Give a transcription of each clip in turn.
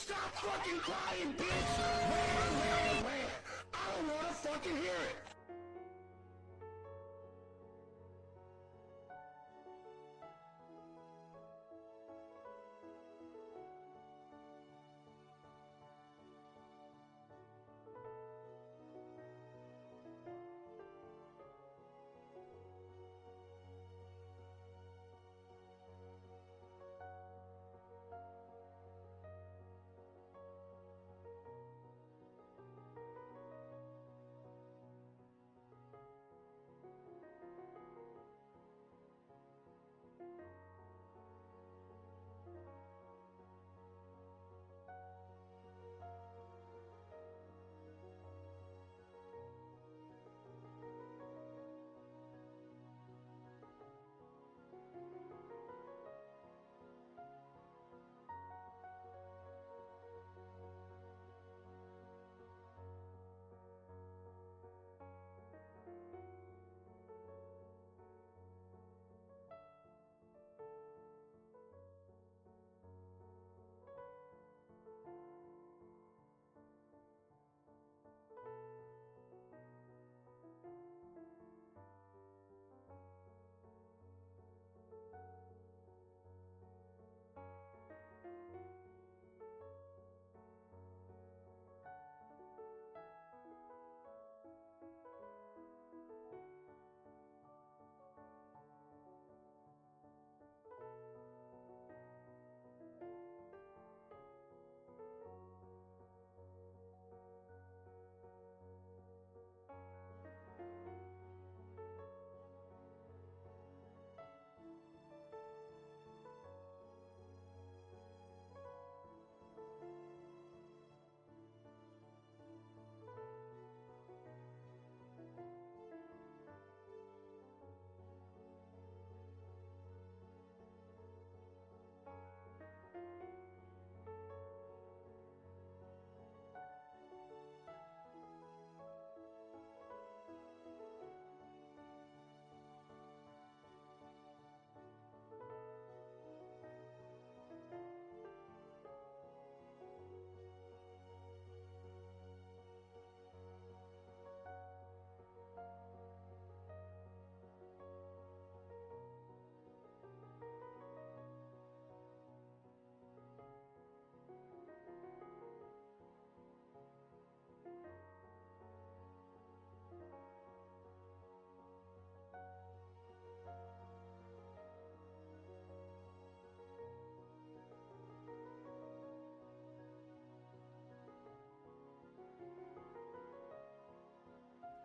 Stop fucking crying, bitch! Where? I don't wanna fucking hear it!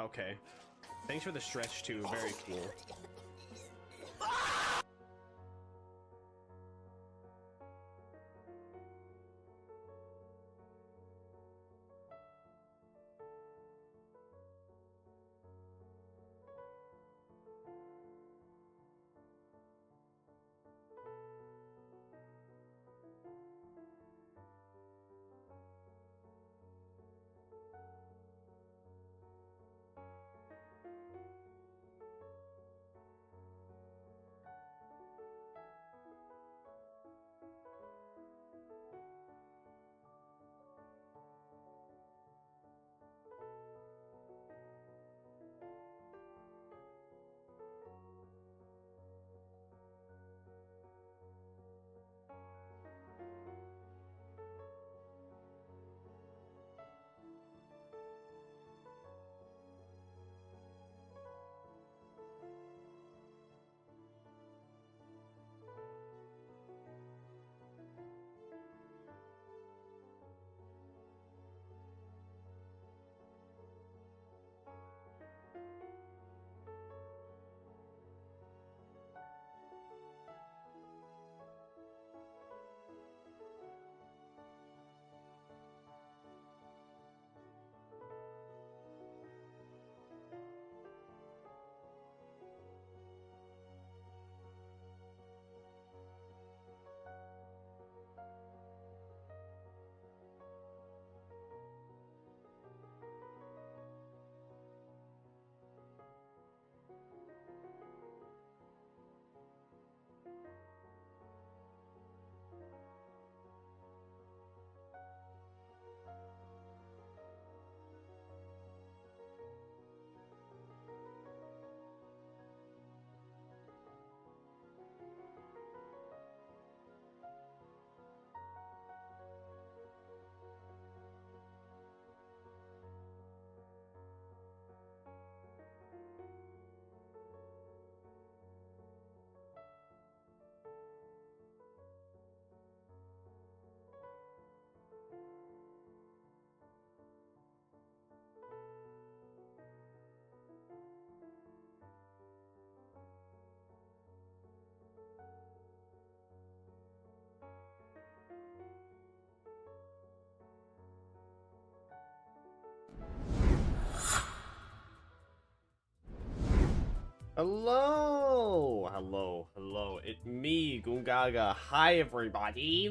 Okay. Thanks for the stretch too. Very cool. Hello! Hello, hello. It's me, Gungaga. Hi, everybody.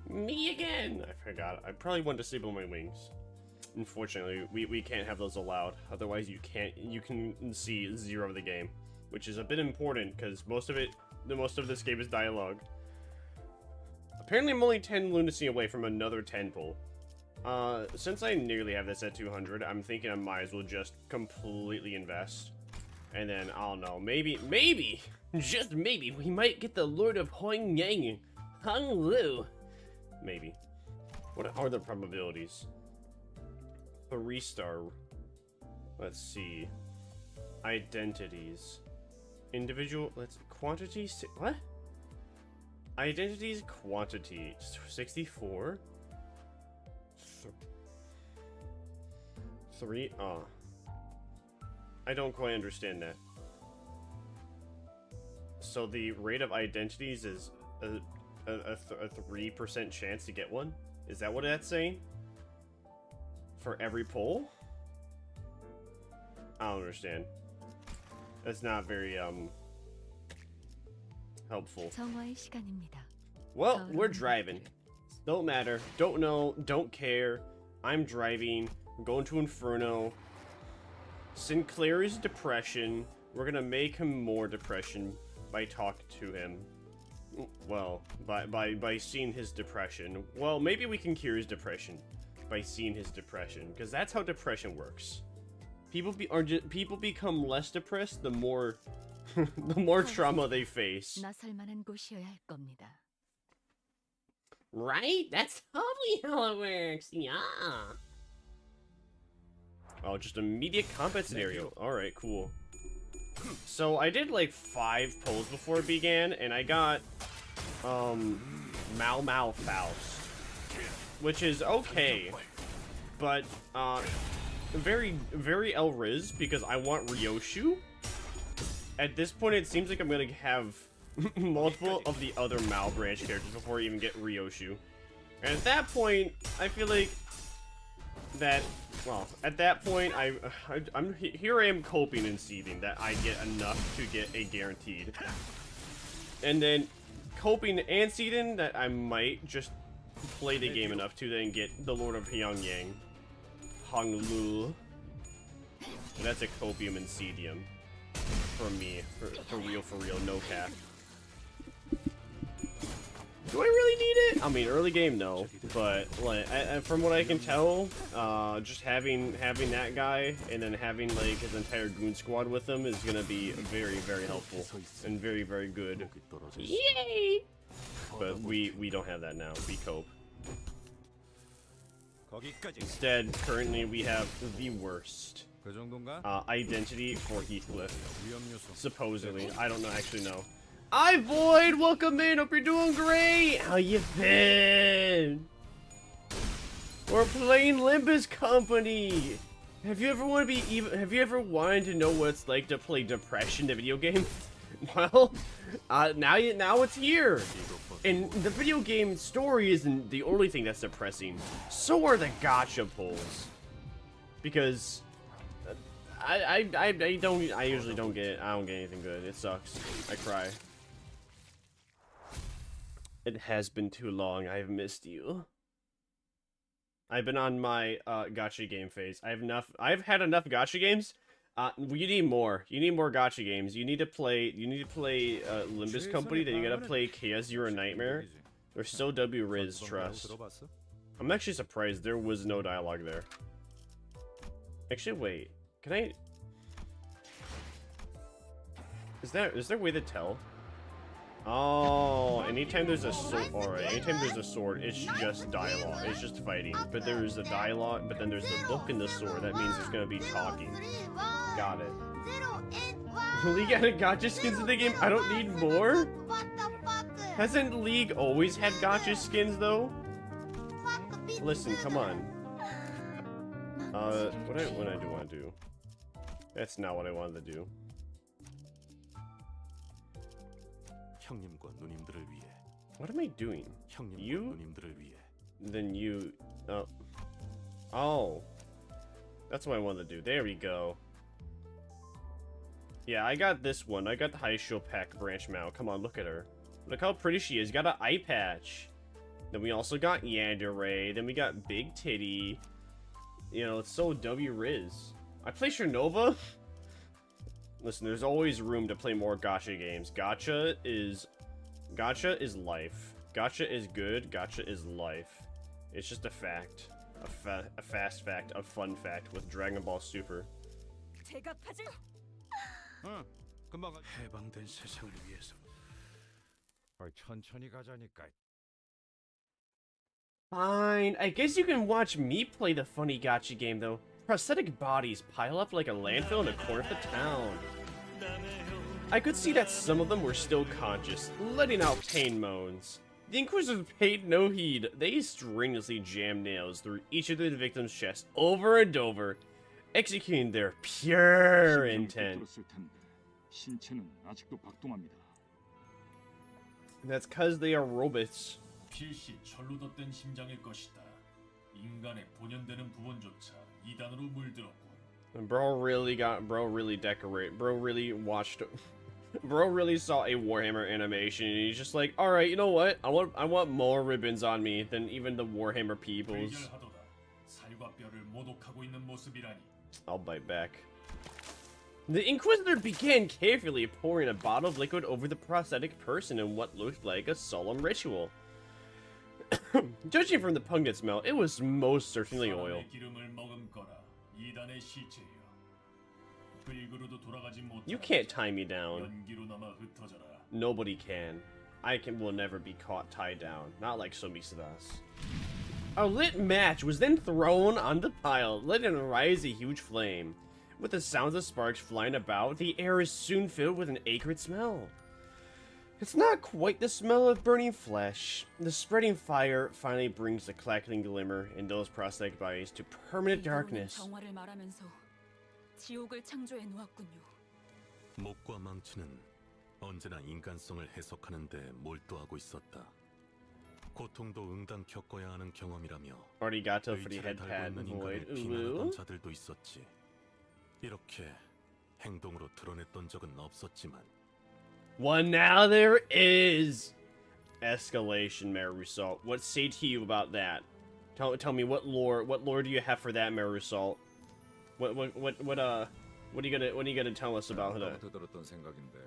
Me again. I forgot. I probably want to disable my wings. Unfortunately, we can't have those allowed. Otherwise, you can see 0 of the game, which is a bit important because most of this game is dialogue. Apparently, I'm only 10 lunacy away from another 10 pull. Since I nearly have this at 200, I'm thinking I might as well just completely invest. And then, I don't know, maybe, just maybe, we might get the Lord of Hong Yang, Hung Lu. Maybe. What are the probabilities? 3-star. Let's see. Identities. Individual, quantities, what? Identities, quantity, 64? 3, I don't quite understand that. So the rate of identities is a 3% chance to get one? Is that what that's saying? For every poll? I don't understand. That's not very, helpful. Well, we're driving. Don't matter. Don't know. Don't care. I'm driving. I'm going to Inferno. Sinclair is depression. We're gonna make him more depression by talking to him. Well, by seeing his depression. Well, maybe we can cure his depression by seeing his depression, because that's how depression works. People become less depressed the more the more trauma they face. Right? That's totally how it works. Yeah. Oh, just immediate combat scenario. Alright, cool. So I did like 5 polls before it began, and I got Mau Faust, which is okay, but very El Riz, because I want Ryoshu. At this point, it seems like I'm gonna have multiple of the other Mal branch characters before I even get Ryoshu. And at that point, I feel like that, well, at that point, I'm here I am coping and seething that I get enough to get a guaranteed. And then coping and seething that I might just play the game enough to then get the Lord of Pyongyang. Hong Lu. That's a copium and sedium. For me. For real, no cap. Do I really need it? I mean, early game, no. But like, from what I can tell, just having that guy and then having like his entire goon squad with him is gonna be very, very helpful and very, very good. Yay! But we don't have that now. We cope. Instead, currently we have the worst identity for Heathcliff. Supposedly, I don't know. Actually, know. Hi, Void! Welcome in! Hope you're doing great! How you been? We're playing Limbus Company! Have you ever wanted to know what it's like to play Depression, the video game? Well, now it's here! And the video game story isn't the only thing that's depressing. So are the gacha pulls. Because I usually don't get anything good. It sucks. I cry. It has been too long. I've missed you. I've been on my gacha game phase. I've had enough gacha games. You need more. You need more gacha games. You need to play Limbus Company, then you gotta play Chaos Zero Nightmare. They're so W-Riz, trust. I'm actually surprised there was no dialogue there. Actually, wait. Can I... Is there a way to tell? Oh, anytime there's a sword, alright, anytime there's a sword, it's just dialogue, it's just fighting. But there's a dialogue, but then there's the book and the sword, that means there's gonna be talking. Got it. League added gacha skins in the game? I don't need more? Hasn't League always had gacha skins, though? Listen, come on. What I do want to do? That's not what I wanted to do. What am I doing? You? Then you... Oh. That's what I wanted to do. There we go. Yeah, I got this one. I got the Hiya Pack branch mount. Come on, look at her. Look how pretty she is. Got an eye patch. Then we also got Yandere. Then we got Big Titty. You know, it's so W Riz. I play Shernova. Listen, there's always room to play more gacha games. Gacha is life. Gacha is good. Gacha is life. It's just a fact. A fast fact. A fun fact with Dragon Ball Super. 해방된 세상을 위해서. 천천히 가자니까. Fine. I guess you can watch me play the funny gacha game, though. Prosthetic bodies pile up like a landfill in a corner of the town. I could see that some of them were still conscious, letting out pain moans. The Inquisitors paid no heed. They strenuously jammed nails through each of the victims' chests over and over, executing their pure intent. That's because they are robots. 필시 철로 덧댄 심장일 것이다. 인간의 본연되는 부분조차 이단으로 물들었군. Bro really watched, bro really saw a Warhammer animation and he's just like, all right, you know what? I want more ribbons on me than even the Warhammer peoples. 살과 뼈를 모독하고 있는 모습이라니. I'll bite back. The Inquisitor began carefully pouring a bottle of liquid over the prosthetic person in what looked like a solemn ritual. Judging from the pungent smell, it was most certainly oil. You can't tie me down. Nobody can. Will never be caught tied down. Not like Somicidas. A lit match was then thrown on the pile, letting it rise a huge flame. With the sounds of sparks flying about, the air is soon filled with an acrid smell. It's not quite the smell of burning flesh. The spreading fire finally brings the crackling glimmer in those prosthetic bodies to permanent darkness. 목과 망치는 언제나 인간성을 해석하는 데 몰두하고 있었다. 고통도 응당 겪어야 하는 경험이라며 Arigato for the head 의지를 달고 pad, 있는 Void. 인간을 비난하던 자들도 있었지. 이렇게 행동으로 드러냈던 적은 없었지만 Well, now there is escalation, Marusalt. What say to you about that? Tell me what lore do you have for that, Marusalt? What are you gonna tell us about that? 들었던 생각인데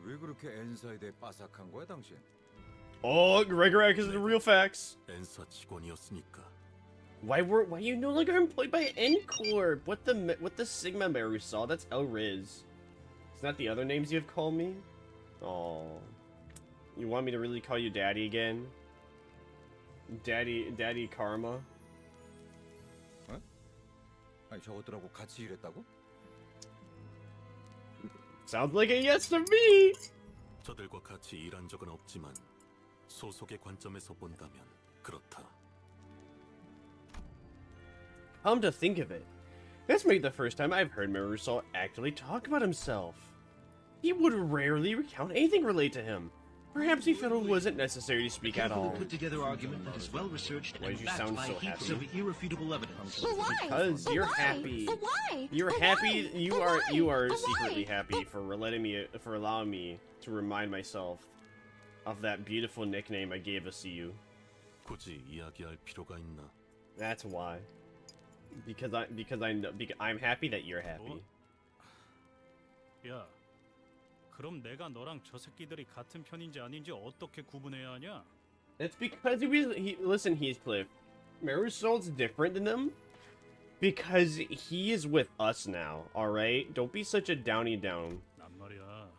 왜 그렇게 엔사에 대해 빠삭한 거야, 당신? Oh, Gregorak is the real facts. 엔사 직원이었으니까. Why you no longer employed by Encore? What the Sigma, Marusalt? That's El Riz. Is that the other names you've called me? Oh, you want me to really call you Daddy again? Daddy Karma? 어? 아니 저것들하고 같이 일했다고? Sounds like a yes to me. 저들과 같이 일한 적은 없지만 소속의 관점에서 본다면 그렇다. Come to think of it, that's maybe the first time I've heard Marusal actually talk about himself. He would rarely recount anything related to him. Perhaps he felt it wasn't necessary to speak at all. Put together argument that is well researched Why and do you backed sound by so heaps happy? of irrefutable evidence. But why? Because But you're why? happy. But why? You're But happy. why? You But are why? you are But secretly why? happy for allowing me to remind myself of that beautiful nickname I gave us to you. 굳이 이야기할 필요가 있나? That's why. Because I'm happy that you're happy. 야, 그럼 내가 너랑 저 새끼들이 같은 편인지 아닌지 어떻게 구분해야 하냐? It's because listen, Heathcliff. Marisol's different than them because he is with us now. All right, don't be such a downy down. 난 말이야,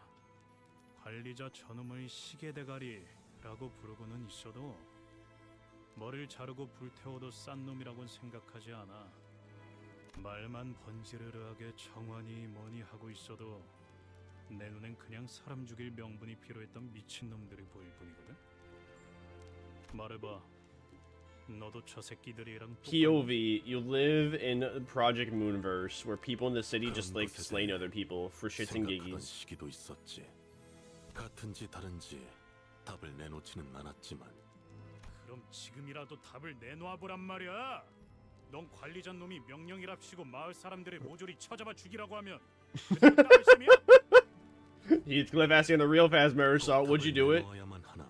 관리자 저놈의 시계 대가리라고 부르고는 있어도 머리를 자르고 불태워도 싼 놈이라고는 생각하지 않아. 말만 번지르르하게 정환이 뭐니 하고 있어도 내 눈엔 그냥 사람 죽일 명분이 필요했던 미친놈들이 보일 뿐이거든. 말해봐, 너도 저 새끼들이랑 POV, you live in Project Moonverse where people in the city just like slaying other people for shits and 생각하던 giggies. 시기도 있었지. 같은지 다른지 답을 내놓지는 않았지만 그럼 지금이라도 답을 내놔 보란 말이야. 넌 관리자 놈이 명령이랍시고 마을 사람들의 모조리 쳐잡아 죽이라고 하면 Heathcliff asking the real fast Marisol, would you do it? 내놓아야만 하나.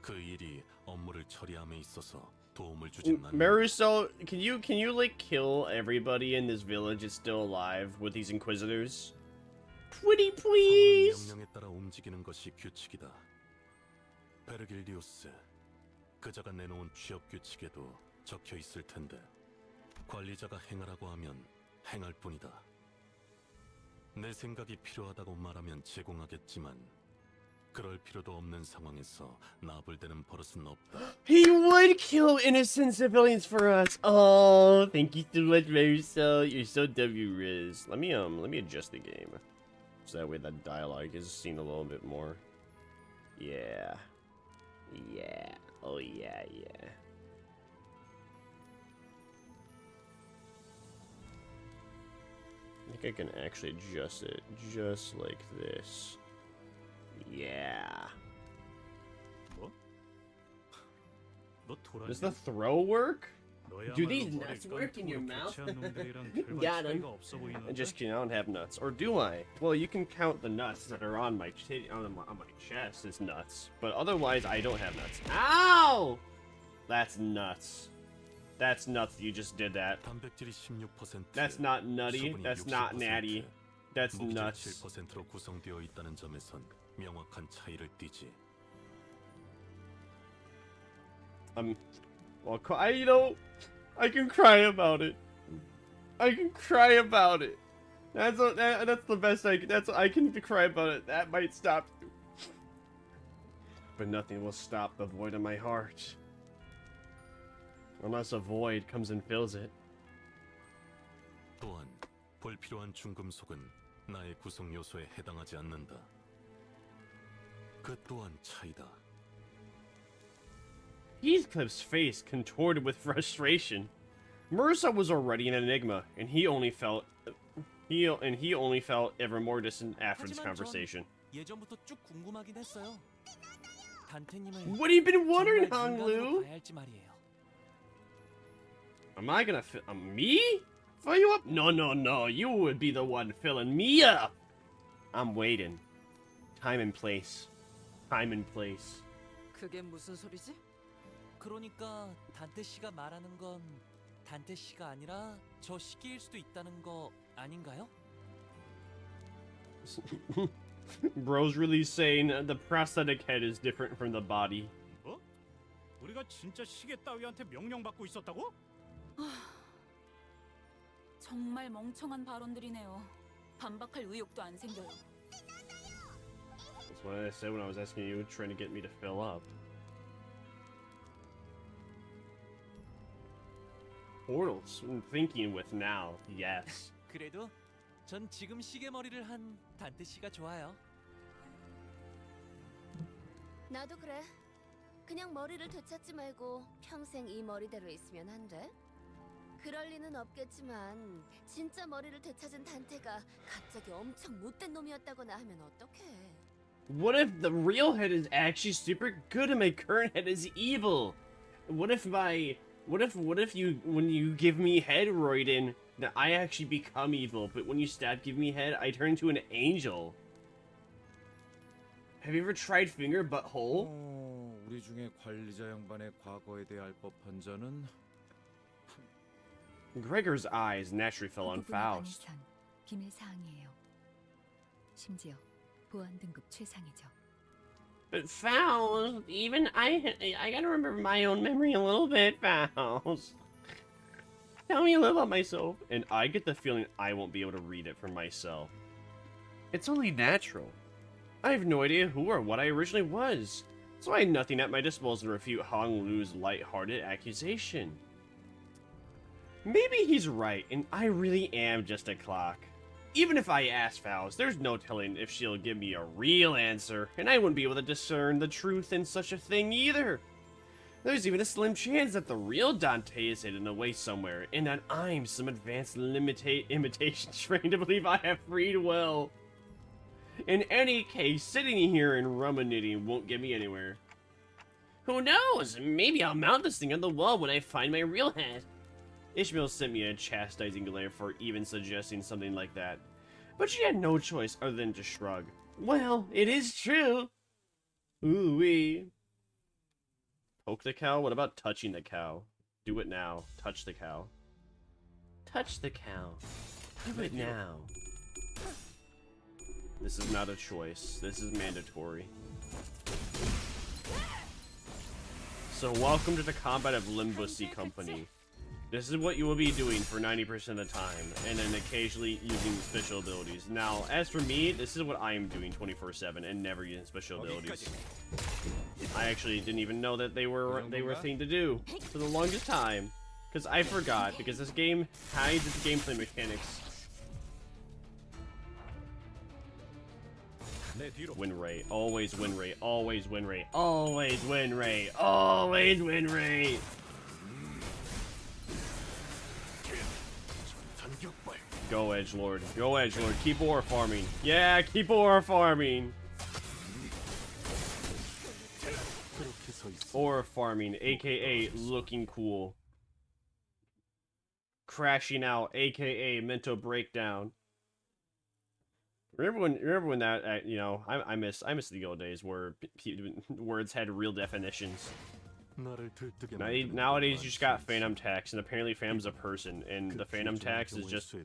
그 일이 업무를 처리함에 있어서 도움을 주진 않는. Marisol, can you like kill everybody in this village is still alive with these inquisitors? Pretty please. 명령에 따라 움직이는 것이 규칙이다. 베르길리우스, 그자가 내놓은 취업 규칙에도 적혀 있을 텐데 관리자가 행하라고 하면 행할 뿐이다. 내 생각이 필요하다고 말하면 제공하겠지만 그럴 필요도 없는 상황에서 나불대는 버릇은 없다. He would kill innocent civilians for us. Oh, thank you so much, Marisol. You're so W Riz. Let me adjust the game. So that way that dialogue is seen a little bit more. Yeah. Yeah. Oh yeah, yeah. I think I can actually adjust it just like this. Yeah. Does the throw work? Do these nuts work in your mouth? Got him. I just don't have nuts. Or do I? Well, you can count the nuts that are on my on my chest as nuts. But otherwise, I don't have nuts. Ow! That's nuts. That's nuts that you just did that. 단백질이 16%. That's not nutty. That's not natty. That's nuts. 7%로 구성되어 있다는 점에선 명확한 차이를 띠지. Well, I can cry about it. I can cry about it. That's the best I can cry about it. That might stop you. But nothing will stop the void in my heart. Unless a void comes and fills it. 또한 불필요한 중금속은 나의 구성 요소에 해당하지 않는다. 그 또한 차이다. Heathcliff's face contorted with frustration. Marissa was already an enigma, and he only felt ever more distant after this conversation. 예전부터 쭉 궁금하긴 했어요. What have you been wondering, Honglu? Am I gonna me? Fill you up? No. You would be the one filling me up. I'm waiting. Time and place. Time and place. 그게 무슨 소리지? 그러니까 단테 씨가 말하는 건 단테 씨가 아니라 저 시기일 수도 있다는 거 아닌가요? Bro's really saying the prosthetic head is different from the body. 뭐? 우리가 진짜 시계 따위한테 명령받고 있었다고? 정말 멍청한 발언들이네요. 반박할 의욕도 안 생겨요. That's what I said when I was asking you, trying to get me to fill up. Portals, I'm thinking with now, yes. 그래도 전 지금 시계 머리를 한 단테 씨가 좋아요. 나도 그래. 그냥 머리를 되찾지 말고 평생 이 머리대로 있으면 안 돼? 그럴 리는 없겠지만 진짜 머리를 되찾은 단테가 갑자기 엄청 못된 놈이었다거나 하면 어떡해? What if the real head is actually super good and my current head is evil? What if when you give me head, Royden, that I actually become evil, but when you give me head, I turn into an angel? Have you ever tried finger butthole? 우리 중에 관리자 양반의 과거에 대해 알 법한 자는 Gregor's eyes naturally fell on Faust. 비밀 사항이에요. 심지어 보안 등급 최상이죠. But Faust, even I gotta remember my own memory a little bit, Faust. Tell me a little about myself, and I get the feeling I won't be able to read it for myself. It's only natural. I have no idea who or what I originally was, so I had nothing at my disposal to refute Hong Lu's light-hearted accusation. Maybe he's right, and I really am just a clock. Even if I ask Faust, there's no telling if she'll give me a real answer, and I wouldn't be able to discern the truth in such a thing either. There's even a slim chance that the real Dante is hidden away somewhere, and that I'm some advanced imitation trained to believe I have freed will. In any case, sitting here and ruminating won't get me anywhere. Who knows? Maybe I'll mount this thing on the wall when I find my real head. Ishmael sent me a chastising glare for even suggesting something like that. But she had no choice other than to shrug. Well, it is true. Ooh-wee. Poke the cow? What about touching the cow? Do it now. Touch the cow. Touch the cow. Do it now. This is not a choice. This is mandatory. So welcome to the combat of Limbus Company. This is what you will be doing for 90% of the time, and then occasionally using special abilities. Now, as for me, this is what I am doing 24/7 and never using special abilities. I actually didn't even know that they were a thing to do for the longest time, because I forgot. Because this game hides its gameplay mechanics. Win rate, always win rate, always win rate, always win rate, always win rate. Go edgelord, go edgelord, keep ore farming. Yeah, keep ore farming. Ore farming, aka looking cool. Crashing out, aka mental breakdown. Remember when that you know, I miss the old days where words had real definitions. Nowadays you just got phantom tax, and apparently phantom's a person, and the phantom tax is just, I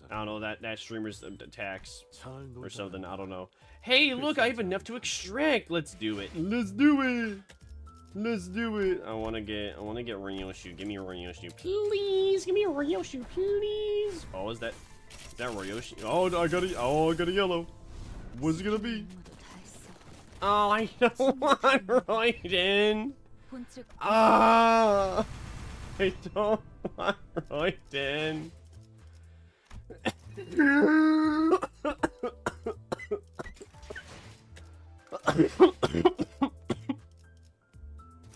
don't know, that streamer's tax or something. I don't know. Hey, look, I have enough to extract. Let's do it. Let's do it. Let's do it. I wanna get Ryoshu. Give me a Ryoshu, please. Give me a Ryoshu, please. Oh, is that Ryoshu? Oh, I got a yellow. What's it gonna be? Oh, I don't want Royden. Ah, I don't want Royden.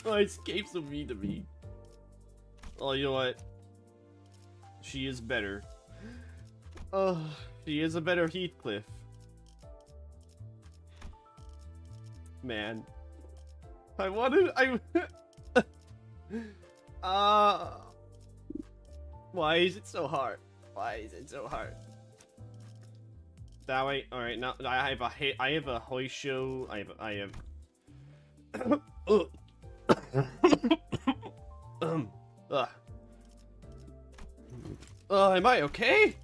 Oh, escape so mean to me. Oh, you know what? She is better. Oh, she is a better Heathcliff. Man. Why is it so hard? Why is it so hard? That way, alright, now I have a Hoisho, I have am I okay?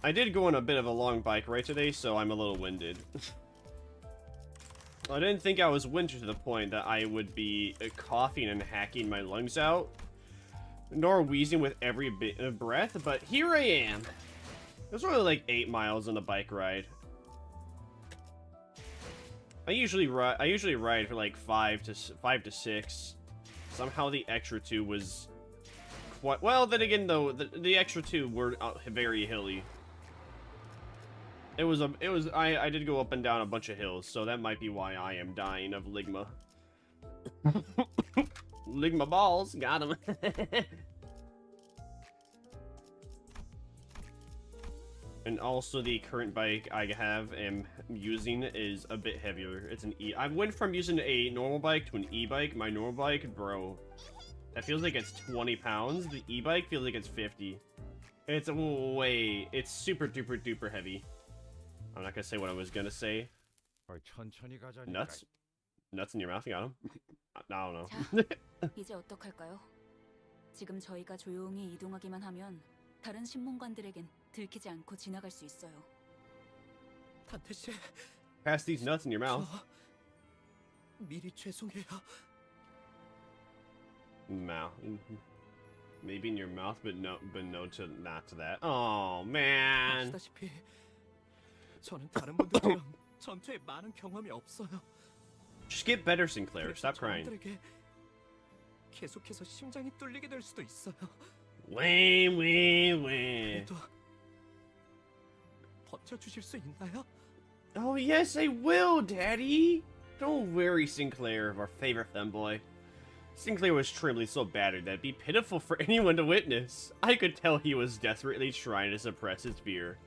I did go on a bit of a long bike ride today, so I'm a little winded. I didn't think I was winded to the point that I would be coughing and hacking my lungs out, nor wheezing with every bit of breath, but here I am. It was only like 8 miles on the bike ride. I usually ride for like 5 to 6. Somehow the extra 2 was quite well. Then again, though, the extra 2 were very hilly. I did go up and down a bunch of hills, so that might be why I am dying of ligma. Ligma balls, got him. And also the current bike I am using is a bit heavier. It's an E. I went from using a normal bike to an e-bike. My normal bike, bro, that feels like it's 20 pounds. The e-bike feels like it's 50. It's super duper duper heavy. I'm not gonna say what I was gonna say. Nuts? Nuts in your mouth? You got him? I don't know. 이제 어떡할까요? 지금 저희가 조용히 이동하기만 하면 다른 신문관들에겐 들키지 않고 지나갈 수 있어요. 단테 씨. Pass these nuts in your mouth. 미리 죄송해요. Mouth. Maybe in your mouth, but no to not to that. Oh man. 아시다시피 저는 다른 분들이랑 전투에 많은 경험이 없어요. Just get better, Sinclair. Stop crying. 계속해서 심장이 뚫리게 될 수도 있어요. 왜. 버텨주실 수 있나요? Oh yes, I will, Daddy. Don't worry, Sinclair, our favorite femboy. Sinclair was trembling so battered that it'd be pitiful for anyone to witness. I could tell he was desperately trying to suppress his fear.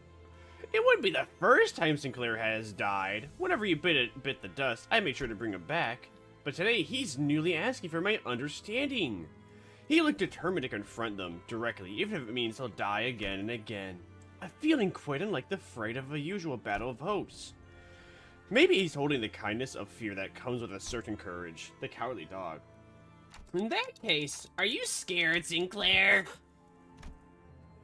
It wouldn't be the first time Sinclair has died. Whenever you bit the dust, I made sure to bring him back. But today, he's newly asking for my understanding. He looked determined to confront them directly, even if it means he'll die again and again. A feeling quite unlike the fright of a usual battle of hosts. Maybe he's holding the kindness of fear that comes with a certain courage. The cowardly dog. In that case, are you scared, Sinclair?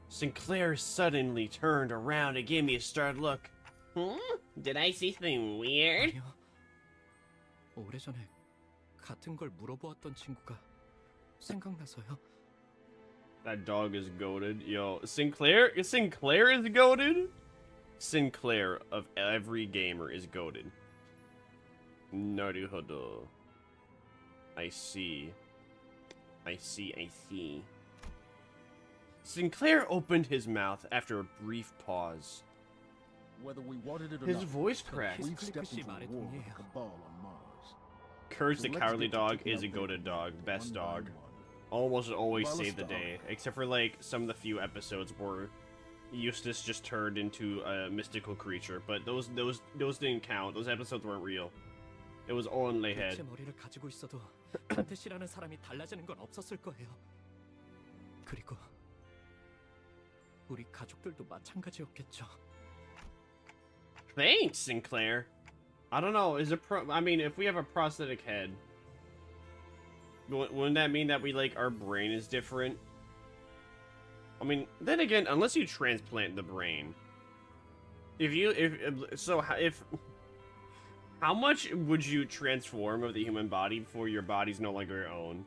Sinclair suddenly turned around and gave me a startled look. Did I see something weird? 아니요. 오래전에 같은 걸 물어보았던 친구가 생각나서요. That dog is goated. Yo, Sinclair is goated? Sinclair of every gamer is goated. Naruhodo. I see. Sinclair opened his mouth after a brief pause. Whether we wanted it or His not, voice cracked. we've stepped into a war with the cabal on Mars. Courage the So let's Cowardly get to Dog taking is a out their goated dog. Best one by dog. one. Almost always Well, saved the let's day. start. Except for like some of the few episodes where Eustace just turned into a mystical creature. But those didn't count. Those episodes weren't real. It was all in their head. 제 머리를 가지고 있어도 단테 씨라는 사람이 달라지는 건 없었을 거예요. 그리고 우리 가족들도 마찬가지였겠죠. Thanks, Sinclair. I don't know. I mean, if we have a prosthetic head, wouldn't that mean that our brain is different? I mean, then again, unless you transplant the brain, how much would you transform of the human body before your body's no longer your own?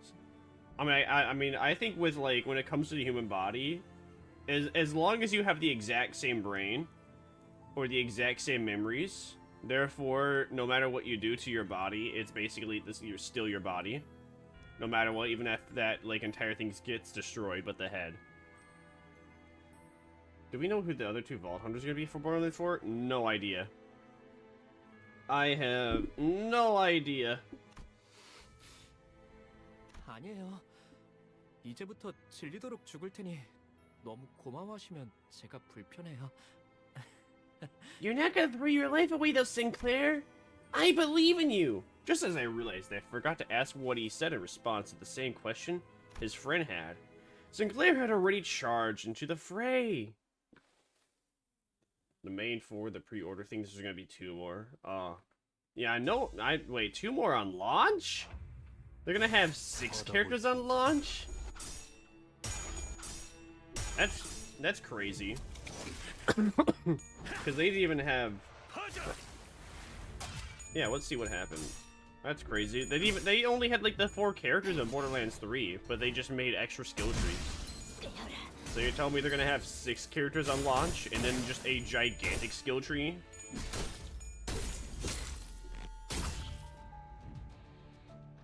I mean, I think with when it comes to the human body, as long as you have the exact same brain or the exact same memories, therefore, no matter what you do to your body, it's basically you're still your body. No matter what, even if that entire thing gets destroyed, but the head. Do we know who the other two Vault Hunters are gonna be for Borderlands 4? No idea. I have no idea. 아니에요. 이제부터 질리도록 죽을 테니 너무 고마워하시면 제가 불편해요. You're not gonna throw your life away though, Sinclair! I believe in you! Just as I realized I forgot to ask what he said in response to the same question his friend had. Sinclair had already charged into the fray! The main for the pre-order things, there's gonna be 2 more. Yeah, I know. Wait, 2 more on launch? They're gonna have 6 characters on launch? That's crazy. Because they didn't even have... Yeah, let's see what happened. That's crazy. They only had the 4 characters in Borderlands 3, but they just made extra skill trees. So you're telling me they're gonna have 6 characters on launch, and then just a gigantic skill tree?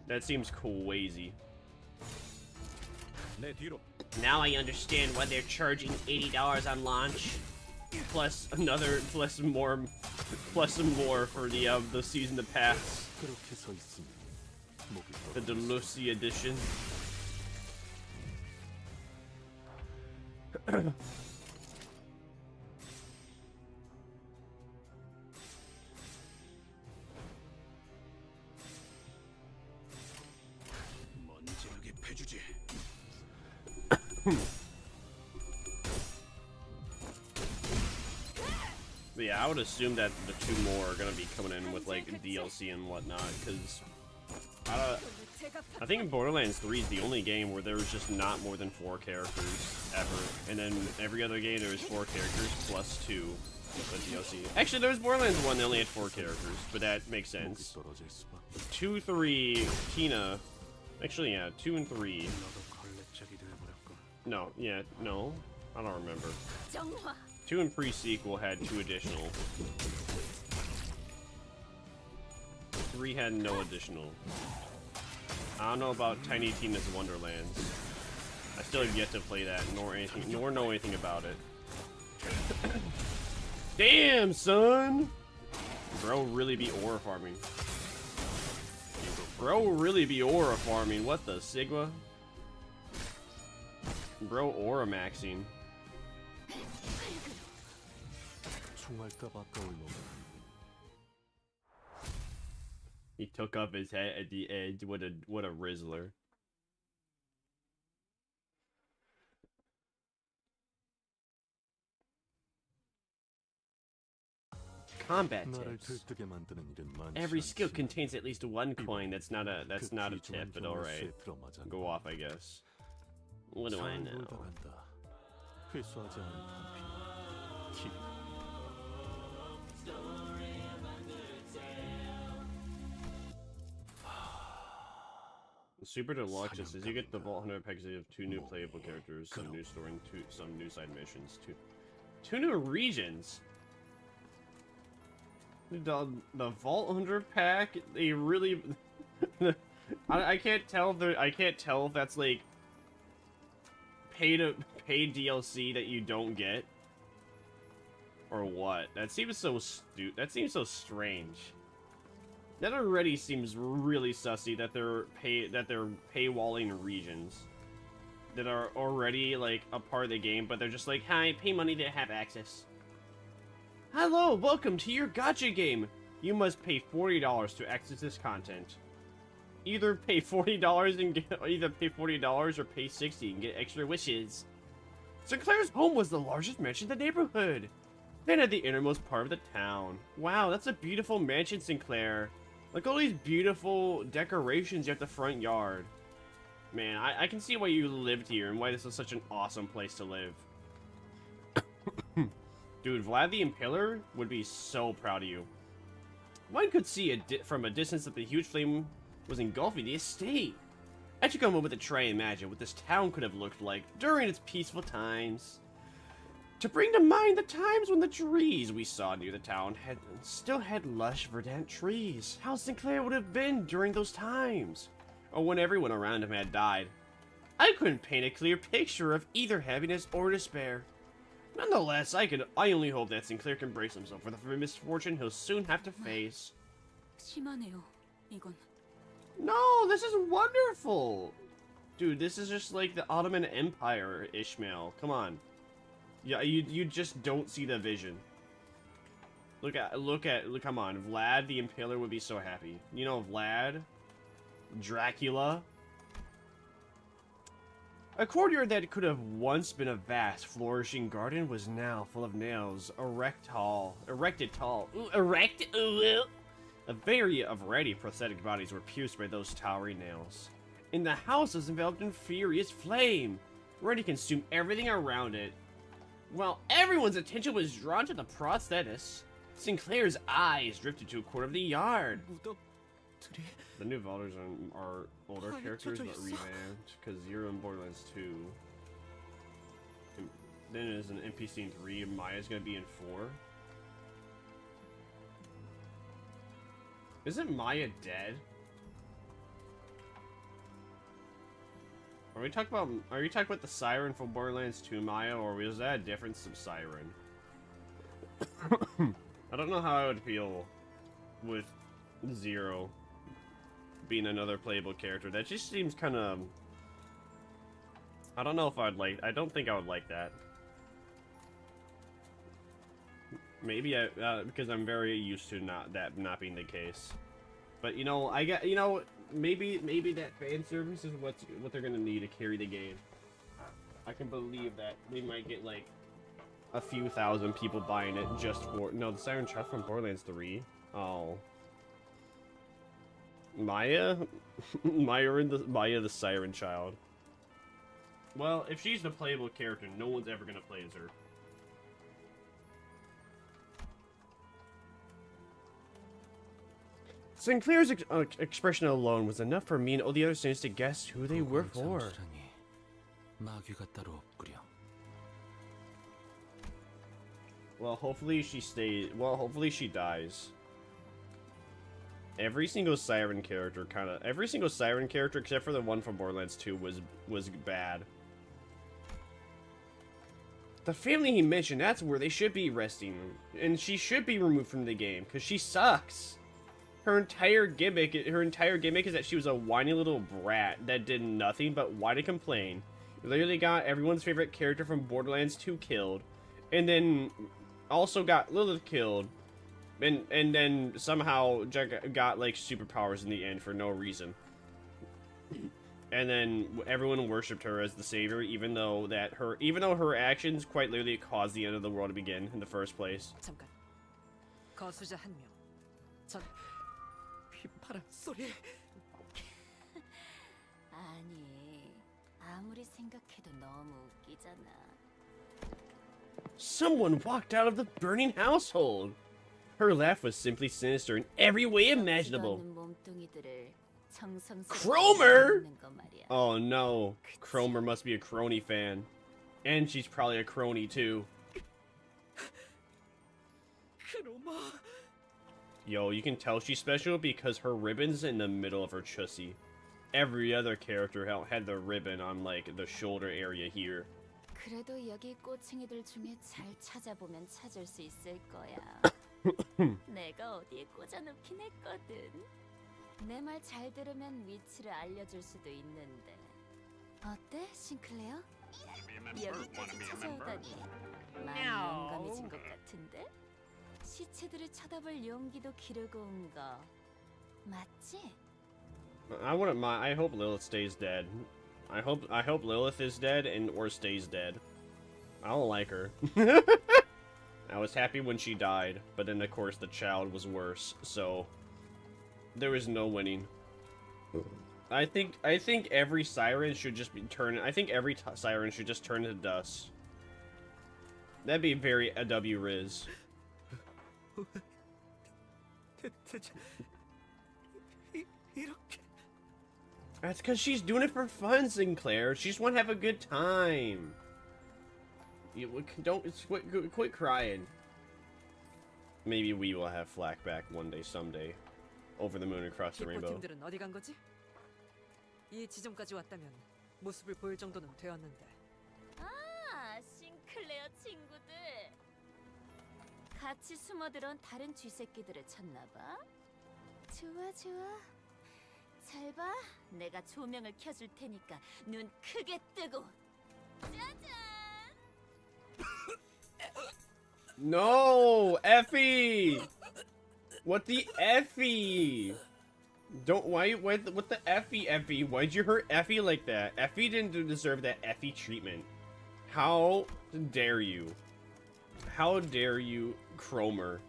That seems crazy. Now I understand why they're charging $80 on launch, plus more for the season to pass. The Deluxe edition. Yeah, I would assume that the 2 more are gonna be coming in with DLC and whatnot, because I think Borderlands 3 is the only game where there was just not more than 4 characters ever, and then every other game there was 4 characters plus 2 with the DLC. Actually, there was Borderlands 1 that only had 4 characters, but that makes sense. 2, 3, Tina. Actually, yeah, 2 and 3. No, yeah, no, I don't remember. 2 and pre-sequel had 2 additional. 3 had no additional. I don't know about Tiny Tina's Wonderlands. I still have yet to play that, nor know anything about it. Damn, son! Bro really be aura farming. Bro really be aura farming. What the Sigma? Bro aura maxing. He took off his head at the edge. What a Rizzler. combat 나를 tips. 들뜨게 만드는 일은 많지 Every skill 않지. contains at least one coin. That's not a 그 tip, 귀중한 but 경우의 alright. 수에 들어맞아. Go off, I guess. What do I 잘 know? 놀다 간다. 회수하지 않은 단피. 키. Super Deluxe just says you get the Vault 100 packs. You have 2 new playable characters, some new story, and some new side missions. Two new regions. The Vault 100 pack. They really. I can't tell. I can't tell if that's like paid DLC that you don't get, or what. That seems so That seems so strange. That already seems really sussy that they're paywalling regions that are already like a part of the game, but they're just like, hi, pay money to have access. Hello, welcome to your gacha game. You must pay $40 to access this content. Either pay $40 and get $40 or pay $60 and get extra wishes. Sinclair's home was the largest mansion in the neighborhood, then at the innermost part of the town. Wow, that's a beautiful mansion, Sinclair. Look at all these beautiful decorations at the front yard. Man, I can see why you lived here and why this is such an awesome place to live. Dude, Vlad the Impaler would be so proud of you. One could see from a distance that the huge flame was engulfing the estate. I took a moment to try and imagine what this town could have looked like during its peaceful times. To bring to mind the times when the trees we saw near the town still had lush, verdant trees. How Sinclair would have been during those times, or when everyone around him had died. I couldn't paint a clear picture of either happiness or despair. Nonetheless, I only hope that Sinclair can brace himself for the misfortune he'll soon have to face. 심하네요, 이건. No, this is wonderful! Dude, this is just like the Ottoman Empire, Ishmael. Come on. Yeah, you just don't see the vision. Look, come on, Vlad the Impaler would be so happy. You know, Vlad, Dracula. A courtyard that could have once been a vast, flourishing garden was now full of nails, erected tall. A variety of prosthetic bodies were pierced by those towering nails. And the house was enveloped in furious flame, ready to consume everything around it. While everyone's attention was drawn to the prosthetists, Sinclair's eyes drifted to a corner of the yard. The new Vaulters are older characters but revamped, because Zero in Borderlands 2. And then there's an NPC in 3, and Maya's gonna be in 4. Isn't Maya dead? Are you talking about the siren from Borderlands 2, Maya, or was that a different siren? I don't know how I would feel with Zero being another playable character. That just seems kind of... I don't know if I'd like... I don't think I would like that. Maybe because I'm very used to that not being the case. But, maybe that fan service is what they're gonna need to carry the game. I can believe that they might get like a few thousand people buying it just for the Siren Child from Borderlands 3. Oh, Maya the Siren Child. Well, if she's the playable character, no one's ever gonna play as her. Sinclair's expression alone was enough for me and all the other students to guess who they were for. Well, hopefully she stays. Well, hopefully she dies. Every single siren character except for the one from Borderlands 2 was bad. The family he mentioned, that's where they should be resting, and she should be removed from the game because she sucks. Her entire gimmick is that she was a whiny little brat that did nothing but whine and complain. Literally got everyone's favorite character from Borderlands 2 killed, and then also got Lilith killed, and then somehow got like superpowers in the end for no reason. And then everyone worshipped her as the savior, even though her actions quite literally caused the end of the world to begin in the first place. 잠깐. 거수자 한 명. 전 휘파람 소리. 아니, 아무리 생각해도 너무 웃기잖아. Someone walked out of the burning household. Her laugh was simply sinister in every way imaginable. Cromer! Oh no, Cromer must be a crony fan. And she's probably a crony too. Yo, you can tell she's special because her ribbon's in the middle of her chussy. Every other character had the ribbon on like the shoulder area here. 그래도 여기 꼬챙이들 중에 잘 찾아보면 찾을 수 있을 거야. 내가 어디에 꽂아놓긴 했거든. 내 말 잘 들으면 위치를 알려줄 수도 있는데. 어때, 싱클레어? 여기까지 찾아오다니 많이 용감해진 것 같은데? 시체들을 쳐다볼 용기도 기르고 온 거 맞지? I wouldn't mind. I hope Lilith stays dead. I hope Lilith is dead or stays dead. I don't like her. I was happy when she died, but then of course the child was worse, so there was no winning. I think every siren should just be turned. I think every siren should just turn to dust. That'd be very a W Riz. That's because she's doing it for fun, Sinclair. She just want to have a good time. You don't quit crying. Maybe we will have Flack back one day, someday, over the moon and across the rainbow. 팀들은 어디 간 거지? 이 지점까지 왔다면 모습을 보일 정도는 되었는데. 아, 싱클레어 친구들. 같이 숨어들어온 다른 쥐새끼들을 찾나봐. 좋아, 좋아. 잘 봐. 내가 조명을 켜줄 테니까 눈 크게 뜨고. 짜잔. No, Effie. What the Effie? Don't what the Effie? Why'd you hurt Effie like that? Effie didn't deserve that Effie treatment. How dare you? How dare you, Cromer?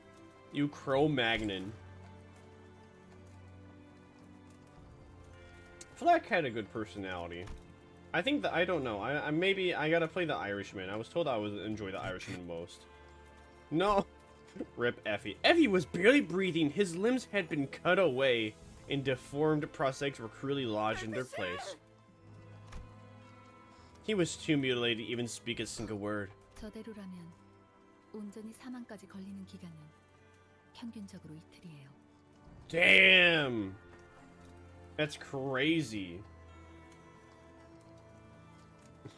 You Cro-Magnon. Fleck had a good personality. I think I don't know. Maybe I gotta play the Irishman. I was told I would enjoy the Irishman most. No. Rip Effie. Effie was barely breathing. His limbs had been cut away, and deformed prosthetics were cruelly lodged in their place. He was too mutilated to even speak a single word. 저대로라면 온전히 사망까지 걸리는 기간은 평균적으로 이틀이에요. Damn. That's crazy.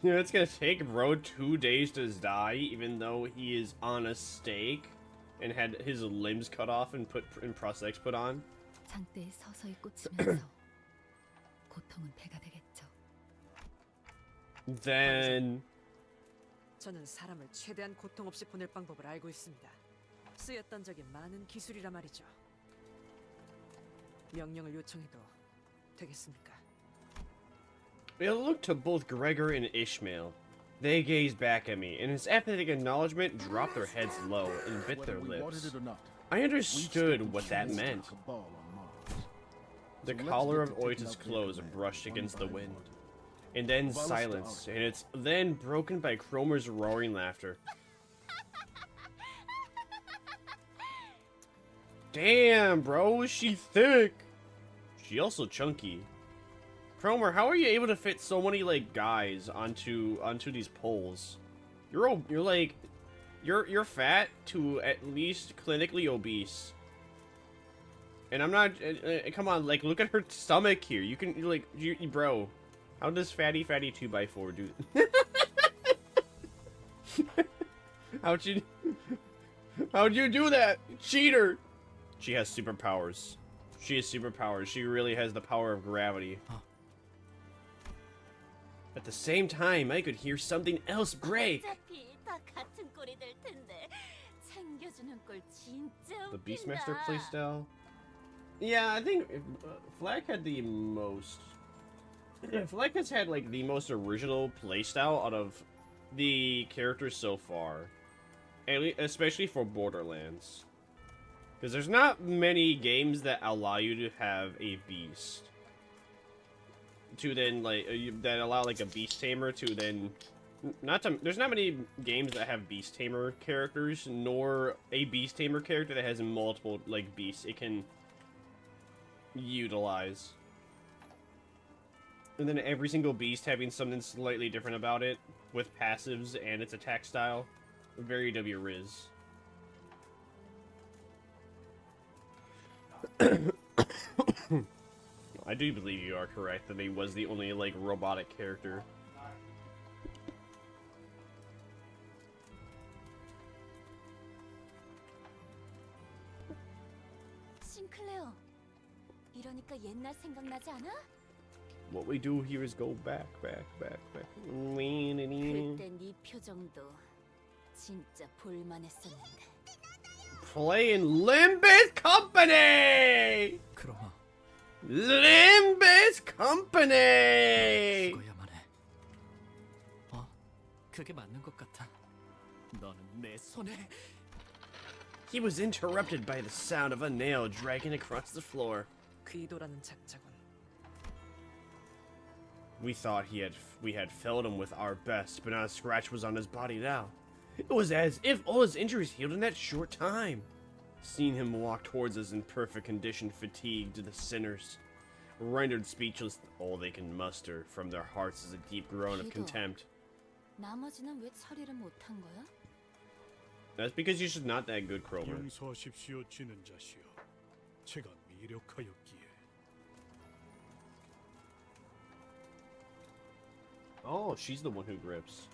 It's gonna take bro 2 days to die, even though he is on a stake and had his limbs cut off and prosthetics put on. 장대에 서서히 꽂히면서 고통은 배가 되겠죠. Then 저는 사람을 최대한 고통 없이 보낼 방법을 알고 있습니다. 쓰였던 적이 많은 기술이라 말이죠. 명령을 요청해도 되겠습니까? it looked to both Gregor and Ishmael. They gazed back at me, and his apathetic acknowledgement dropped their heads low and bit their lips. I understood what that meant. The collar of Oita's clothes brushed against the wind. And then silence, and it's then broken by Cromer's roaring laughter. Damn, bro, she thick. She also chunky. Cromer, how are you able to fit so many like guys onto these poles? You're fat to at least clinically obese. And I'm not. Come on, like look at her stomach here. You can bro. How does fatty 2x4 do? How'd you do that, cheater? She has superpowers. She has superpowers. She really has the power of gravity. At the same time, I could hear something else break. The Beastmaster playstyle? Yeah, I think Flack had the most... Flack has had, like, the most original playstyle out of the characters so far. Especially for Borderlands. Because there's not many games that allow you to have a beast. To then, like, that allow, like, a beast tamer to then... There's not many games that have beast tamer characters, nor a beast tamer character that has multiple, like, beasts it can utilize. And then every single beast having something slightly different about it, with passives and its attack style. Very W-Riz. I do believe you are correct that he was the only, like, robotic character. 싱클레어, 이러니까 옛날 생각나지 않아? What we do here is go back. 그때 네 표정도 진짜 볼만했었는데. Playing Limbus Company! 크로마. Limbus Company! 그거야만 해. 그게 맞는 것 같아. 너는 내 손에. He was interrupted by the sound of a nail dragging across the floor. 궤도라는 작자군. We thought we had felled him with our best, but not a scratch was on his body now. It was as if all his injuries healed in that short time. Seeing him walk towards us in perfect condition fatigued the sinners, rendered speechless, all they can muster from their hearts is a deep groan of contempt. 나머지는 왜 처리를 못한 거야? That's because you're just not that good, Cromer. 용서하십시오, 지는 자시여. 제가 미력하였기에. Oh, she's the one who grips.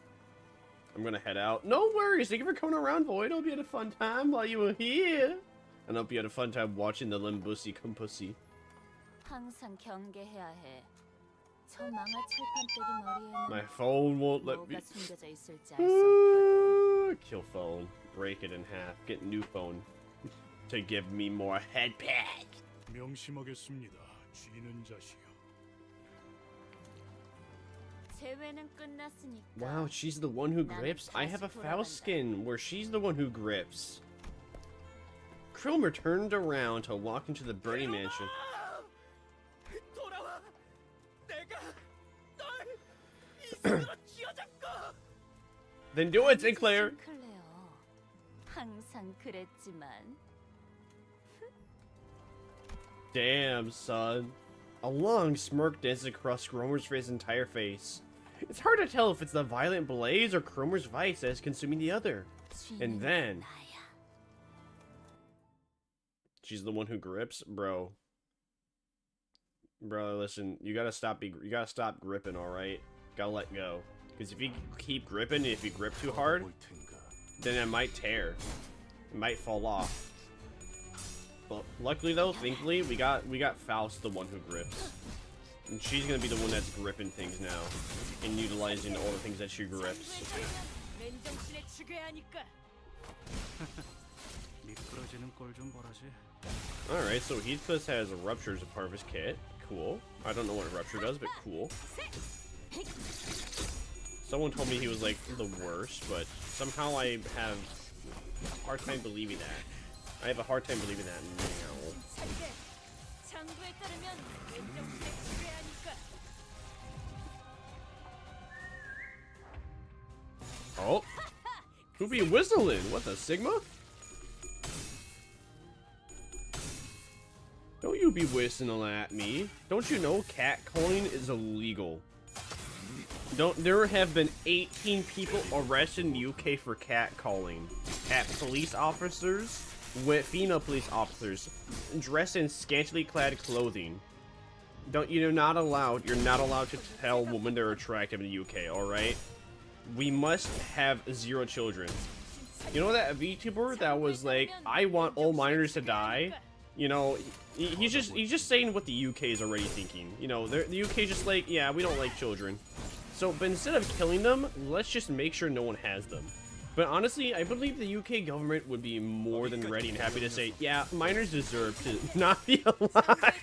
I'm gonna head out. No worries, thank you for coming around, Void. I hope you had a fun time while you were here. And I hope you had a fun time watching the Limbussy Compussy. 항상 경계해야 해. 저 망할 철판떼기 머리에는 My phone won't let me. 뭐가 숨겨져 있을지 알 수 없거든. Kill phone. Break it in half. Get new phone. To give me more head pad. 명심하겠습니다, 쥐는 자시여. 재회는 끝났으니까. Wow, she's the one who grips? I have a foul skin where she's the one who grips. Cromer turned around to walk into the burning mansion. 돌아와. 내가 널 이 손으로 쥐어잡고. Then do it, Sinclair. 싱클레어, 항상 그랬지만. Damn, son. A long smirk dances across Cromer's entire face. It's hard to tell if it's the violent blaze or Cromer's vice that is consuming the other. And then... She's the one who grips? Bro. Bro, listen, you gotta stop gripping, alright? Gotta let go. Because if you keep gripping, if you grip too hard, then it might tear. It might fall off. But luckily though, thankfully, we got Faust, the one who grips. And she's gonna be the one that's gripping things now. And utilizing all the things that she grips. Alright, so Heathcliff has ruptures as part of his kit. Cool. I don't know what a rupture does, but cool. Someone told me he was like the worst, but somehow I have a hard time believing that. I have a hard time believing that now. Oh! Who be whistling? What the Sigma? Don't you be whistling at me. Don't you know catcalling is illegal? There have been 18 people arrested in the UK for catcalling at police officers, with female police officers dressed in scantily clad clothing. You're not allowed to tell women they're attractive in the UK, alright? We must have 0 children. You know that VTuber that was like, I want all minors to die? You know, he's just saying what the UK is already thinking. You know, the UK is just like, yeah, we don't like children. So, but instead of killing them, let's just make sure no one has them. But honestly, I believe the UK government would be more than ready and happy to say, yeah, minors deserve to not be alive.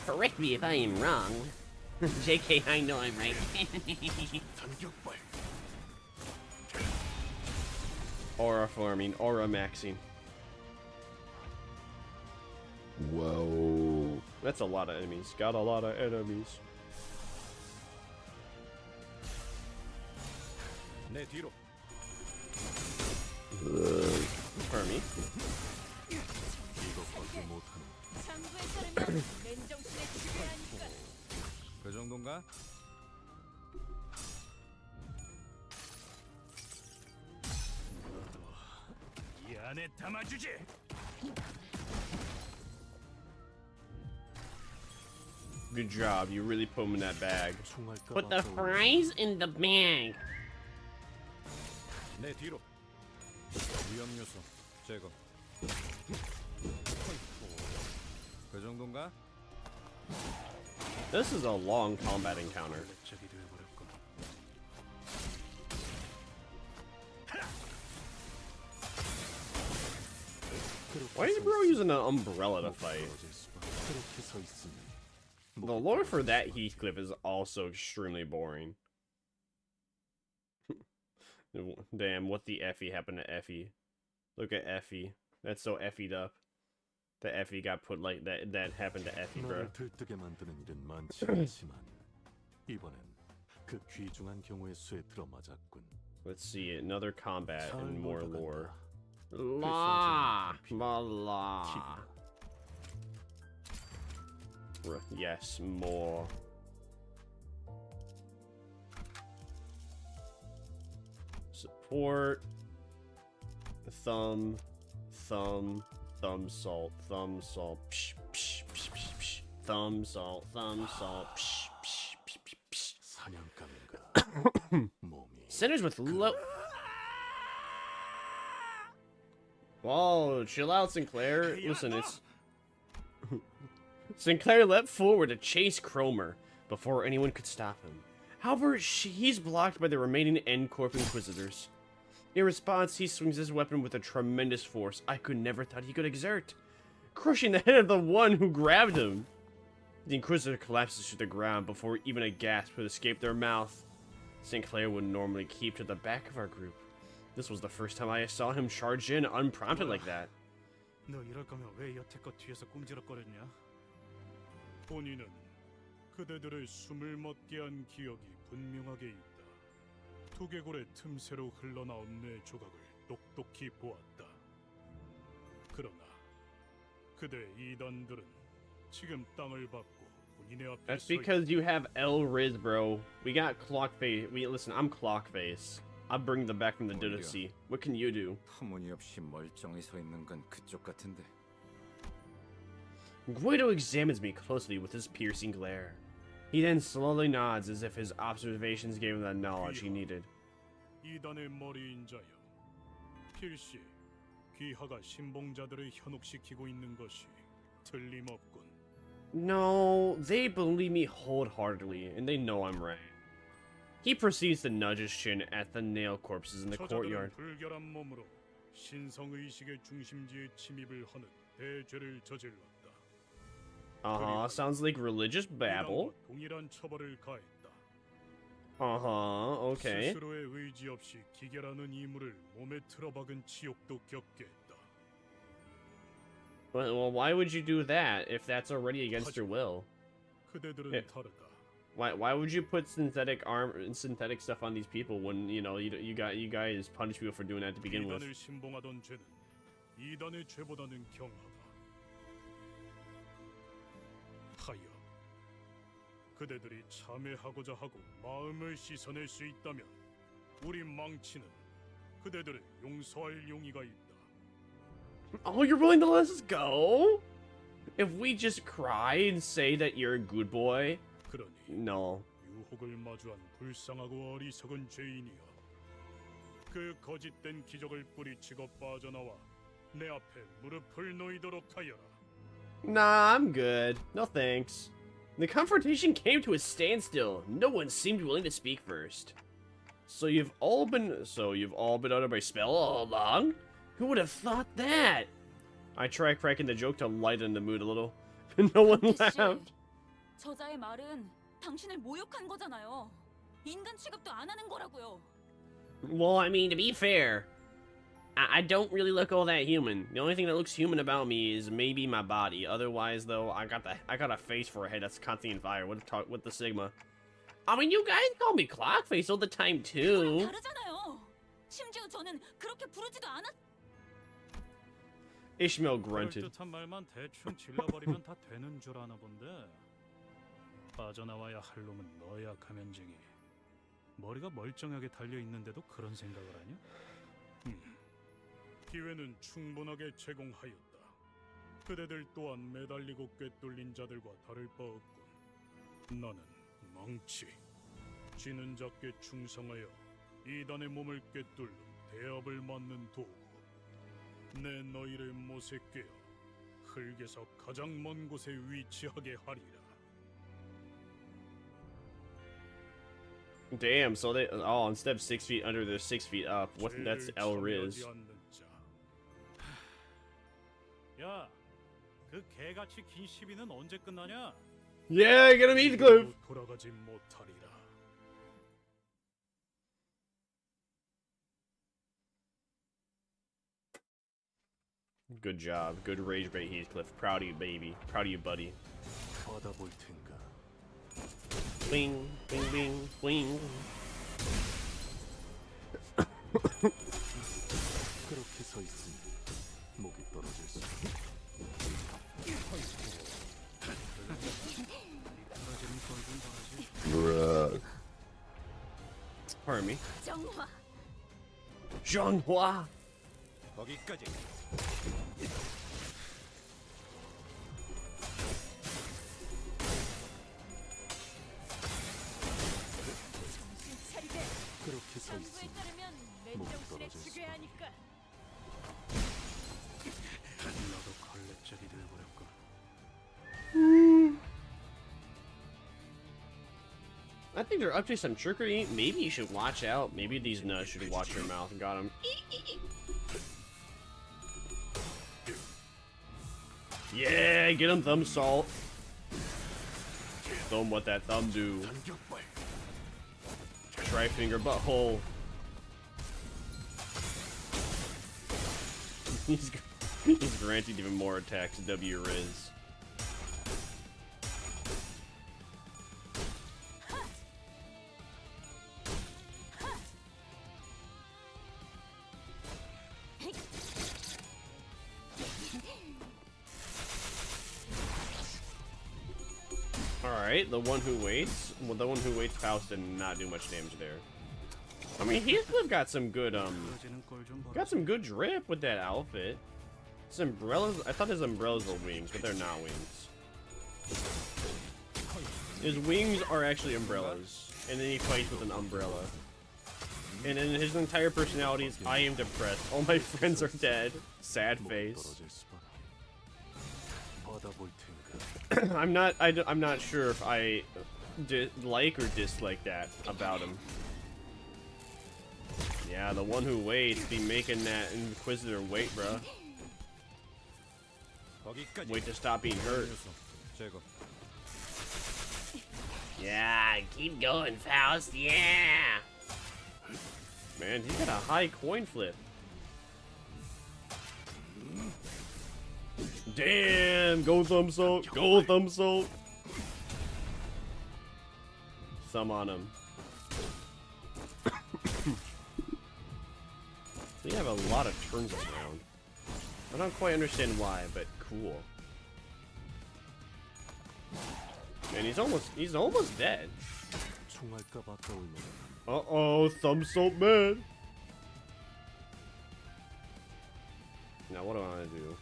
Correct me if I am wrong. JK, I know I'm right. aura farming, aura maxing. Whoa. That's a lot of enemies. Got a lot of enemies. 내 뒤로. Army. 그 정도인가? 이 안에 담아주지. Good job. You really put him in that bag. Put the fries in the bag. 내 뒤로. 위험 요소 제거. 그 정도인가? This is a long combat encounter. Why is bro using an umbrella to fight? The lore for that Heathcliff is also extremely boring. Damn, what the Effie happened to Effie? Look at Effie. That's so Effie'd up. The Effie got put like that. That happened to Effie, bro. 들뜨게 만드는 일은 많지 않지만 이번엔 그 귀중한 경우의 수에 들어맞았군. Let's see another combat and more lore. La, la. Yes, more. Support. Thumb salt, psh, psh, psh, psh, psh. Thumb salt, psh, psh, psh, psh, psh. Sinners with low. Whoa, chill out, Sinclair. Listen, it's. Sinclair leapt forward to chase Cromer before anyone could stop him. However, he's blocked by the remaining N-Corp Inquisitors. In response, he swings his weapon with a tremendous force I could never thought he could exert, crushing the head of the one who grabbed him. The Inquisitor collapses to the ground before even a gasp would escape their mouth. Sinclair would normally keep to the back of our group. This was the first time I saw him charge in unprompted like that. 너 이럴 거면 왜 여태껏 뒤에서 꿈지럭거렸냐? 본인은 그대들의 숨을 멎게 한 기억이 분명하게 있다. 두개골의 틈새로 흘러나온 내 조각을 똑똑히 보았다. 그러나 그대 이단들은 지금 땅을 밟고 본인의 앞에 That's because you have El Riz, bro. We got Clockface. Listen, I'm Clockface. I'll bring them back from the Dota Sea. What can you do? 터무니없이 멀쩡히 서 있는 건 그쪽 같은데. Guido examines me closely with his piercing glare. He then slowly nods as if his observations gave him the knowledge he needed. 이단의 머리인자여, 필시 귀하가 신봉자들을 현혹시키고 있는 것이 틀림없군. No, they believe me wholeheartedly, and they know I'm right. He proceeds to nudge his chin at the nail corpses in the courtyard. 불결한 몸으로 신성의식의 중심지에 침입을 하는 대죄를 저질렀다. Sounds like religious babble. 동일한 처벌을 가했다. Okay. 스스로의 의지 없이 기결하는 이물을 몸에 틀어박은 지옥도 겪게 했다. Well, why would you do that if that's already against your will? 그대들은 다르다. Why would you put synthetic synthetic stuff on these people when you know you guys punish people for doing that to begin with? 이단을 신봉하던 죄는 이단의 죄보다는 경하다. 하여 그대들이 참회하고자 하고 마음을 씻어낼 수 있다면 우리 망치는 그대들을 용서할 용의가 있다. Oh, you're willing to let us go? If we just cry and say that you're a good boy? 그러니 No. 유혹을 마주한 불쌍하고 어리석은 죄인이여, 그 거짓된 기적을 뿌리치고 빠져나와 내 앞에 무릎을 놓이도록 하여라. Nah, I'm good. No thanks. The confrontation came to a standstill. No one seemed willing to speak first. So you've all been under my spell all along? Who would have thought that? I tried cracking the joke to lighten the mood a little. No one laughed. 저자의 말은 당신을 모욕한 거잖아요. 인간 취급도 안 하는 거라고요. Well, I mean, to be fair, I don't really look all that human. The only thing that looks human about me is maybe my body. Otherwise, though, I got a face for a head that's constantly in fire. With the Sigma. I mean, you guys call me Clockface all the time too. Ishmael grunted. 그럴듯한 말만 대충 질러버리면 다 되는 줄 아나 본데. 빠져나와야 할 놈은 너야, 가면쟁이. 머리가 멀쩡하게 달려 있는데도 그런 생각을 하냐? 기회는 충분하게 제공하였다. 그대들 또한 매달리고 꿰뚫린 자들과 다를 바 없군. 나는 망치. 지는 자께 충성하여 이단의 몸을 꿰뚫는 대업을 맡는 도구. 내 너희를 못에 꿰어 흙에서 가장 먼 곳에 위치하게 하리라. Damn, so they instead of 6 feet under, they're 6 feet up. What? That's El Riz. 야, 그 개같이 긴 시비는 언제 끝나냐? Yeah, get him Heathcliff. 돌아가지 못하리라. Good job. Good rage bait, Heathcliff. Proud of you, baby. Proud of you, buddy. 받아볼 텐가. Bing, bing, bing, bing. 그렇게 서 있으니 목이 떨어질 수. Pardon me. Zhonghua. 거기까지. 그렇게 서 있으니 목이 떨어질 수. 나도 걸레짝이 돼버렸군. I think they're up to some trickery. Maybe you should watch out. Maybe these nuts should watch your mouth. Got him. Yeah, get him, thumb salt. Thumb what that thumb do. Tri-finger butthole. He's granted even more attacks. W Riz. Alright, the one who waits. Well, the one who waits, Faust did not do much damage there. I mean, Heathcliff got some good, got some good drip with that outfit. His umbrellas, I thought his umbrellas were wings, but they're not wings. His wings are actually umbrellas, and then he fights with an umbrella. And then his entire personality is, I am depressed. All my friends are dead. Sad face. I'm not sure if I like or dislike that about him. Yeah, the one who waits be making that Inquisitor wait, bruh. Wait to stop being hurt. Yeah, keep going, Faust. Yeah. Man, he got a high coin flip. Damn, go thumb salt, go thumb salt. Thumb on him. We have a lot of turns around. I don't quite understand why, but cool. Man, he's almost dead. Uh-oh, thumb salt man. Now what do I want to do?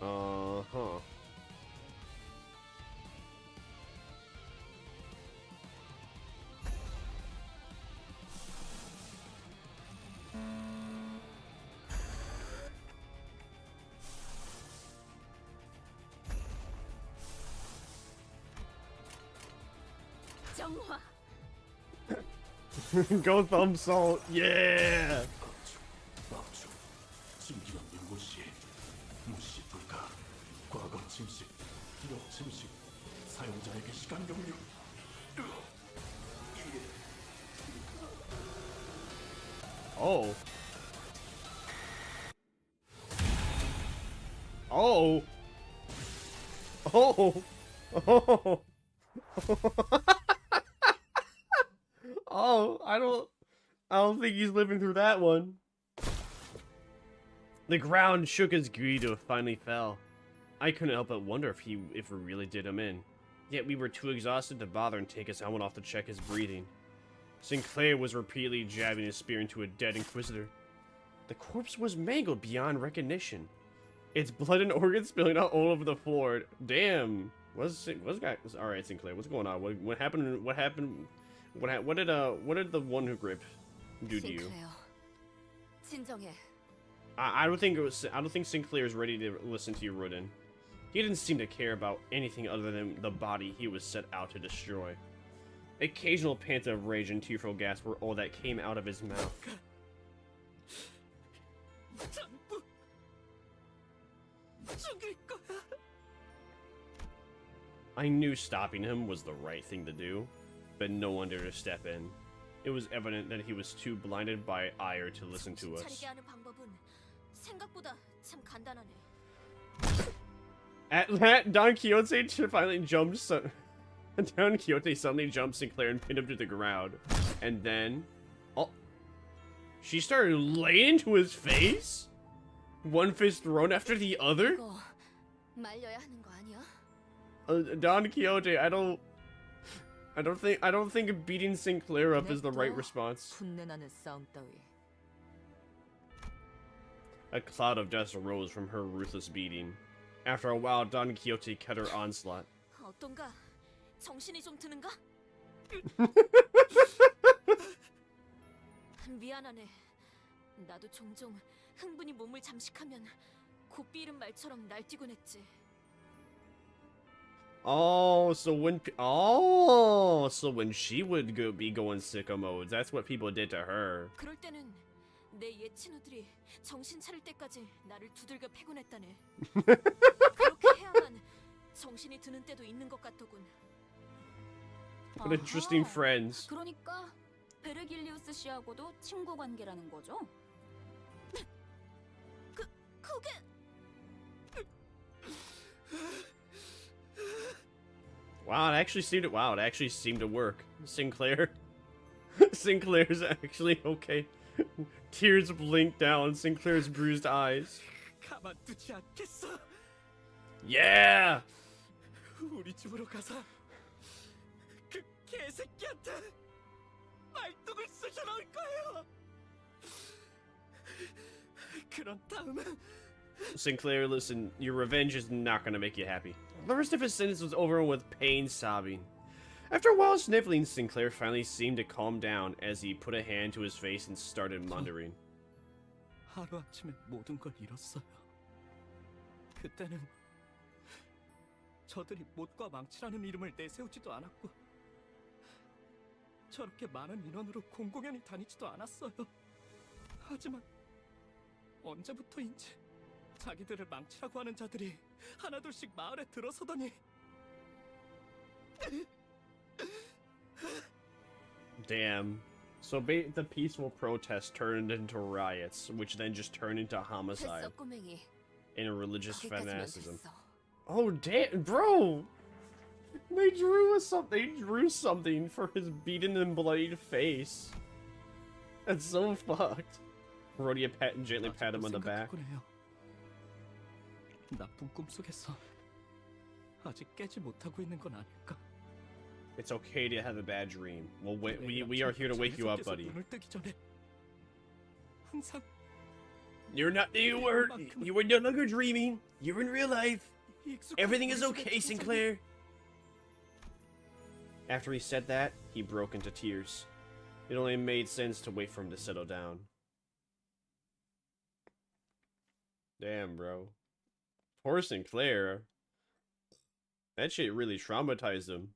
Uh-huh. Go thumb salt, yeah! Oh. Oh. Oh. Oh. Oh, I don't think he's living through that one. The ground shook as Guido finally fell. I couldn't help but wonder if we really did him in. Yet we were too exhausted to bother and take his helmet off to check his breathing. Sinclair was repeatedly jabbing his spear into a dead Inquisitor. The corpse was mangled beyond recognition. Its blood and organs spilling out all over the floor. Damn. What's all right, Sinclair? What's going on? What happened? What happened? What did the one who gripped do to you? 진정해. I don't think Sinclair is ready to listen to you, Rodin. He didn't seem to care about anything other than the body he was set out to destroy. Occasional pants of rage and tearful gasps were all that came out of his mouth. I knew stopping him was the right thing to do, but no one dared to step in. It was evident that he was too blinded by ire to listen to us. At that, Don Quixote finally jumped. Don Quixote suddenly jumped Sinclair and pinned him to the ground, and then, oh, she started laying into his face. One fist thrown after the other. Don Quixote, I don't think beating Sinclair up is the right response. A cloud of dust arose from her ruthless beating. After a while, Don Quixote cut her onslaught. 미안하네. 나도 종종 흥분이 몸을 잠식하면 고삐 이른 말처럼 날뛰곤 했지. So when she would be going sicko modes, that's what people did to her. 그럴 때는 내 예친구들이 정신 차릴 때까지 나를 두들겨 패곤 했다네. 그렇게 해야만 정신이 드는 때도 있는 것 같더군. What interesting friends. 그러니까 베르길리우스 씨하고도 친구 관계라는 거죠? 그게 Wow, it actually seemed to work. Sinclair's actually okay. Tears blinked down Sinclair's bruised eyes. 가만두지 않겠어. Yeah! 우리 집으로 가서 그 개새끼한테 말뚝을 쑤셔 넣을 거예요. 그런 다음은 Sinclair, listen, your revenge is not gonna make you happy. The rest of his sentence was over with pain sobbing. After a while sniffling, Sinclair finally seemed to calm down as he put a hand to his face and started muttering. 하루아침에 모든 걸 잃었어요. 그때는 저들이 못과 망치라는 이름을 내세우지도 않았고 저렇게 많은 인원으로 공공연히 다니지도 않았어요. 하지만 언제부터인지 자기들을 망치라고 하는 자들이 하나둘씩 마을에 들어서더니 Damn. So the peaceful protest turned into riots, which then just turned into homicide and religious fanaticism. Oh damn, bro! They drew something for his beaten and bloodied face. That's so fucked. Rhodia gently pat him on the back. 나쁜 꿈속에서 아직 깨지 못하고 있는 건 아닐까? It's okay to have a bad dream. Well, we are here to wake you up, buddy. You were no longer dreaming. You're in real life. Everything is okay, Sinclair. After he said that, he broke into tears. It only made sense to wait for him to settle down. Damn, bro. Poor Sinclair. That shit really traumatized him.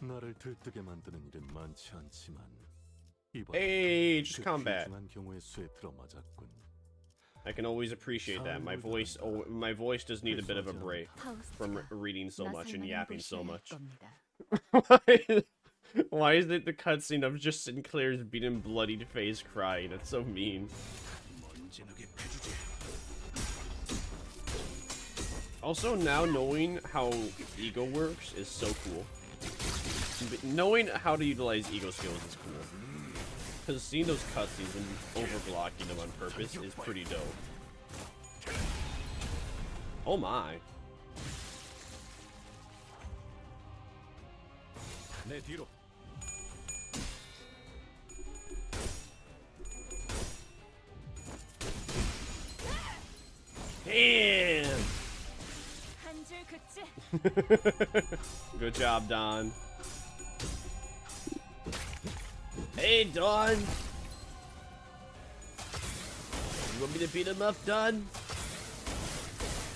나를 들뜨게 만드는 일은 많지 않지만 Hey, just combat. 경우의 수에 들어맞았군. I can always appreciate that. My voice does need a bit of a break from reading so much and yapping so much. Why is it the cutscene of just Sinclair's beaten, bloodied face crying? That's so mean. Also, now knowing how ego works is so cool. Knowing how to utilize ego skills is cool. Because seeing those cutscenes and overblocking them on purpose is pretty dope. Oh my. Damn! Good job, Don. Hey, Don! You want me to beat him up, Don?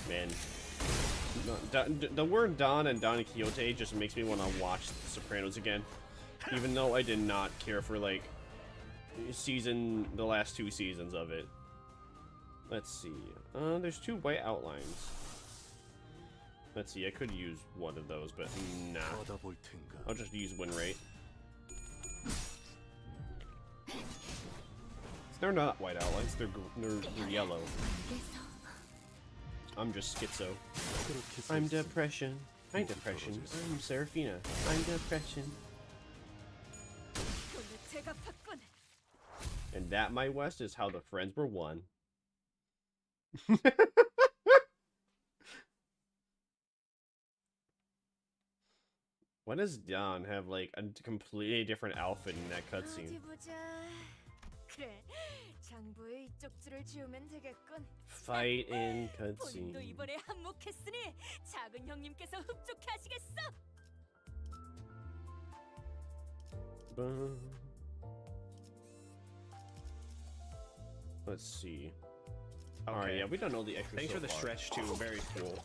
Man. The word Don and Don Quixote just makes me want to watch The Sopranos again. Even though I did not care for, like, the last 2 seasons of it. Let's see. There's 2 white outlines. Let's see, I could use one of those, but nah. I'll just use win rate. They're not white outlines, they're yellow. I'm just schizo. I'm depression. I'm depression. I'm Seraphina. I'm depression. And that, my West, is how the friends were won. Why does Don have like a completely different outfit in that cutscene? Fight in cutscene. Let's see. Okay. Alright, yeah, we don't know the extra. Thanks for the stretch too, very cool.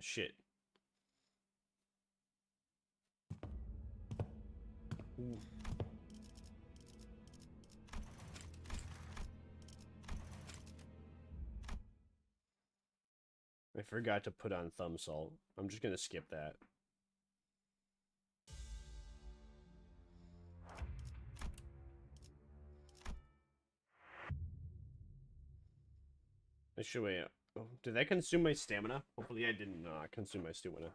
Shit. Ooh. I forgot to put on thumb salt. I'm just gonna skip that. Should we, did that consume my stamina? Hopefully I did not consume my stamina.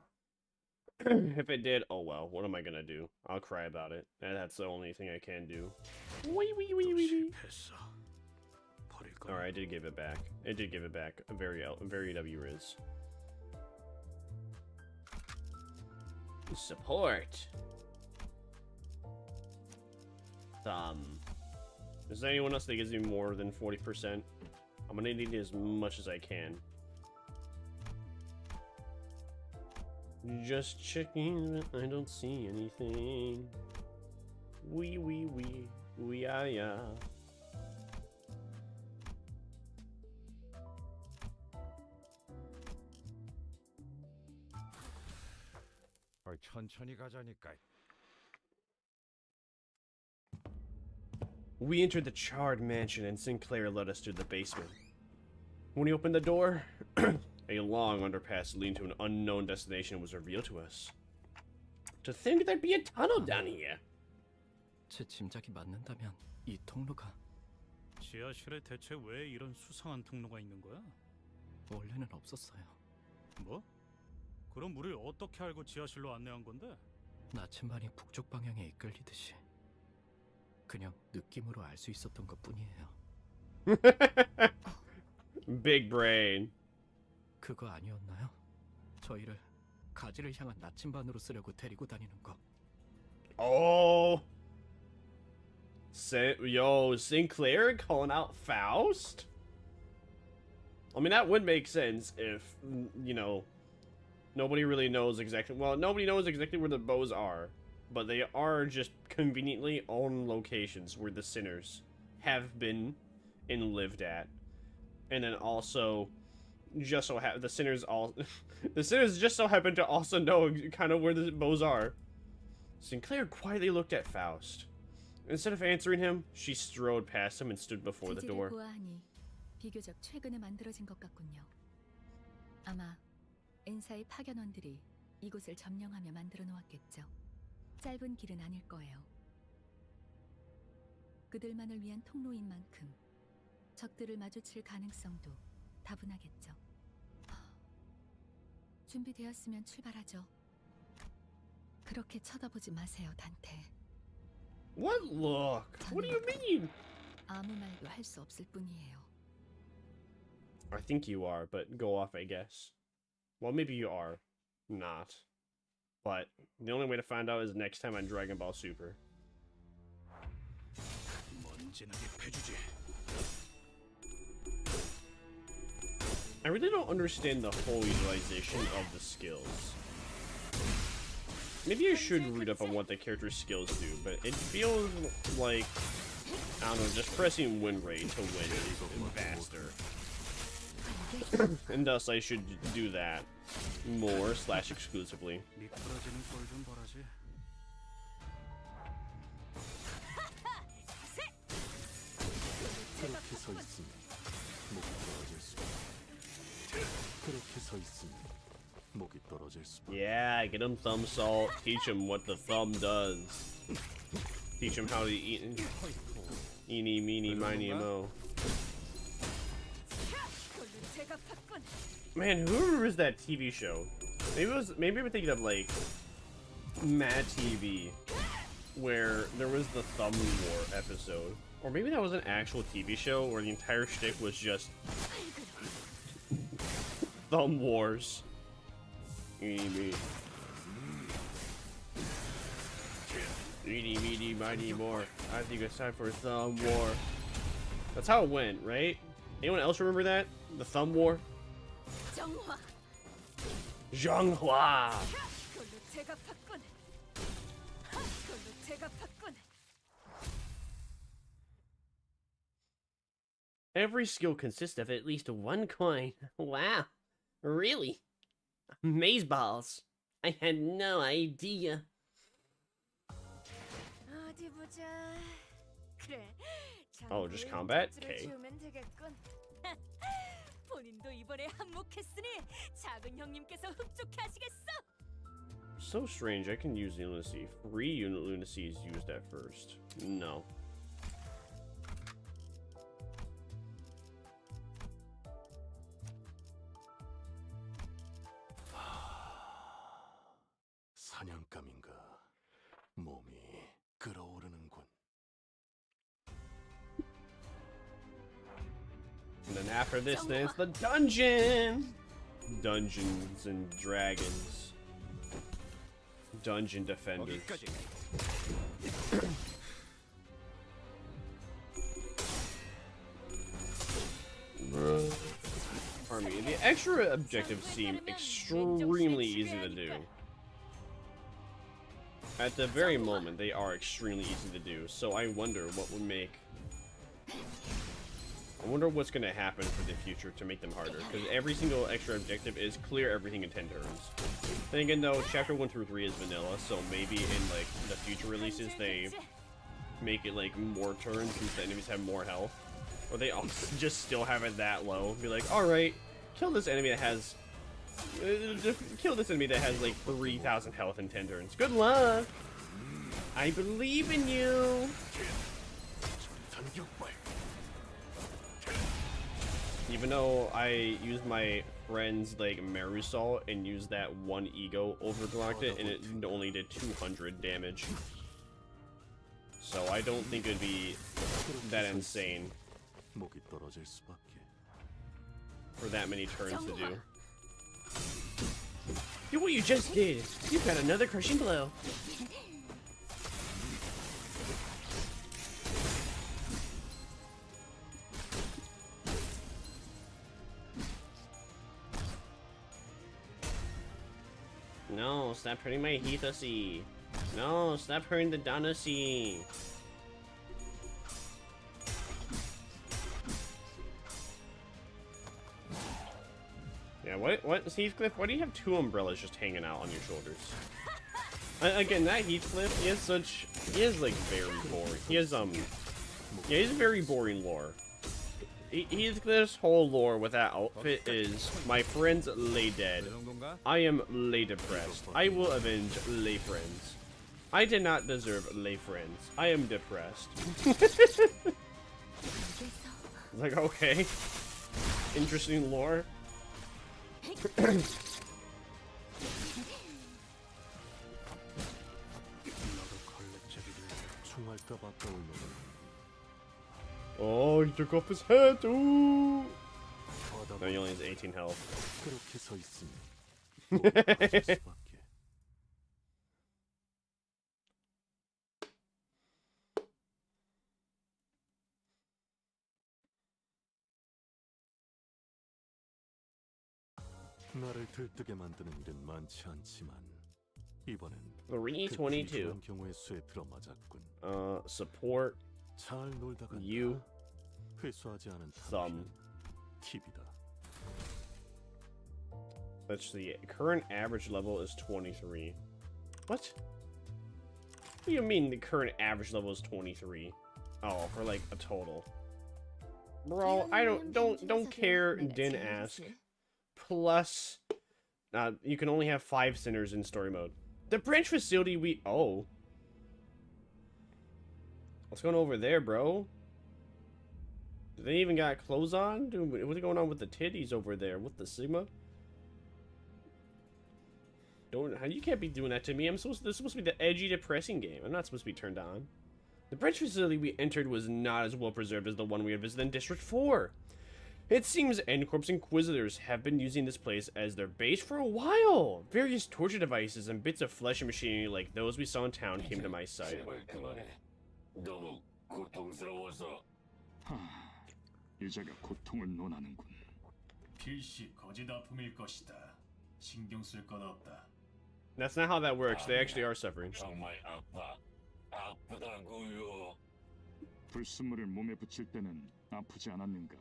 If it did, oh well, what am I gonna do? I'll cry about it. And that's the only thing I can do. Alright, I did give it back. It did give it back. A very W Riz. Support! Is there anyone else that gives me more than 40%? I'm gonna need as much as I can. Just checking, I don't see anything. Wee, yeah. 천천히 가자니까. We entered the charred mansion and Sinclair led us to the basement. When he opened the door, a long underpass leading to an unknown destination was revealed to us. To think there'd be a tunnel down here. 제 짐작이 맞는다면 이 통로가 지하실에 대체 왜 이런 수상한 통로가 있는 거야? 원래는 없었어요. 뭐? 그럼 우릴 어떻게 알고 지하실로 안내한 건데? 나침반이 북쪽 방향에 이끌리듯이 그냥 느낌으로 알 수 있었던 것뿐이에요. Big brain. 그거 아니었나요? 저희를 가지를 향한 나침반으로 쓰려고 데리고 다니는 거. Oh. Yo, Sinclair calling out Faust? I mean, that would make sense if, you know, nobody really knows exactly, well, nobody knows exactly where the bows are, but they are just conveniently on locations where the sinners have been and lived at. And then also, just so the sinners just so happen to also know kind of where the bows are. Sinclair quietly looked at Faust. Instead of answering him, she strode past him and stood before the door. 비교적 최근에 만들어진 것 같군요. 아마 엔사의 파견원들이 이곳을 점령하며 만들어 놓았겠죠. 짧은 길은 아닐 거예요. 그들만을 위한 통로인 만큼 적들을 마주칠 가능성도 다분하겠죠. 준비되었으면 출발하죠. 그렇게 쳐다보지 마세요, 단테. What look? What do you mean? 아무 말도 할 수 없을 뿐이에요. I think you are, but go off, I guess. Well, maybe you are. Not. But the only way to find out is next time on Dragon Ball Super. I really don't understand the whole utilization of the skills. Maybe I should read up on what the character's skills do, but it feels like, I don't know, just pressing win rate to win is faster. And thus I should do that more / exclusively. Yeah, get him thumb salt, teach him what the thumb does. Teach him how to eat. Eeny, meeny, miny, mo. Man, who remembers that TV show? Maybe I'm thinking of like Mad TV, where there was the Thumb War episode. Or maybe that was an actual TV show where the entire shtick was just Thumb Wars. Eeny, meeny, miny, more. I think it's time for a Thumb War. That's how it went, right? Anyone else remember that? The Thumb War? Zhonghua! Every skill consists of at least one coin. Wow. Really? Maze balls. I had no idea. Oh, just combat? Okay. 본인도 이번에 한몫했으니 작은 형님께서 흡족해 하시겠어. So strange, I can use lunacy. Free unit lunacy is used at first. No. 사냥감인가 몸이 끓어오르는군. And then after this, then it's the dungeon! Dungeons and Dragons. Dungeon Defenders. Pardon me. The extra objectives seem extremely easy to do. At the very moment, they are extremely easy to do, so I wonder what would make... I wonder what's going to happen for the future to make them harder, because every single extra objective is clear everything in 10 turns. Then again, though, chapter 1 through 3 is vanilla, so maybe in, like, the future releases, they make it, like, more turns since the enemies have more health. Or they just still have it that low. Be like, alright, kill this enemy that has... kill this enemy that has, like, 3,000 health in 10 turns. Good luck! I believe in you! Even though I used my friend's, like, Marusol and used that one ego, overclocked it, and it only did 200 damage. So I don't think it'd be that insane for that many turns to do. Do what you just did! You've got another crushing blow! No, stop hurting my Hithasi. No, stop hurting the Danasi. Yeah, what, Heathcliff, why do you have 2 umbrellas just hanging out on your shoulders? Again, that Heathcliff, he has, like, very boring, he has, yeah, he's very boring lore. This whole lore with that outfit is my friends lay dead. I am lay depressed. I will avenge lay friends. I did not deserve lay friends. I am depressed. Like, okay. Interesting lore. Oh, he took off his head. Ooh. No, he only has 18 health. 나를 들뜨게 만드는 일은 많지 않지만 이번엔 322. 경우의 수에 들어맞았군. Support. 잘 놀다가 You. 회수하지 않은 Thumb. 팁이다. That's the current average level is 23. What? What do you mean the current average level is 23? Oh, for like a total. Bro, I don't care, didn't ask. Plus, you can only have 5 sinners in story mode. The branch facility what's going over there, bro? Do they even got clothes on? Dude, what's going on with the titties over there? What the Sigma? You can't be doing that to me. This is supposed to be the edgy, depressing game. I'm not supposed to be turned on. The branch facility we entered was not as well preserved as the one we had visited in District 4. It seems N-Corp's Inquisitors have been using this place as their base for a while. Various torture devices and bits of flesh and machinery like those we saw in town came to my sight. 유저가 고통을 논하는군. 필시 거짓 아픔일 것이다. 신경 쓸 것 없다. That's not how that works. They actually are suffering. 정말 아프다고요. 불순물을 몸에 붙일 때는 아프지 않았는가?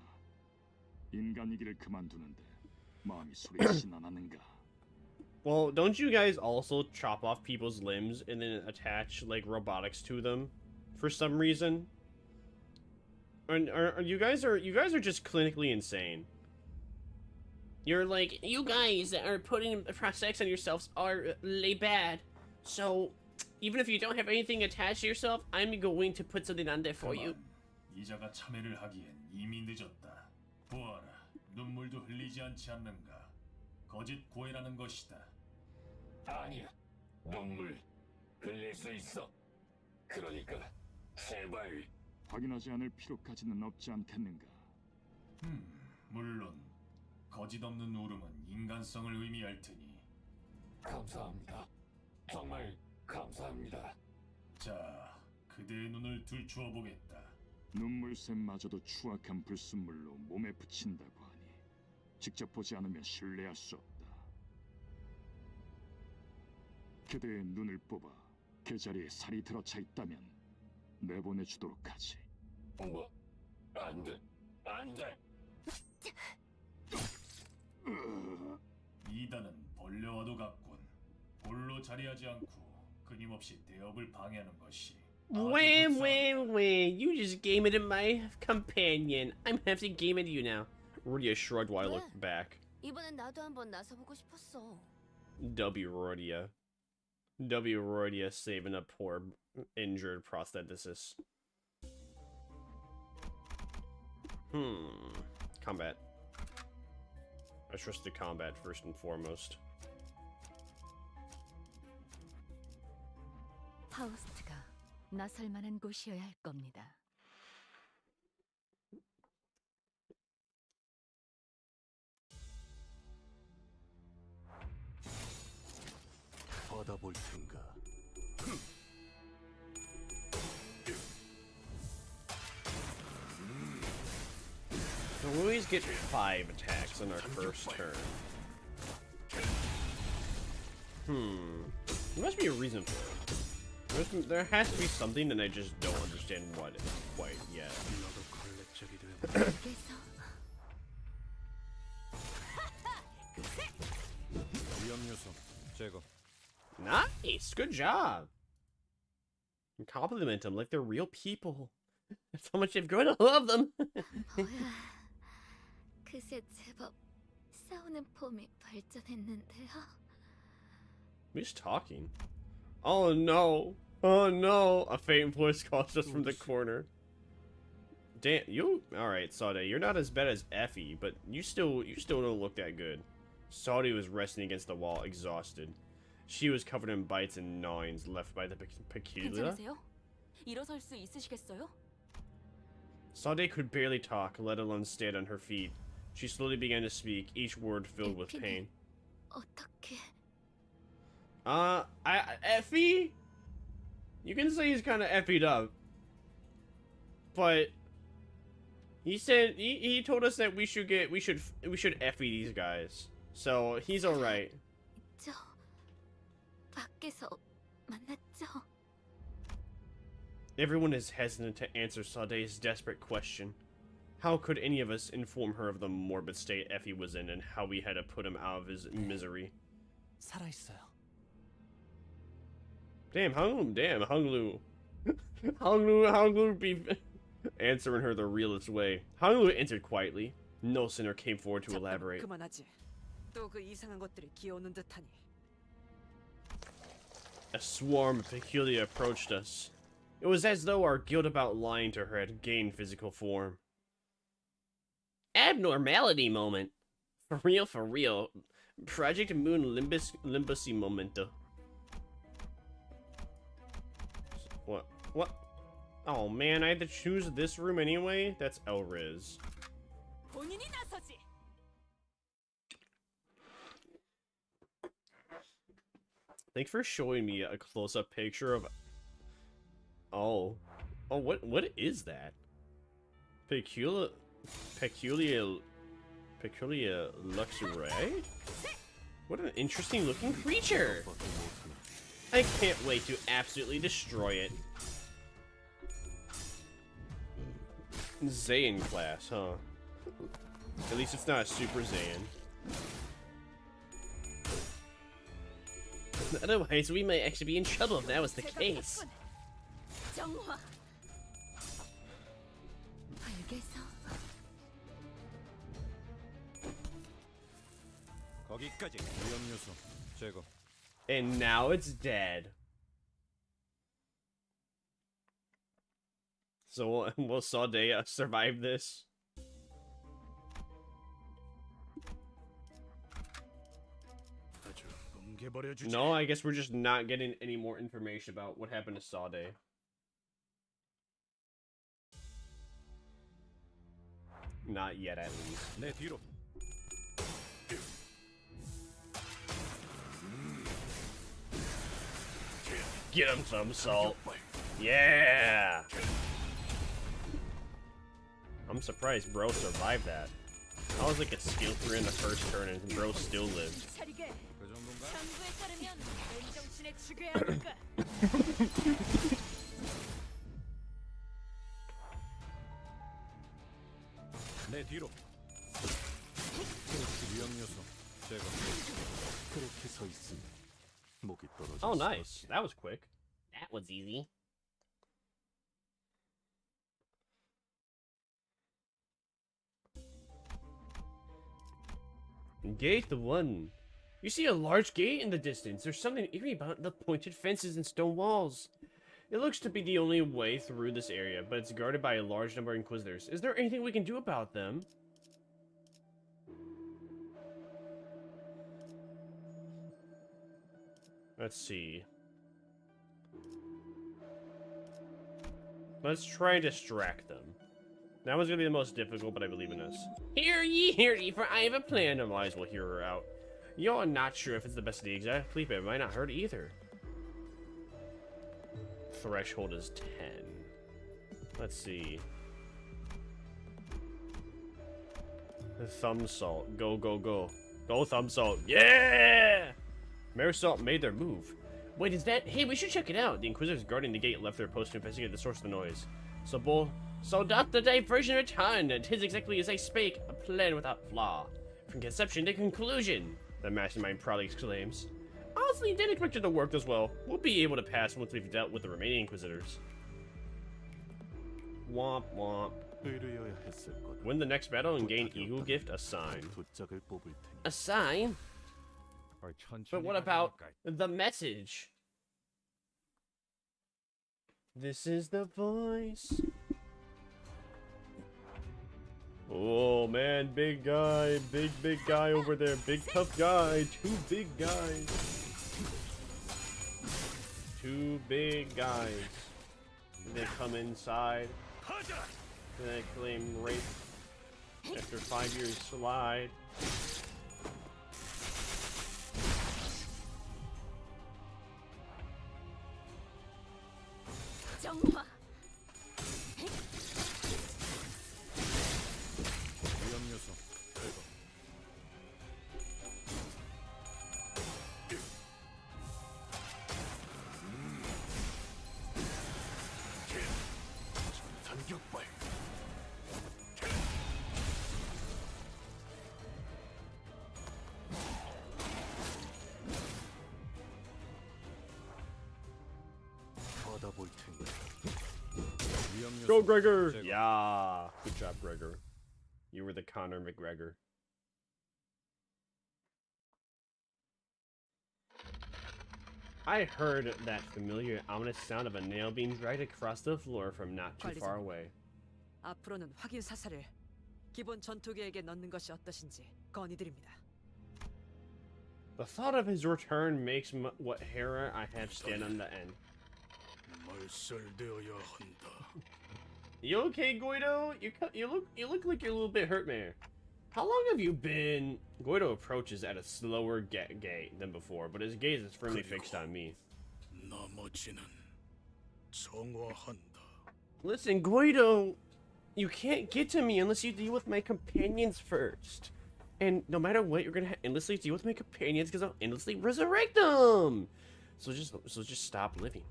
인간이기를 그만두는데 마음이 소리치진 않았는가? Well, don't you guys also chop off people's limbs and then attach like robotics to them for some reason? Are you guys are just clinically insane. You're like, you guys that are putting prosthetics on yourselves are lay bad. So even if you don't have anything attached to yourself, I'm going to put something on there for you. 이자가 참여를 하기엔 이미 늦었다. 보아라, 눈물도 흘리지 않지 않는가? 거짓 고해라는 것이다. 아니야, 눈물 흘릴 수 있어. 그러니까 제발. 확인하지 않을 필요까지는 없지 않겠는가? 물론 거짓 없는 울음은 인간성을 의미할 테니. 감사합니다. 정말 감사합니다. 자, 그대의 눈을 들추어 보겠다. 눈물샘마저도 추악한 불순물로 몸에 붙인다고 하니 직접 보지 않으면 신뢰할 수 없다. 그대의 눈을 뽑아 그 자리에 살이 들어차 있다면 내보내주도록 하지. 뭐? 안 돼. 안 돼. 이단은 벌레와도 같군. 볼로 자리하지 않고 끊임없이 대업을 방해하는 것이. Wait. You just game it at my companion. I'm gonna have to game it at you now. Rodia shrugged while I looked back. 이번엔 나도 한번 나서보고 싶었어. W. Rodia saving a poor injured prostheticist. Combat. I trust the combat first and foremost. 파우스트가 나설 만한 곳이어야 할 겁니다. 받아볼 텐가. So we always get 5 attacks on our first turn. There must be a reason for it. There has to be something that I just don't understand what quite yet. Nice! Good job! Compliment them like they're real people. That's how much they've grown to love them. 그새 제법 싸우는 폼이 발전했는데요. Who's talking? Oh no! Oh no! A faint voice calls us from the corner. Damn, you alright, Sade, you're not as bad as Effie, but you still don't look that good. Sade was resting against the wall, exhausted. She was covered in bites and gnawings left by the peculiar. 괜찮으세요? 일어설 수 있으시겠어요? Sade could barely talk, let alone stand on her feet. She slowly began to speak, each word filled with pain. 어떻게? Effie? You can say he's kind of effied up. But he said he told us that we should effie these guys. So he's all right. 저 밖에서 만났죠. Everyone is hesitant to answer Sade's desperate question. How could any of us inform her of the morbid state Effie was in and how we had to put him out of his misery? 살아있어요. Damn, Hunglu. Hunglu be answering her the realest way. Hunglu entered quietly. No sinner came forward to elaborate. 그만하지. 또 그 이상한 것들이 기어오는 듯하니. A swarm of peculiar approached us. It was as though our guilt about lying to her had gained physical form. Abnormality moment. For real. Project Moon Limbusy momento. What? Oh man, I had to choose this room anyway? That's Elriz. Thanks for showing me a close-up picture of... Oh, what is that? Peculiar luxury? What an interesting looking creature! I can't wait to absolutely destroy it. Zayn class, huh? At least it's not a Super Zayn. Otherwise, we might actually be in trouble if that was the case. And now it's dead. So will Sade survive this? No, I guess we're just not getting any more information about what happened to Sade. Not yet, at least. Get him some salt. Yeah! I'm surprised bro survived that. I was like a skill 3 in the first turn and bro still lived. Oh, nice. That was quick. That was easy. Gate 1. You see a large gate in the distance. There's something eerie about the pointed fences and stone walls. It looks to be the only way through this area, but it's guarded by a large number of inquisitors. Is there anything we can do about them? Let's see. Let's try and distract them. That one's gonna be the most difficult, but I believe in us. Hear ye, for I have a plan. I might as well hear her out. You're not sure if it's the best idea exactly, but it might not hurt either. Threshold is 10. Let's see. The thumb salt. Go, go, go. Go, thumb salt. Yeah! Marisol made their move. Wait, is that? Hey, we should check it out. The Inquisitors guarding the gate left their post to investigate the source of the noise. So doth the diversion return, and 'tis exactly as I spake, a plan without flaw. From conception to conclusion, the mastermind proudly exclaims. Honestly, didn't expect it to work as well. We'll be able to pass once we've dealt with the remaining Inquisitors. Womp womp. 의뢰여야 했을 거다. Win the next battle and gain eagle gift, a sign. 두 짝을 뽑을 테니. A sign? But what about the message? This is the voice. Oh man, big guy, big guy over there, big tough guy, two big guys. Two big guys. They come inside. They claim rape after 5 years slide. 정화. 위험 요소 제거. 전격발. 받아볼 테니. Go, Gregor! Yeah, good job, Gregor. You were the Conor McGregor. I heard that familiar, ominous sound of a nail being dragged across the floor from not too far away. 앞으로는 확인 사살을 기본 전투계획에 넣는 것이 어떠신지 건의드립니다. The thought of his return makes what Hera I have stand on the end. 말살되어야 한다. You okay, Guido? You look like you're a little bit hurt, man. How long have you been? Guido approaches at a slower gait than before, but his gaze is firmly fixed on me. 나머지는 정화한다. Listen, Guido, you can't get to me unless you deal with my companions first. And no matter what, you're gonna endlessly deal with my companions because I'll endlessly resurrect them. So just stop living.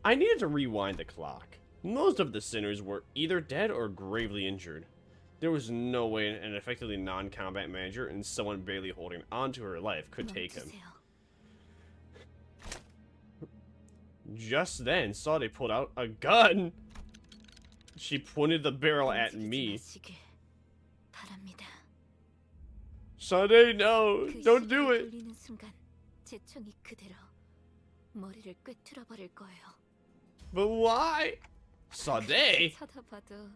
I needed to rewind the clock. Most of the sinners were either dead or gravely injured. There was no way an effectively non-combat manager and someone barely holding on to her life could take him. Just then, Sade pulled out a gun. She pointed the barrel at me. Sade, no, don't do it. But why? Sade? 쳐다봐도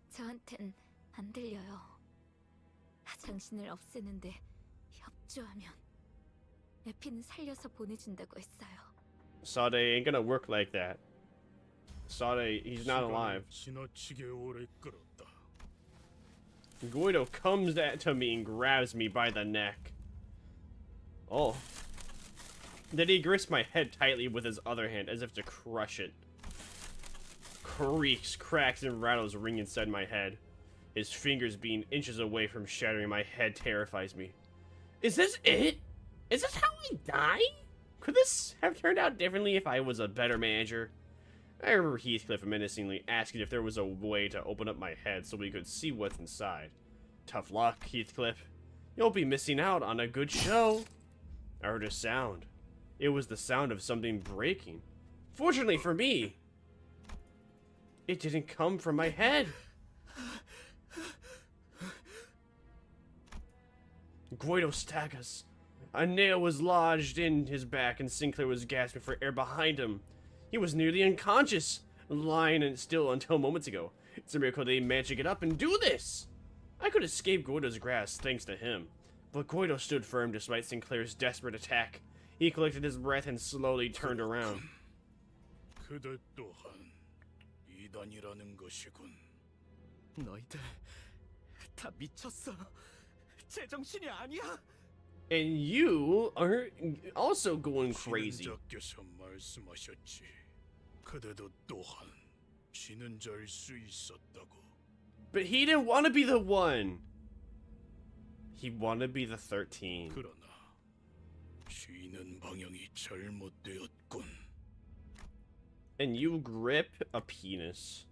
저한텐 안 들려요. 당신을 없애는데 협조하면 에피는 살려서 보내준다고 했어요. Sade ain't gonna work like that. Sade, he's not alive. 지나치게 오래 끌었다. Guido comes to me and grabs me by the neck. Oh. Then he grips my head tightly with his other hand as if to crush it. Creaks, cracks, and rattles ring inside my head. His fingers being inches away from shattering my head terrifies me. Is this it? Is this how I die? Could this have turned out differently if I was a better manager? I remember Heathcliff menacingly asking if there was a way to open up my head so we could see what's inside. Tough luck, Heathcliff. You'll be missing out on a good show. I heard a sound. It was the sound of something breaking. Fortunately for me, it didn't come from my head. Guido staggers. A nail was lodged in his back and Sinclair was gasping for air behind him. He was nearly unconscious, lying and still until moments ago. It's a miracle they managed to get up and do this. I could escape Guido's grasp thanks to him. But Guido stood firm despite Sinclair's desperate attack. He collected his breath and slowly turned around. 그대 또한 이단이라는 것이군. 너희들 다 미쳤어. 제정신이 아니야. And you are also going crazy. 신은자께서 말씀하셨지. 그대도 또한 지는 자일 수 있었다고. But he didn't want to be the one. He wanted to be the 13. 그러나 쉬는 방향이 잘못되었군. And you grip a penis.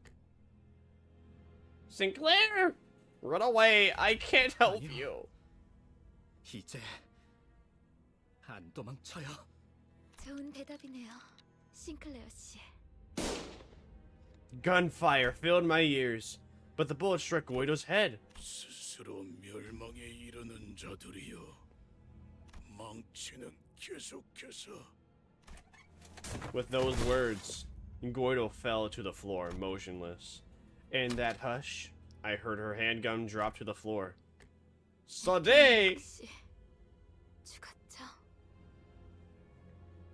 Sinclair! Run away! I can't help you! 이제 안 도망쳐요. 좋은 대답이네요, 싱클레어 씨. Gunfire filled my ears. but the bullet struck Guido's head. 스스로 멸망에 이르는 자들이여, 망치는 계속해서. With those words, Guido fell to the floor, motionless. In that hush, I heard her handgun drop to the floor. Sade! 죽었죠?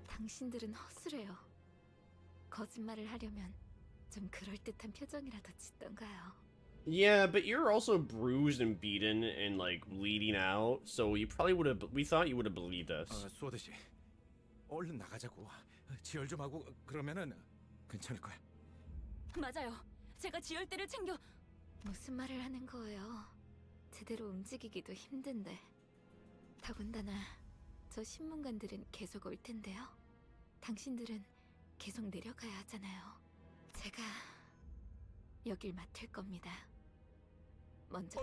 당신들은 허술해요. 거짓말을 하려면 좀 그럴듯한 표정이라도 짓던가요. Yeah, but you're also bruised and beaten and like bleeding out, so you probably would have. We thought you would have believed us. 소드 씨, 얼른 나가자고. 지혈 좀 하고 그러면은 괜찮을 거야. 맞아요. 제가 지혈대를 챙겨. 무슨 말을 하는 거예요? 제대로 움직이기도 힘든데. 더군다나 저 신문관들은 계속 올 텐데요. 당신들은 계속 내려가야 하잖아요. 제가 여길 맡을 겁니다. 먼저.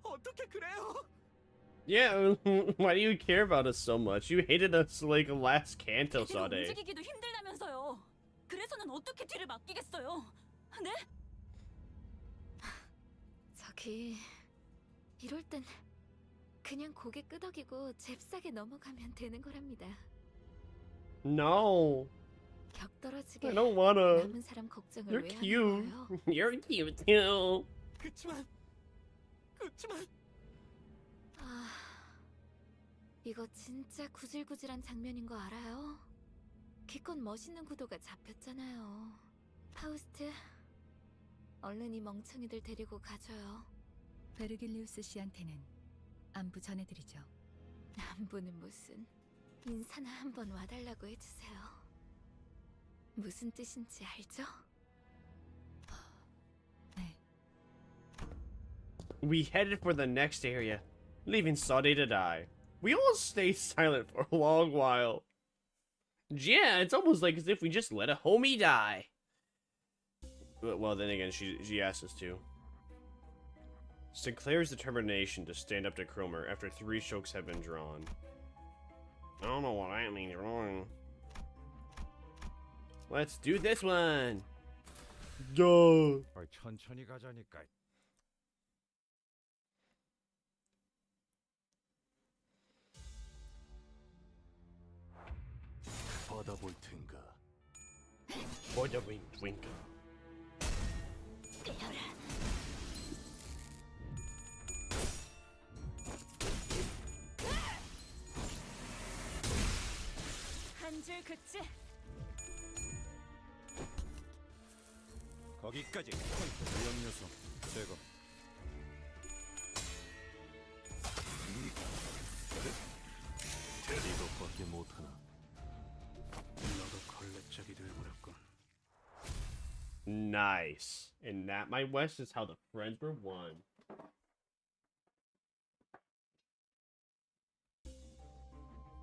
어떻게 그래요? Yeah, why do you care about us so much? You hated us like last Canto, Sade. 움직이기도 힘들다면서요. 그래서는 어떻게 뒤를 맡기겠어요? 네? 저기 이럴 땐 그냥 고개 끄덕이고 잽싸게 넘어가면 되는 거랍니다. No. 격 떨어지게 I don't wanna. 남은 사람 걱정을 You're 왜 cute. 하는 거예요? You're cute too. 그치만 아, 이거 진짜 구질구질한 장면인 거 알아요? 기껏 멋있는 구도가 잡혔잖아요. 파우스트, 얼른 이 멍청이들 데리고 가줘요. 베르길리우스 씨한테는 안부 전해드리죠. 안부는 무슨, 인사나 한번 와달라고 해주세요. 무슨 뜻인지 알죠? We headed for the next area, leaving Sade to die. We all stayed silent for a long while. Yeah, it's almost like as if we just let a homie die. Well, then again, she asked us to. Sinclair's determination to stand up to Cromer after 3 strokes had been drawn. I don't know what that means, wrong. Let's do this one. Go. 천천히 가자니까. 받아볼 텐가. Bada-wing, winka. 한 줄 긋지? 거기까지. 위험 요소 제거. 이것밖에 못하나. 나도 걸레짝이 돼버렸군. Nice. And that, my West, is how the Friends were won.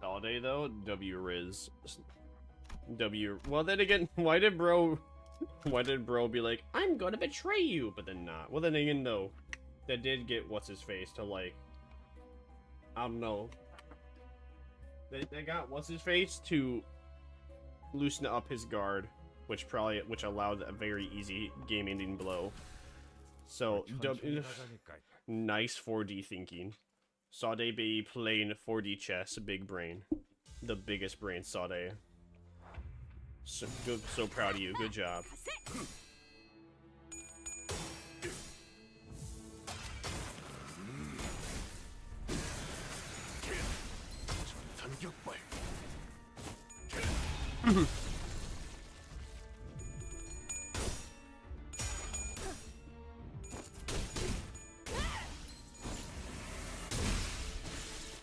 All day though, W Riz. W. Well, then again, why did bro be like, I'm gonna betray you, but then not? Well, then again, though, that did get what's his face to like, I don't know. They got what's his face to loosen up his guard, which allowed a very easy game-ending blow. So nice 4D thinking. Sade be playing 4D chess, big brain, the biggest brain Sade. So good, so proud of you. Good job.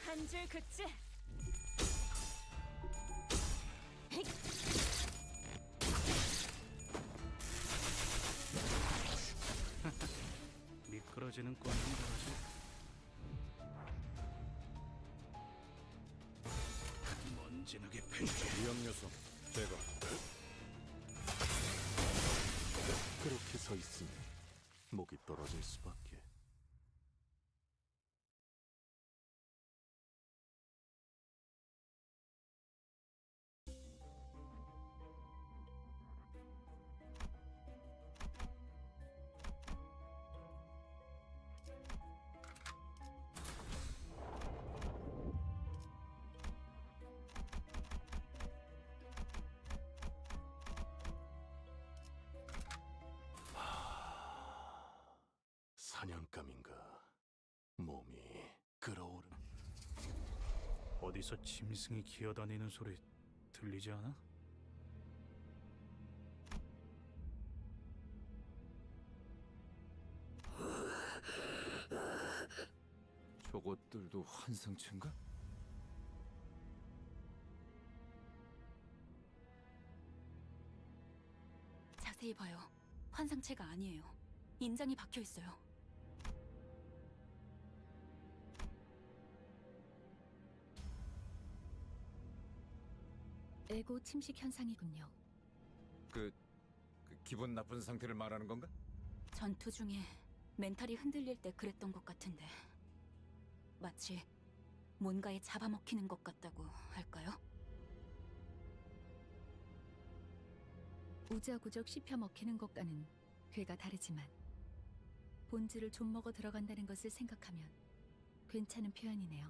한 줄 긋지? 미끄러지는 꼴좀 잘하지. 먼지나게 펜지. 위험 요소 제거. 그렇게 서 있으니 목이 떨어질 수밖에. 어디서 짐승이 기어다니는 소리 들리지 않아? 저것들도 환상체인가? 자세히 봐요. 환상체가 아니에요. 인장이 박혀 있어요. 에고 침식 현상이군요. 그 기분 나쁜 상태를 말하는 건가? 전투 중에 멘탈이 흔들릴 때 그랬던 것 같은데 마치 뭔가에 잡아먹히는 것 같다고 할까요? 우자구적 씹혀 먹히는 것과는 괴가 다르지만 본질을 좀 먹어 들어간다는 것을 생각하면 괜찮은 표현이네요.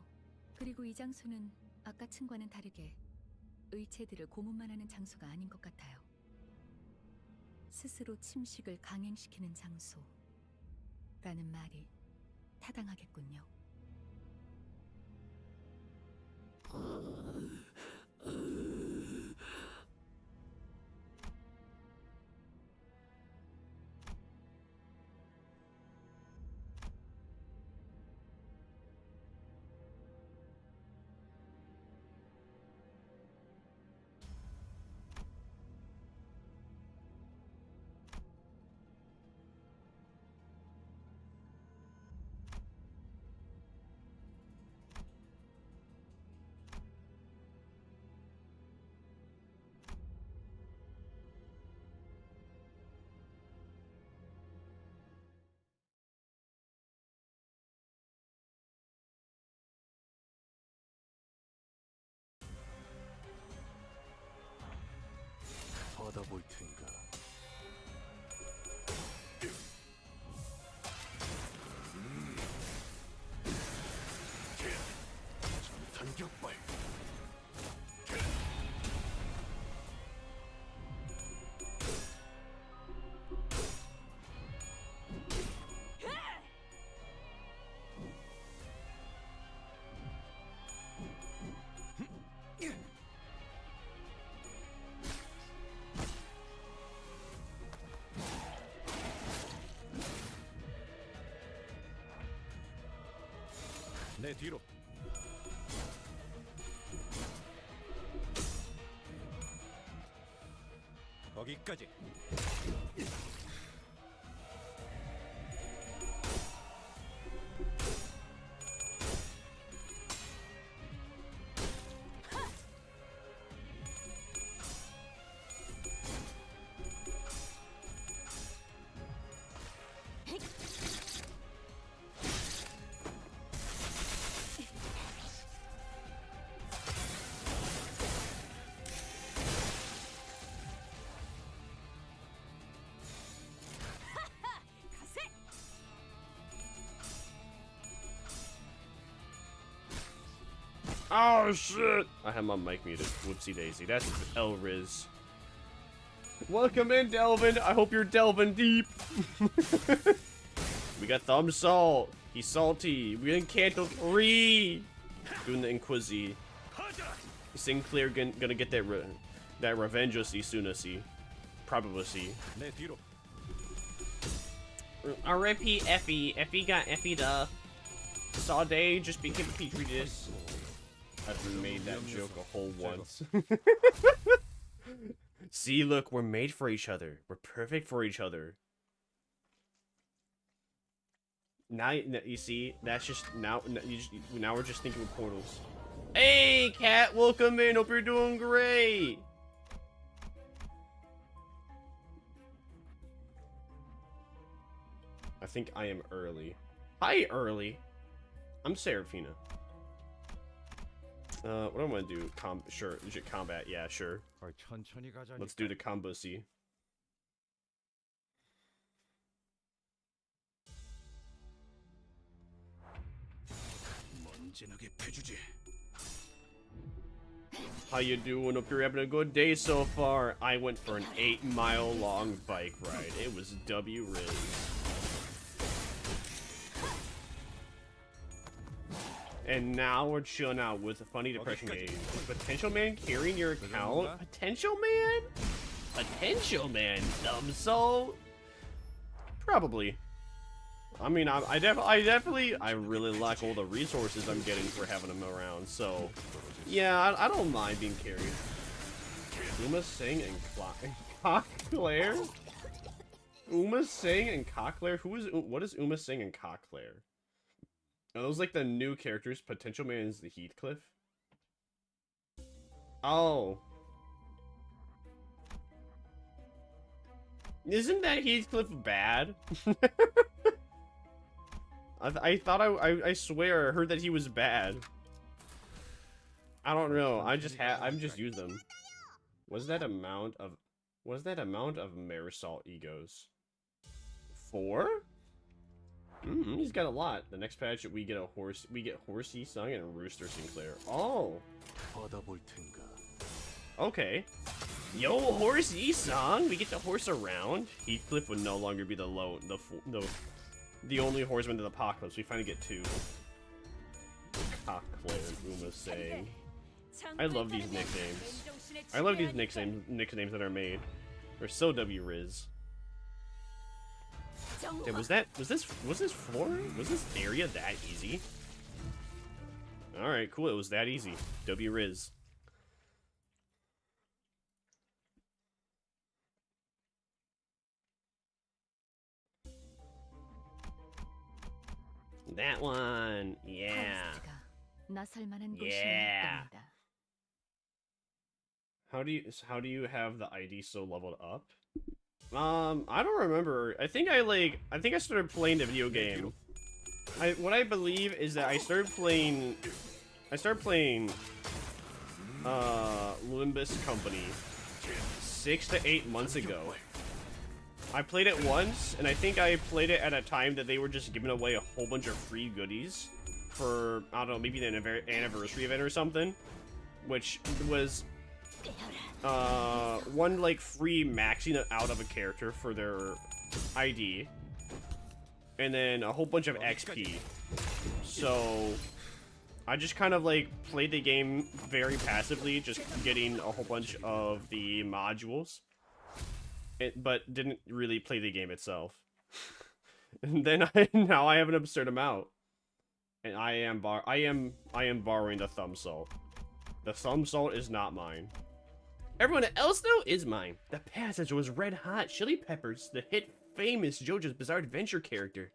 그리고 이 장소는 아까 층과는 다르게 의체들을 고문만 하는 장소가 아닌 것 같아요. 스스로 침식을 강행시키는 장소라는 말이 타당하겠군요. 받아볼 텐가. 전탄격발. 내 뒤로. 거기까지. Oh shit! I have my mic muted. Whoopsie daisy. That's Elriz. Welcome in, Delvin. I hope you're delving deep. We got Thumb Salt. He's salty. We in Canto 3. Doing the Inquisi. Sinclair gonna get that that revenge-y soon-y. Probably. R.I.P. Effie. Effie got Effie'd up. Sade just became a petri dish. I've made that joke a whole once. See, look, we're made for each other. We're perfect for each other. Now you see, that's just now we're just thinking with portals. Hey, Cat, welcome in. Hope you're doing great. I think I am early. Hi, early. I'm Seraphina. What do I want to do? Sure, legit combat. Yeah, sure. Let's do the combo C. How you doing? Hope you're having a good day so far. I went for an 8-mile long bike ride. It was W-Riz. And now we're chilling out with a funny depression game. Is Potential Man carrying your account? Potential Man? Potential Man? Thumbsole? Probably. I mean, I really like all the resources I'm getting for having them around, so yeah, I don't mind being carried. Uma Singh and Cockclair? Uma Singh and Cockclair? What is Uma Singh and Cockclair? Are those like the new characters? Potential Man is the Heathcliff? Oh. Isn't that Heathcliff bad? I thought I swear I heard that he was bad. I don't know. I'm just used them. What's that amount of Marisol egos? 4? He's got a lot. The next patch we get Horsey Sung and Rooster Sinclair. Oh. Okay. Yo, Horsey Sung, we get to horse around. Heathcliff would no longer be the only horseman to the apocalypse. We finally get 2. Cockclair, Uma saying. I love these nicknames. I love these nicknames that are made. They're so W-Riz. Yeah, was this floor? Was this area that easy? Alright, cool, it was that easy. W-Riz. That one, yeah. Yeah. How do you have the ID so leveled up? I don't remember. I think I started playing the video game. What I believe is that I started playing Limbus Company 6 to 8 months ago. I played it once, and I think I played it at a time that they were just giving away a whole bunch of free goodies for, I don't know, maybe an anniversary event or something, which was one like free maxing out of a character for their ID, and then a whole bunch of XP. So I just kind of like played the game very passively, just getting a whole bunch of the modules. But didn't really play the game itself. And then now I have an absurd amount, and I am borrowing the thumb salt. The thumb salt is not mine. Everyone else though is mine. The passage was Red Hot Chili Peppers, the hit famous JoJo's Bizarre Adventure character.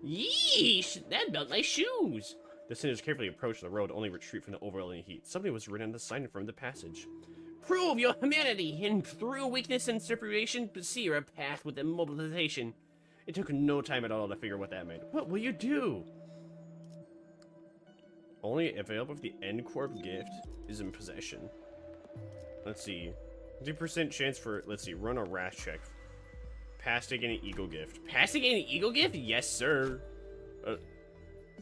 Yeesh, that melt my shoes. The sinners carefully approached the road, only retreat from the overwhelming heat. Something was written on the sign in front of the passage. Prove your humanity, and through weakness and separation, see a path with immobilization. It took no time at all to figure what that meant. What will you do? Only available if the End Corp gift is in possession. Let's see. 50% chance for, let's see, run a rash check. Pass to get an eagle gift. Pass to get an eagle gift? Yes, sir.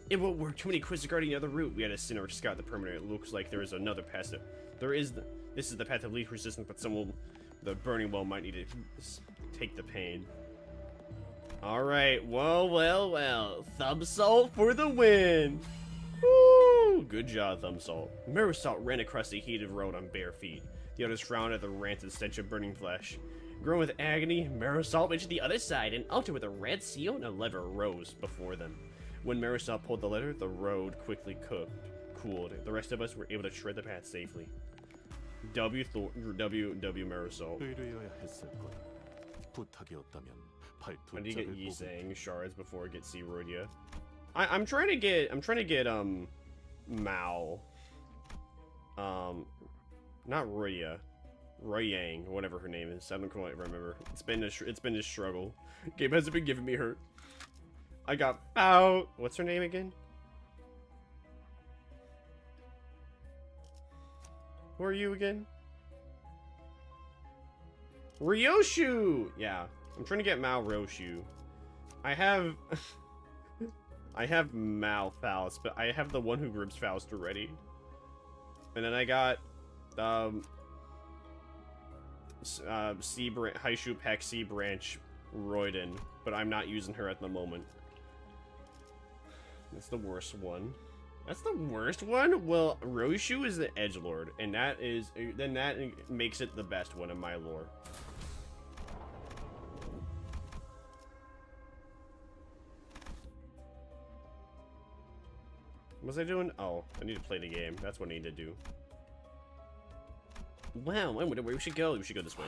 It won't work. Too many quizzes regarding the other route. We had a sinner scout the perimeter. It looks like there is another path. This is the path of least resistance, but someone the burning well might need to take the pain. Alright, well. Thumb Salt for the win! Woo! Good job, Thumb Salt. Marisol ran across the heated road on bare feet. The others frowned at the rancid stench of burning flesh. Grown with agony, Marisol went to the other side. An altar with a red seal and a lever rose before them. When Marisol pulled the lever, the road quickly cooled. The rest of us were able to tread the path safely. W Marisol. When do you get Yisang shards before I get Rodia? I'm trying to get Mao. Not Roya. Royang, whatever her name is. I don't quite remember. It's been a struggle. Game hasn't been giving me hurt. I got out. What's her name again? Who are you again? Ryoshu! Yeah, I'm trying to get Mao Roshu. I have Mao Faust, but I have the one who grips Faust already. And then I got Haishu Pack Sea Branch Royden, but I'm not using her at the moment. That's the worst one. That's the worst one? Well, Roshu is the edgelord, and that makes it the best one in my lore. What was I doing? Oh, I need to play the game. That's what I need to do. Wow, I wonder where we should go. We should go this way.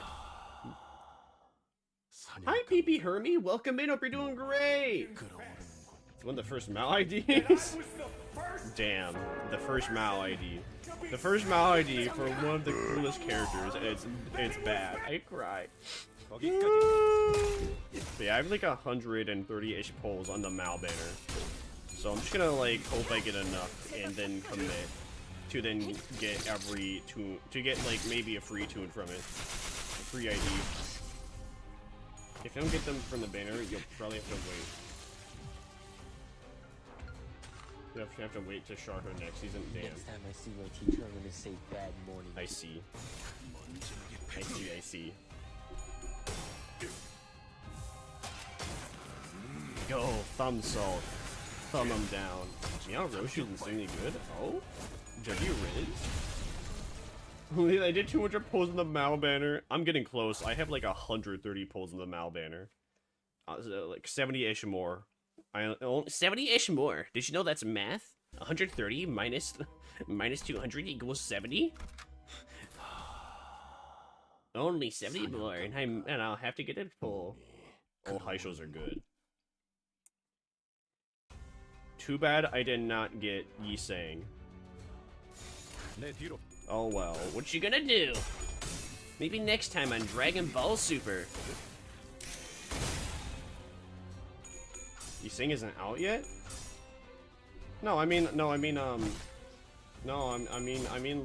Hi, PP Hermie. Welcome in. Hope you're doing great. It's one of the first Mal IDs. Damn, the first Mal ID. The first Mal ID for one of the coolest characters, and it's bad. I cry. But yeah, I have like 130-ish polls on the Mal banner. So I'm just gonna like hope I get enough and then commit to then get every tune, to get like maybe a free tune from it. A free ID. If you don't get them from the banner, you'll probably have to wait. You have to wait to Sharho next season. Damn. Next time I see my teacher, I'm gonna say bad morning. I see. I see. Go, thumb salt. Thumb him down. Yeah, Roshu's insanely good. Oh? W Riz? I did 200 pulls in the Mal banner. I'm getting close. I have like 130 pulls in the Mal banner. So like 70-ish more. 70-ish more. Did you know that's math? 130 minus 200 equals 70? Only 70 more, and I'll have to get a pull. Oh, high shows are good. Too bad I did not get Yi Sang. Oh well, what you gonna do? Maybe next time on Dragon Ball Super. Yi Sang isn't out yet? I mean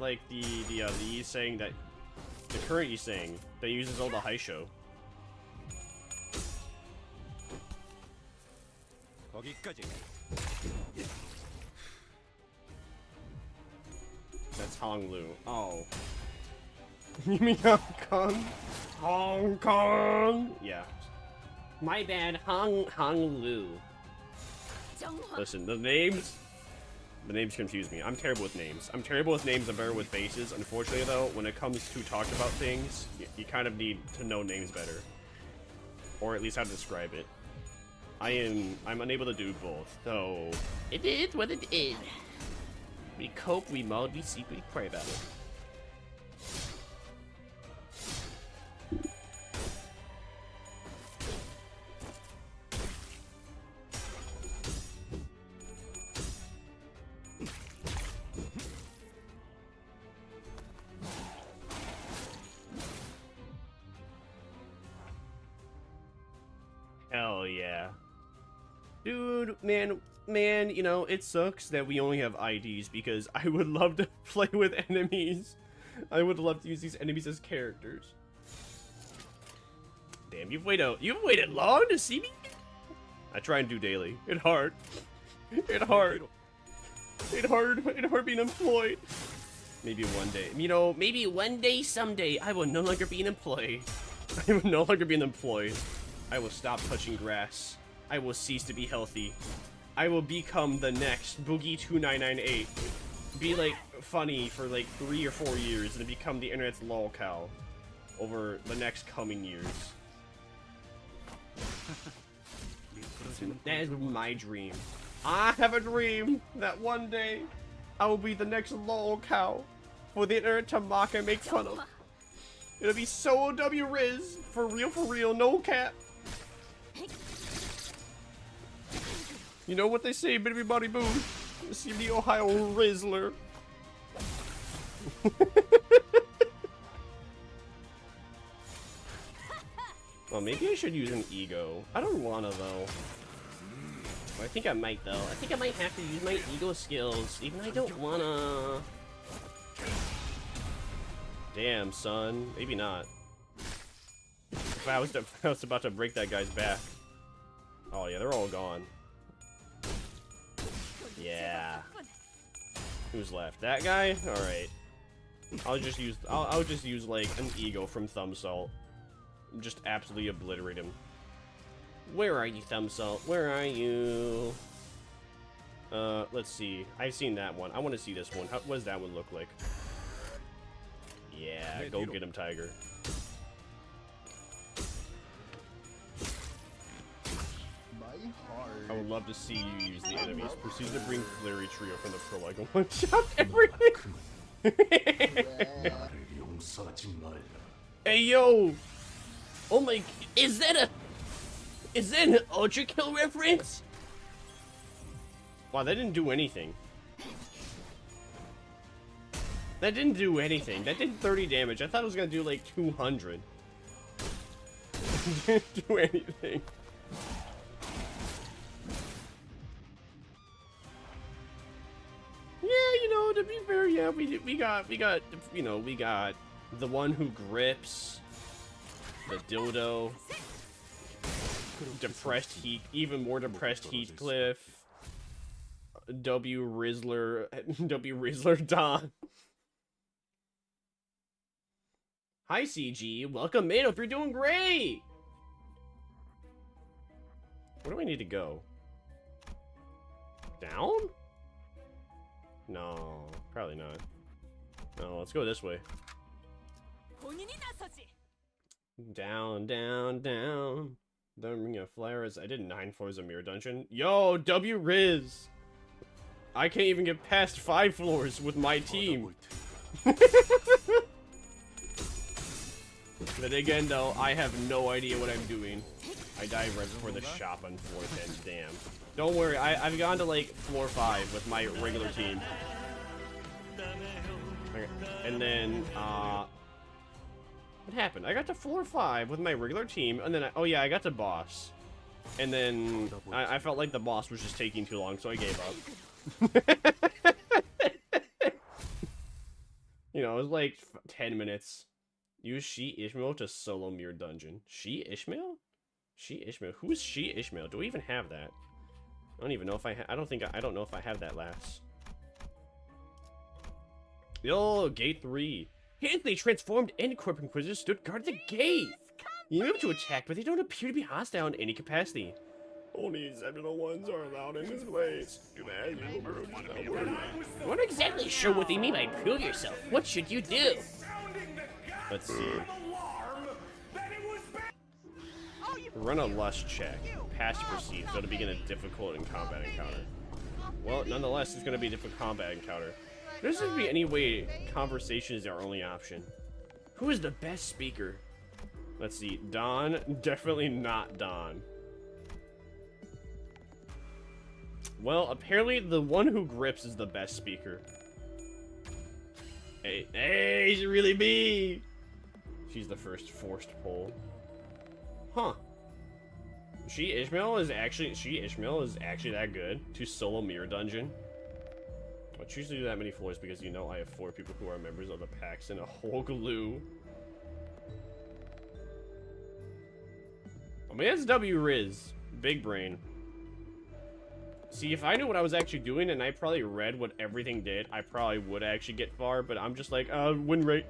like the Yi Sang that, the current Yi Sang that uses all the high show. That's Hong Lu. Oh. You mean Hong Kong? Hong Kong! Yeah. My bad, Hong Lu. Listen, the names confuse me. I'm terrible with names. I'm terrible with names, I'm better with faces. Unfortunately though, when it comes to talk about things, you kind of need to know names better. Or at least how to describe it. I'm unable to do both, though it is what it is. We cope, we mold, we seek, we pray about it. Hell yeah. Dude, man, you know, it sucks that we only have IDs because I would love to play with enemies. I would love to use these enemies as characters. Damn, you've waited long to see me? I try and do daily. It's hard. It's hard. It's hard being employed. Maybe one day. You know, maybe one day, someday, I will no longer be an employee. I will no longer be an employee. I will stop touching grass. I will cease to be healthy. I will become the next Boogie 2998. Be like funny for like 3 or 4 years and become the internet's lolcow over the next coming years. That is my dream. I have a dream that one day I will be the next lolcow for the internet to mock and make fun of. It'll be so W Riz, for real, no cap. You know what they say, bitty body boo. See the Ohio Rizzler. Well, maybe I should use an ego. I don't wanna though. I think I might though. I think I might have to use my ego skills, even though I don't wanna. Damn, son. Maybe not. If I was about to break that guy's back. Oh yeah, they're all gone. Yeah. Who's left? That guy? Alright. I'll just use like an ego from Thumb Salt. Just absolutely obliterate him. Where are you, Thumb Salt? Where are you? Let's see. I've seen that one. I want to see this one. What does that one look like? Yeah, go get him, Tiger. I would love to see you use the enemies. Proceed to bring Flurry Trio from the prologue and one-shot everything. Hey, yo! Oh my... Is that an Ultra Kill reference? Wow, that didn't do anything. That didn't do anything. That did 30 damage. I thought it was gonna do like 200. It didn't do anything. Yeah, you know, to be fair, yeah, we got, you know, we got the one who grips, the dildo, depressed Heat, even more depressed Heathcliff, W Rizzler Don. Hi CG, welcome in. Hope you're doing great. Where do I need to go? Down? No, probably not. No, let's go this way. Down, down, down. The flares. I did 9 floors of Mirror Dungeon. Yo, W Riz. I can't even get past 5 floors with my team. But again, though, I have no idea what I'm doing. I died right before the shop on floor 10. Damn. Don't worry, I've gone to like floor 5 with my regular team. Okay. And then, what happened? I got to floor 5 with my regular team, and then, oh yeah, I got to boss. And then, I felt like the boss was just taking too long, so I gave up. You know, it was like 10 minutes. Use She Ishmael to solo Mirror Dungeon. She Ishmael? She Ishmael. Who is She Ishmael? Do we even have that? I don't even know if I don't know if I have that last. Yo, gate 3. Here they transformed and Corp Inquisitors stood guard at the gate. You move to attack, but they don't appear to be hostile in any capacity. Only exceptional ones are allowed in this place. I'm not exactly sure what they mean by prove yourself. What should you do? Let's see. Run a lust check. Pass to proceed, so to begin a difficult and combat encounter. Well, nonetheless, it's going to be a difficult combat encounter. There doesn't be any way conversation is our only option. Who is the best speaker? Let's see. Don? Definitely not Don. Well, apparently the one who grips is the best speaker. Hey, should really be. She's the first forced pull. Huh. She Ishmael is actually that good to solo Mirror Dungeon. I choose to do that many floors because you know I have 4 people who are members of the PAX and a whole glue. I mean, that's W Riz. Big brain. See, if I knew what I was actually doing and I probably read what everything did, I probably would actually get far, but I'm just like, win rate.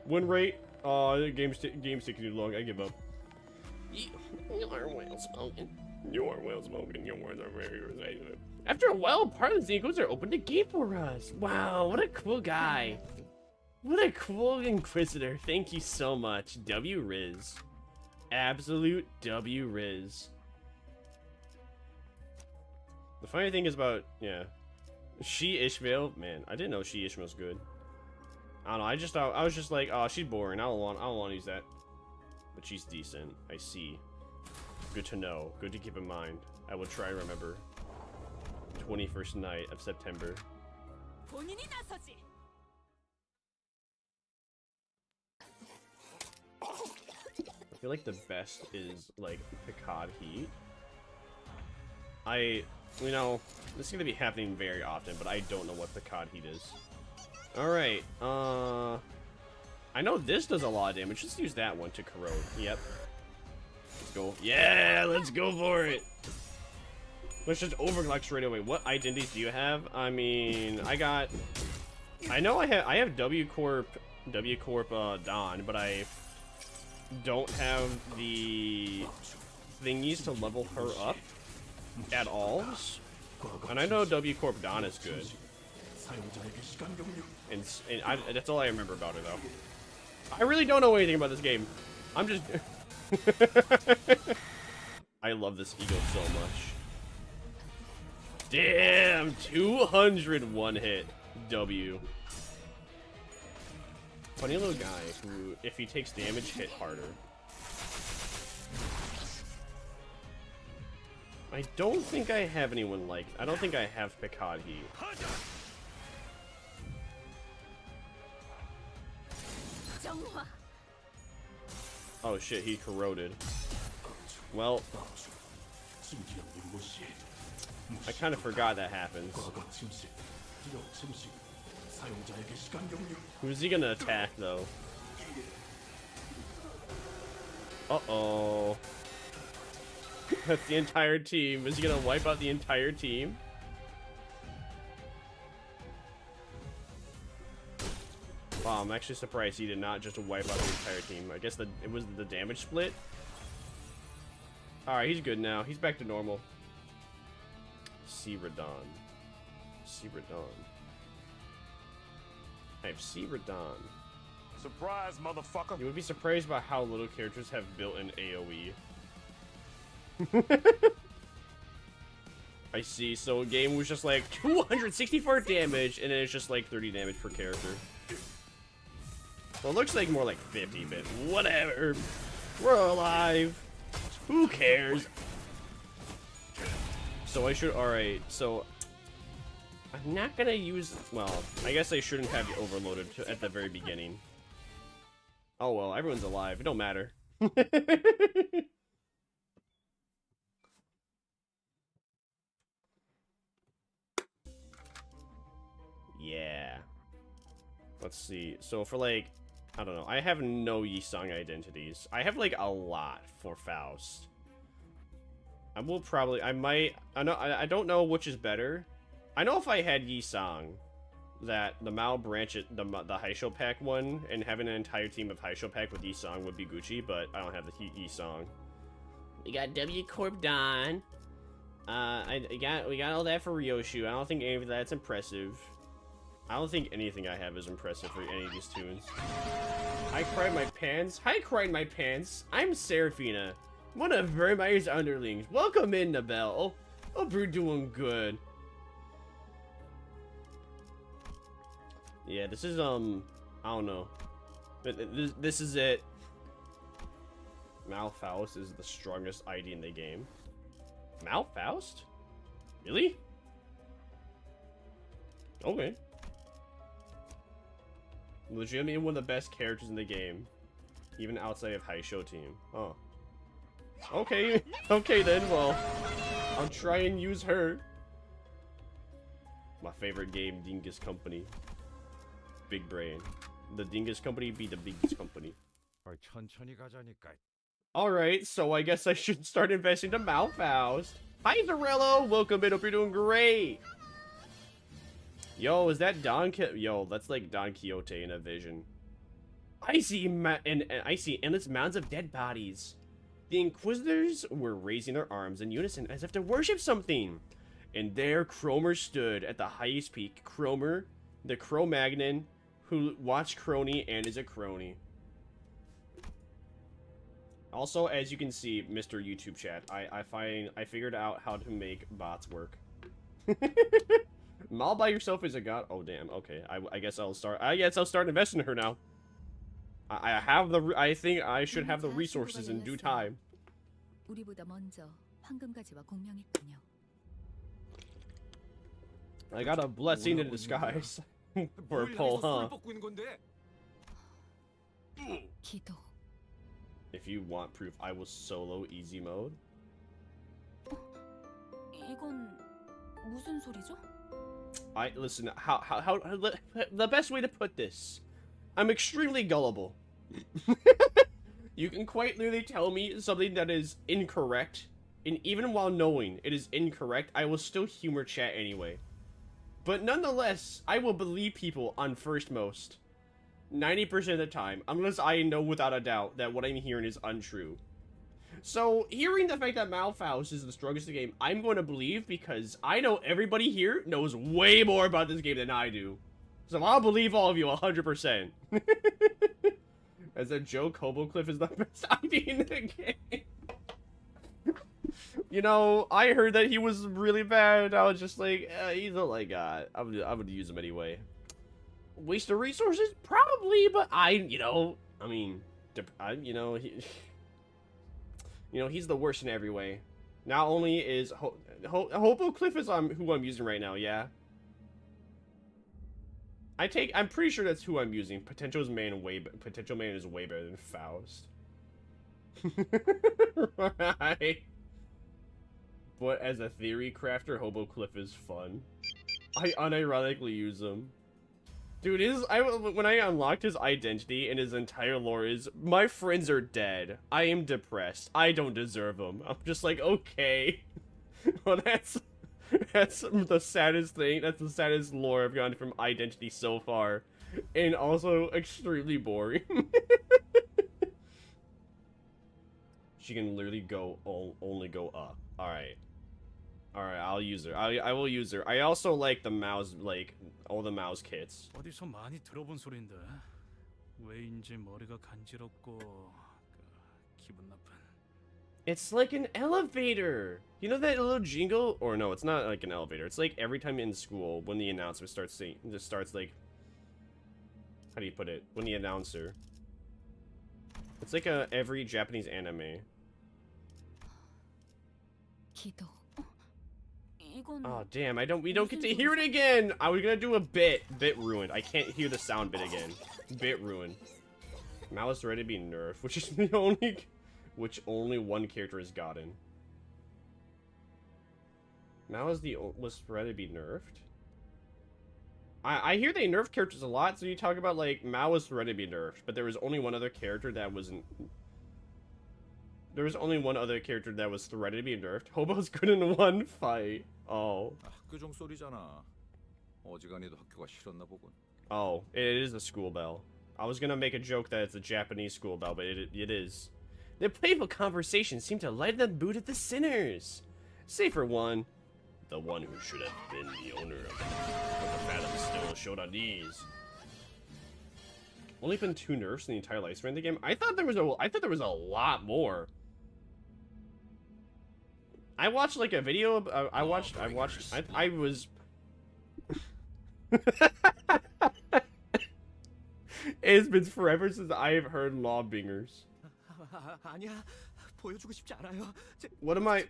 Game's taking too long, I give up. You are well spoken. You are well spoken. Your words are very reasonable. After a while, part of the Inquisitors are open to gate for us. Wow, what a cool guy. What a cool Inquisitor. Thank you so much, W Riz. Absolute W Riz. The funny thing is about, yeah, She Ishmael, man, I didn't know She Ishmael's good. I don't know, I was just like, oh, she's boring. I don't want to use that. But she's decent. I see. Good to know. Good to keep in mind. I will try to remember. 21st night of September. I feel like the best is like Picard Heat. You know, this is gonna be happening very often, but I don't know what Picard Heat is. Alright, I know this does a lot of damage. Let's use that one to corrode. Yep. Let's go. Yeah, let's go for it. Let's just overclock straight away. What identities do you have? I mean, I know I have W Corp Don, but I don't have the thingies to level her up at all. And I know W Corp Don is good. And that's all I remember about her, though. I really don't know anything about this game. I'm just... I love this eagle so much. Damn! 201 hit. W. Funny little guy who, if he takes damage, hit harder. I don't think I have anyone like... I don't think I have Picard Heat. Oh shit, he corroded. Well... I kind of forgot that happens. Who's he gonna attack, though? Uh-oh. That's the entire team. Is he gonna wipe out the entire team? Wow, I'm actually surprised he did not just wipe out the entire team. I guess it was the damage split. Alright, he's good now. He's back to normal. Seraphina. I have Seraphina. Surprise, motherfucker! You would be surprised by how little characters have built-in AoE. I see. So a game was just like 264 damage, and then it's just like 30 damage per character. Well, it looks like more like 50, but whatever. We're alive. Who cares? So I should... Alright, so... I'm not gonna use... Well, I guess I shouldn't have you overloaded at the very beginning. Oh well, everyone's alive. It don't matter. Yeah. Let's see. So for like... I don't know. I have no Yi-Song identities. I have like a lot for Faust. I will probably... I might... I don't know which is better. I know if I had Yi-Song, that the Mao branch, the Haisho Pack one, and having an entire team of Haisho Pack with Yi-Song would be Gucci, but I don't have the Yi-Song. We got W Corp Don. We got all that for Ryoshu. I don't think any of that's impressive. I don't think anything I have is impressive for any of these tunes. I cried my pants. I cried my pants. I'm Seraphina, one of Vermire's underlings. Welcome in, Nabel. Hope you're doing good. Yeah, this is, I don't know. This is it. Malfaust is the strongest ID in the game. Malfaust? Really? Okay. Legitimately one of the best characters in the game. Even outside of Haisho team. Oh. Okay. Okay then, well. I'll try and use her. My favorite game, Dingus Company. Big brain. The Dingus Company be the biggest company. Alright, so I guess I should start investing to Malfaust. Hi, Zorello! Welcome in, hope you're doing great! Yo, is that Yo, that's like Don Quixote in a vision. I see endless mounds of dead bodies. The Inquisitors were raising their arms in unison as if to worship something. And there Cromer stood at the highest peak. Cromer, the Cro-Magnon, who watched Crony and is a crony. Also, as you can see, Mr. YouTube chat, I figured out how to make bots work. All by yourself is a god. Oh damn. Okay. I guess I'll start. I guess I'll start investing in her now. I think I should have the resources in due time. I got a blessing in disguise for a pull, huh? If you want proof, I will solo easy mode. 이건 무슨 소리죠? Listen, the best way to put this, I'm extremely gullible. You can quite literally tell me something that is incorrect, and even while knowing it is incorrect, I will still humor chat anyway. But nonetheless, I will believe people on first most. 90% of the time, unless I know without a doubt that what I'm hearing is untrue. So, hearing the fact that Malfaust is the strongest in the game, I'm going to believe because I know everybody here knows way more about this game than I do. So I'll believe all of you 100%. As a joke, Hobocliff is the best ID in the game. You know, I heard that he was really bad. I was just like, he's all I got. I would use him anyway. Waste of resources? Probably, but you know, I mean, you know, he's the worst in every way. Not only is Hobocliff is who I'm using right now, yeah. I'm pretty sure that's who I'm using. Potential Man is way better than Faust. Right. But as a theory crafter, Hobocliff is fun. I unironically use him. Dude, when I unlocked his identity and his entire lore is, my friends are dead. I am depressed. I don't deserve them. I'm just like, okay. Well, that's the saddest thing. That's the saddest lore I've gotten from identity so far. And also extremely boring. She can literally only go up. Alright. Alright, I'll use her. I will use her. I also like the mouse, like, all the mouse kits. 어디서 많이 들어본 소린데 왜인지 머리가 간지럽고 기분 나쁜. It's like an elevator. You know that little jingle? Or no, it's not like an elevator. It's like every time in school when the announcement starts like, how do you put it? When the announcer. It's like every Japanese anime. 기도. Oh damn! We don't get to hear it again. I was gonna do a bit ruined. I can't hear the sound bit again. Bit ruined. Malice ready to be nerfed, which is the only one character has gotten. Malice was ready to be nerfed. I hear they nerf characters a lot, so you talk about like Malice ready to be nerfed, but there was only one other character that wasn't. There was only one other character that was ready to be nerfed. Hobo's good in one fight. Oh. 학교 종소리잖아. 어지간히도 학교가 싫었나 보군. Oh, it is a school bell. I was gonna make a joke that it's a Japanese school bell, but it is. Their playful conversations seem to lighten the mood of the sinners. Say for one, the one who should have been the owner of it. But the phantom still showed on knees. Only been 2 nerfs in the entire lifespan of the game. I thought there was a lot more. I watched like a video. I was. It's been forever since I've heard Lawbingers. 아니야, 보여주고 싶지 않아요. What am I?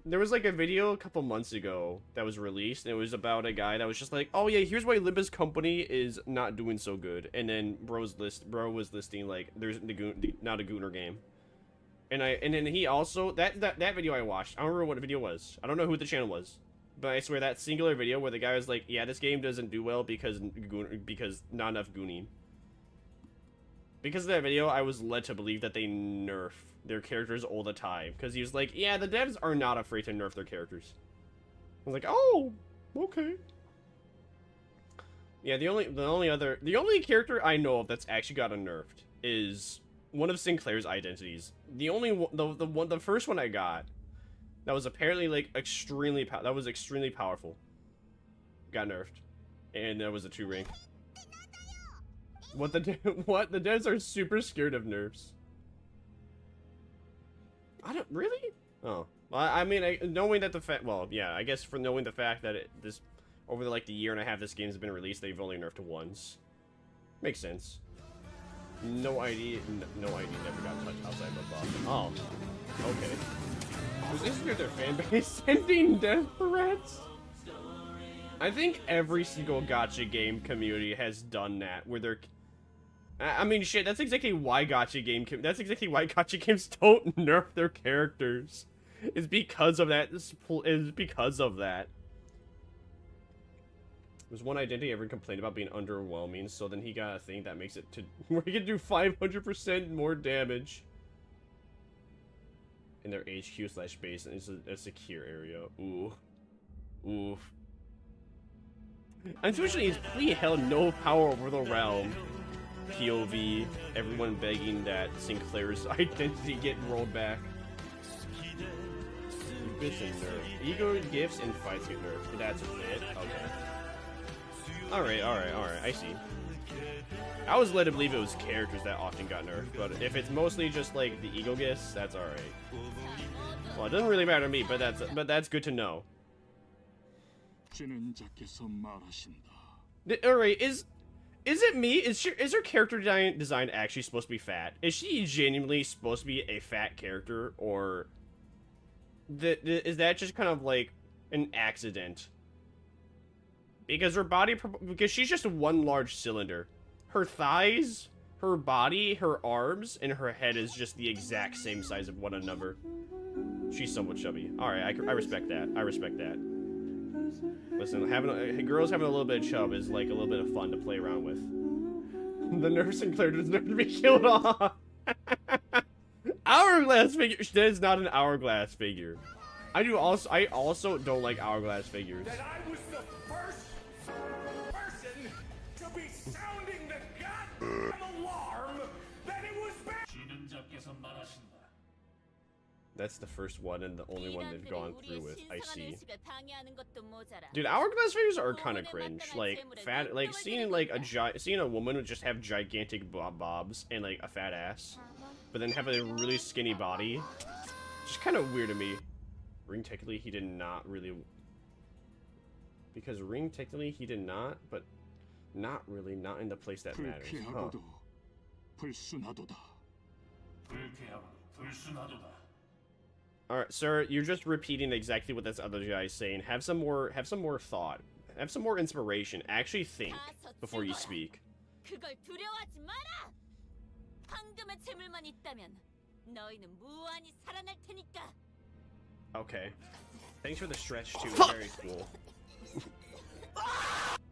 There was like a video a couple months ago that was released, and it was about a guy that was just like, "Oh yeah, here's why Limbus company is not doing so good." And then bro was listing like, "There's not a Gooner game." And then he also that video I watched. I don't remember what the video was. I don't know who the channel was, but I swear that singular video where the guy was like, "Yeah, this game doesn't do well because not enough gooning." Because of that video, I was led to believe that they nerf their characters all the time. Because he was like, "Yeah, the devs are not afraid to nerf their characters." I was like, "Oh, okay." Yeah, the only character I know of that's actually gotten nerfed is one of Sinclair's identities. The first one I got, that was apparently like extremely powerful, got nerfed, and that was a 2 rank. What the devs are super scared of nerfs. I don't really. Oh, well, I mean, knowing that I guess for knowing the fact that over the year and a half this game's been released, they've only nerfed it once. Makes sense. No ID never got touched outside of the buff. Oh, okay. Was this near their fan base sending death threats? I think every single gacha game community has done that, where they're. I mean, shit. That's exactly why gacha games don't nerf their characters. It's because of that. There's one identity ever complained about being underwhelming, so then he got a thing that makes it to where he can do 500% more damage in their HQ/base, and it's a secure area. Ooh. Oof. Unfortunately, he's pretty held no power over the realm. POV, everyone begging that Sinclair's identity get rolled back. gifts and nerf. Ego gifts and fights get nerfed. That's it. Okay. Alright. I see. I was led to believe it was characters that often got nerfed, but if it's mostly just like the ego gifts, that's alright. Well, it doesn't really matter to me, but that's good to know. Alright, is it me? Is her character design actually supposed to be fat? Is she genuinely supposed to be a fat character, or is that just kind of like an accident? Because her body, because she's just one large cylinder. Her thighs, her body, her arms, and her head is just the exact same size of one another. She's somewhat chubby. Alright, I respect that. I respect that. Listen, girls having a little bit of chub is like a little bit of fun to play around with. The nurse Sinclair deserves to be killed off. Hourglass figure. That is not an hourglass figure. I also don't like hourglass figures. That I was the first person to be sounding the goddamn alarm that it was bad. That's the first one and the only one they've gone through with. I see. Dude, hourglass figures are kind of cringe. Like seeing a woman would just have gigantic bobs and like a fat ass, but then have a really skinny body. Just kind of weird to me. Ring technically he did not really, because ring technically he did not, but not really, not in the place that matters. Huh. Alright, sir, you're just repeating exactly what this other guy is saying. Have some more thought. Have some more inspiration. Actually think before you speak. Okay. Thanks for the stretch too. Very cool.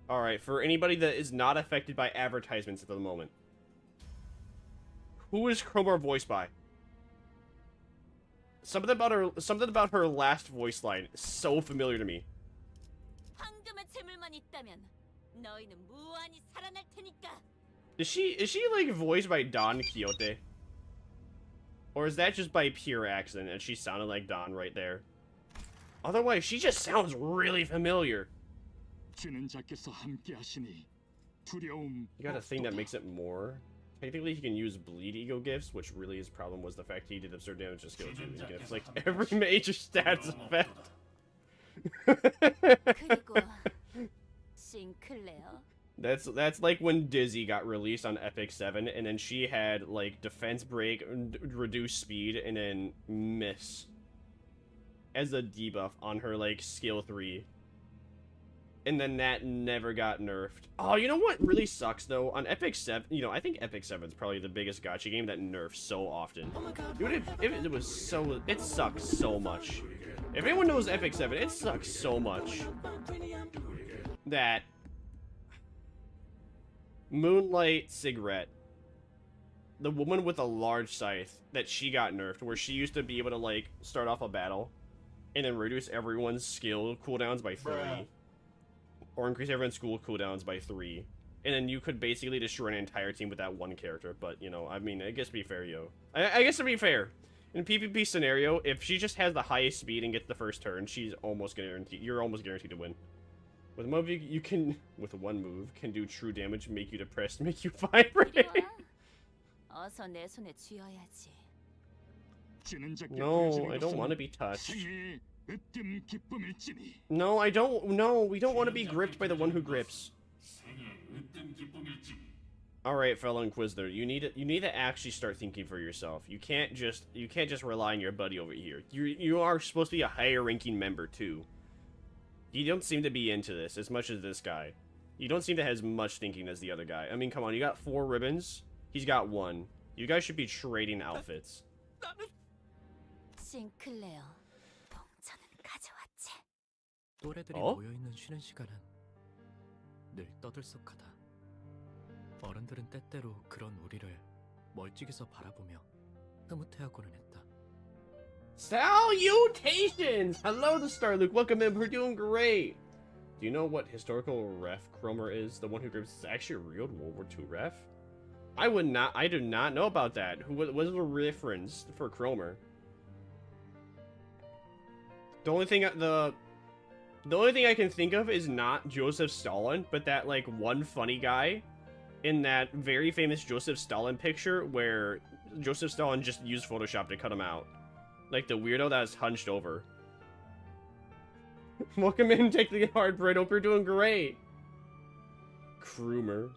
Alright, for anybody that is not affected by advertisements at the moment. Who is Chromar voiced by? Something about her last voice line is so familiar to me. Is she like voiced by Don Quixote? Or is that just by pure accident and she sounded like Don right there? Otherwise, she just sounds really familiar. You got a thing that makes it more? Technically, he can use bleed ego gifts, which really his problem was the fact he did absurd damage to skill 2. He can inflict every major stats effect. That's like when Dizzy got released on Epic 7, and then she had like defense break, reduced speed, and then miss as a debuff on her like skill 3. And then that never got nerfed. Oh, you know what really sucks though? On Epic 7, you know, I think Epic 7 is probably the biggest gacha game that nerfs so often. Dude, it was so, it sucks so much. If anyone knows Epic 7, it sucks so much that Moonlight Cigarette, the woman with a large scythe, that she got nerfed, where she used to be able to like start off a battle and then reduce everyone's skill cooldowns by 3. Or increase everyone's school cooldowns by 3. And then you could basically destroy an entire team with that one character. But, you know, I mean, I guess to be fair, I guess to be fair, in a PvP scenario, if she just has the highest speed and gets the first turn, she's almost guaranteed. You're almost guaranteed to win. With a move, you can, with one move, can do true damage, make you depressed, make you vibrate. No, I don't want to be touched. No, I don't. No, we don't want to be gripped by the one who grips. All right, fellow Inquisitor, you need to actually start thinking for yourself. You can't just rely on your buddy over here. You are supposed to be a higher ranking member too. You don't seem to be into this as much as this guy. You don't seem to have as much thinking as the other guy. I mean, come on, you got 4 ribbons. He's got 1. You guys should be trading outfits. sinclair. 또래들이 어? 모여있는 쉬는 시간은 늘 떠들썩하다. 어른들은 때때로 그런 우리를 멀찍이서 바라보며 흐뭇해하고는 했다. Salutations! Hello, the Starluke. Welcome in. We're doing great. Do you know what historical ref Cromer is? The one who grips is actually a real World War II ref? I do not know about that. What was the reference for Cromer? The only thing I can think of is not Joseph Stalin, but that like one funny guy in that very famous Joseph Stalin picture where Joseph Stalin just used Photoshop to cut him out. Like the weirdo that is hunched over. Welcome in, take the hard bread. Hope you're doing great. Krumer.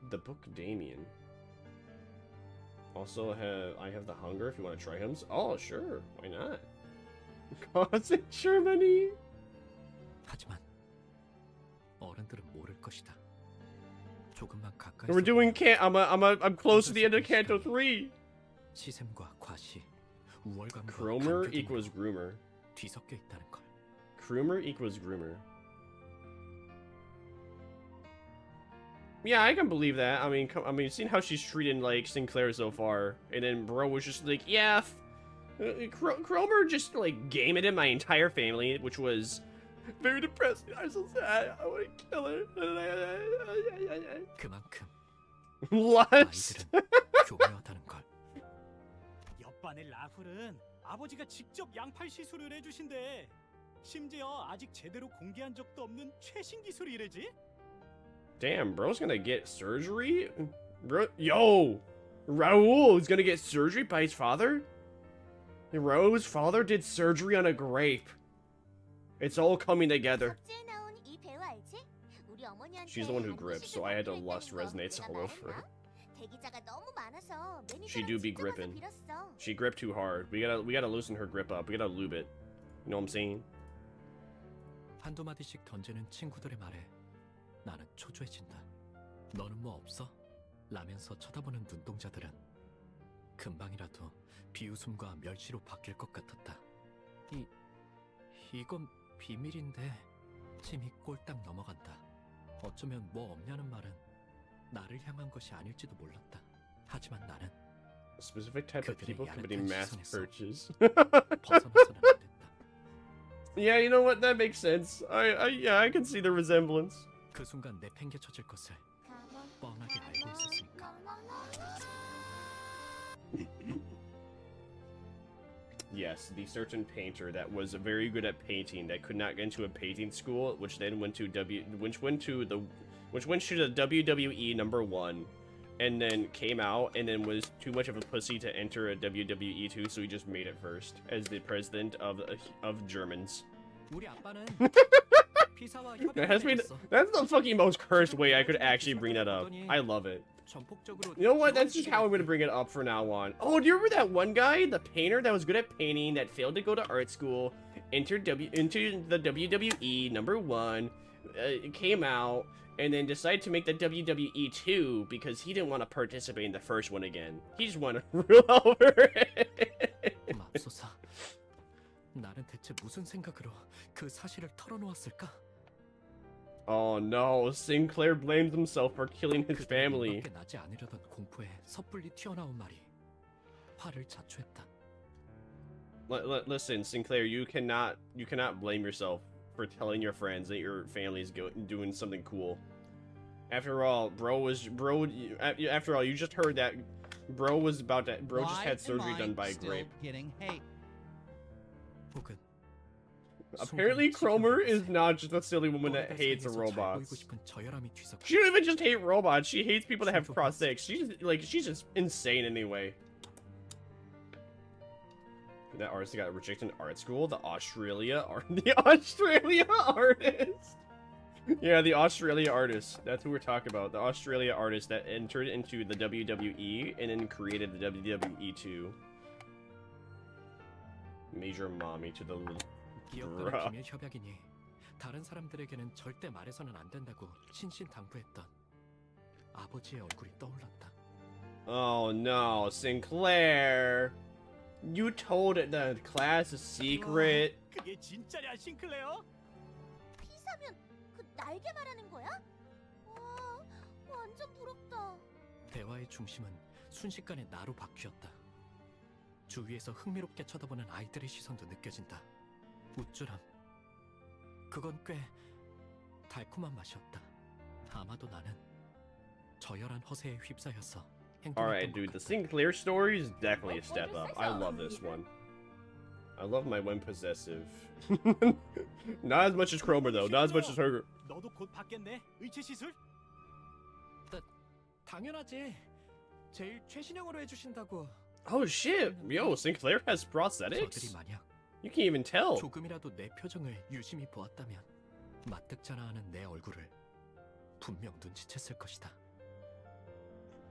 The book Damien. Also, I have the hunger if you want to try him. Oh, sure. Why not? Cause in Germany. 하지만 어른들은 모를 것이다. 조금만 가까이. We're doing I'm close to the end of Canto 3. 시샘과 과시, 우월감과 Cromer equals groomer. 뒤섞여 있다는 걸. Groomer equals groomer. Yeah, I can believe that. I mean, seeing how she's treating like Sinclair so far, and then bro was just like, yeah, Cromer just like game it in my entire family, which was very depressing. I'm so sad. I want to kill her. 그만큼 Lust. 교묘하다는 걸. 옆반의 라훌은 아버지가 직접 양팔 시술을 해주신대. 심지어 아직 제대로 공개한 적도 없는 최신 기술이래지. Damn, bro's gonna get surgery? Bro, yo! Raul is gonna get surgery by his father? Raul's father did surgery on a grape. It's all coming together. She's the one who grips, so I had to lust resonates all over her. She do be gripping. She gripped too hard. We gotta loosen her grip up. We gotta lube it. You know what I'm saying? 한두 마디씩 던지는 친구들의 말에 나는 초조해진다. 너는 뭐 없어? 라면서 쳐다보는 눈동자들은 금방이라도 비웃음과 멸시로 바뀔 것 같았다. 이건 비밀인데 침이 꼴딱 넘어간다. 어쩌면 뭐 없냐는 말은 나를 향한 것이 아닐지도 몰랐다. 하지만 나는 A specific type of people committing mass purges. 벗어나서는 안 된다. Yeah, you know what? That makes sense. Yeah, I can see the resemblance. 그 순간 내팽개쳐질 것을 뻔하게 알고 있었으니까. Yes, the certain painter that was very good at painting that could not get into a painting school, which then went to the WWE #1, and then came out and then was too much of a pussy to enter a WWE 2, so he just made it first as the president of Germans. That's the fucking most cursed way I could actually bring that up. I love it. You know what? That's just how I'm gonna bring it up from now on. Oh, do you remember that one guy, the painter that was good at painting, that failed to go to art school, entered into the WWE #1, came out, and then decided to make the WWE 2 because he didn't want to participate in the first one again. He just wanted to rule over it. 맙소사. 나는 대체 무슨 생각으로 그 사실을 털어놓았을까? Oh no, Sinclair blames himself for killing his family. 나지 않으려던 공포에 섣불리 튀어나온 말이 화를 자초했다. Listen, Sinclair, you cannot blame yourself for telling your friends that your family is doing something cool. After all, after all, you just heard that bro just had surgery done by a grape. Apparently, Cromer is not just a silly woman that hates robots. She don't even just hate robots. She hates people that have prosthetics. She's just insane anyway. That artist got rejected in art school. The Australia artist. Yeah, the Australia artist. That's who we're talking about. The Australia artist that entered into the WWE and then created the WWE 2. Major mommy to the 기업가는 비밀 협약이니 다른 사람들에게는 절대 말해서는 안 된다고 신신당부했던 아버지의 얼굴이 떠올랐다. Oh no, Sinclair! You told the class a secret. 그게 진짜냐, 싱클레어? 피사면 그 날개 말하는 거야? 와, 완전 부럽다. 대화의 중심은 순식간에 나로 바뀌었다. 주위에서 흥미롭게 쳐다보는 아이들의 시선도 느껴진다. 우쭐함. 그건 꽤 달콤한 맛이었다. 아마도 나는 저열한 허세에 휩싸였어. Alright, dude, the Sinclair story is definitely a step up. I love this one. I love my when possessive. Not as much as Cromer though. Not as much as her. 너도 곧 받겠네. 의체 시술? 당연하지. 제일 최신형으로 해주신다고. Oh shit! Yo, Sinclair has 저들이 prosthetics. 만약 You can't even tell. 조금이라도 내 표정을 유심히 보았다면 마뜩잖아하는 내 얼굴을 분명 눈치챘을 것이다.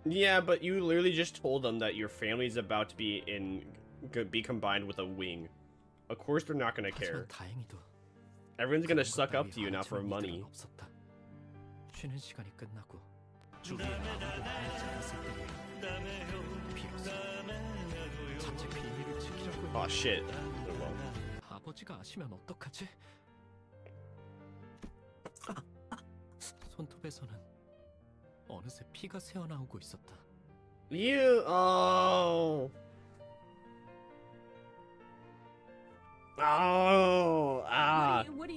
Yeah, but you literally just told them that your family's about to be combined with a wing. Of course they're not gonna care. Everyone's gonna suck up to you now for money. 쉬는 시간이 끝나고 주위에 아무도 남지 않았을 때에 비로소 자체 비밀을 지키려고 Oh shit. 아버지가 아시면 어떡하지? 손톱에서는 어느새 피가 새어나오고 있었다. You oh ah. What do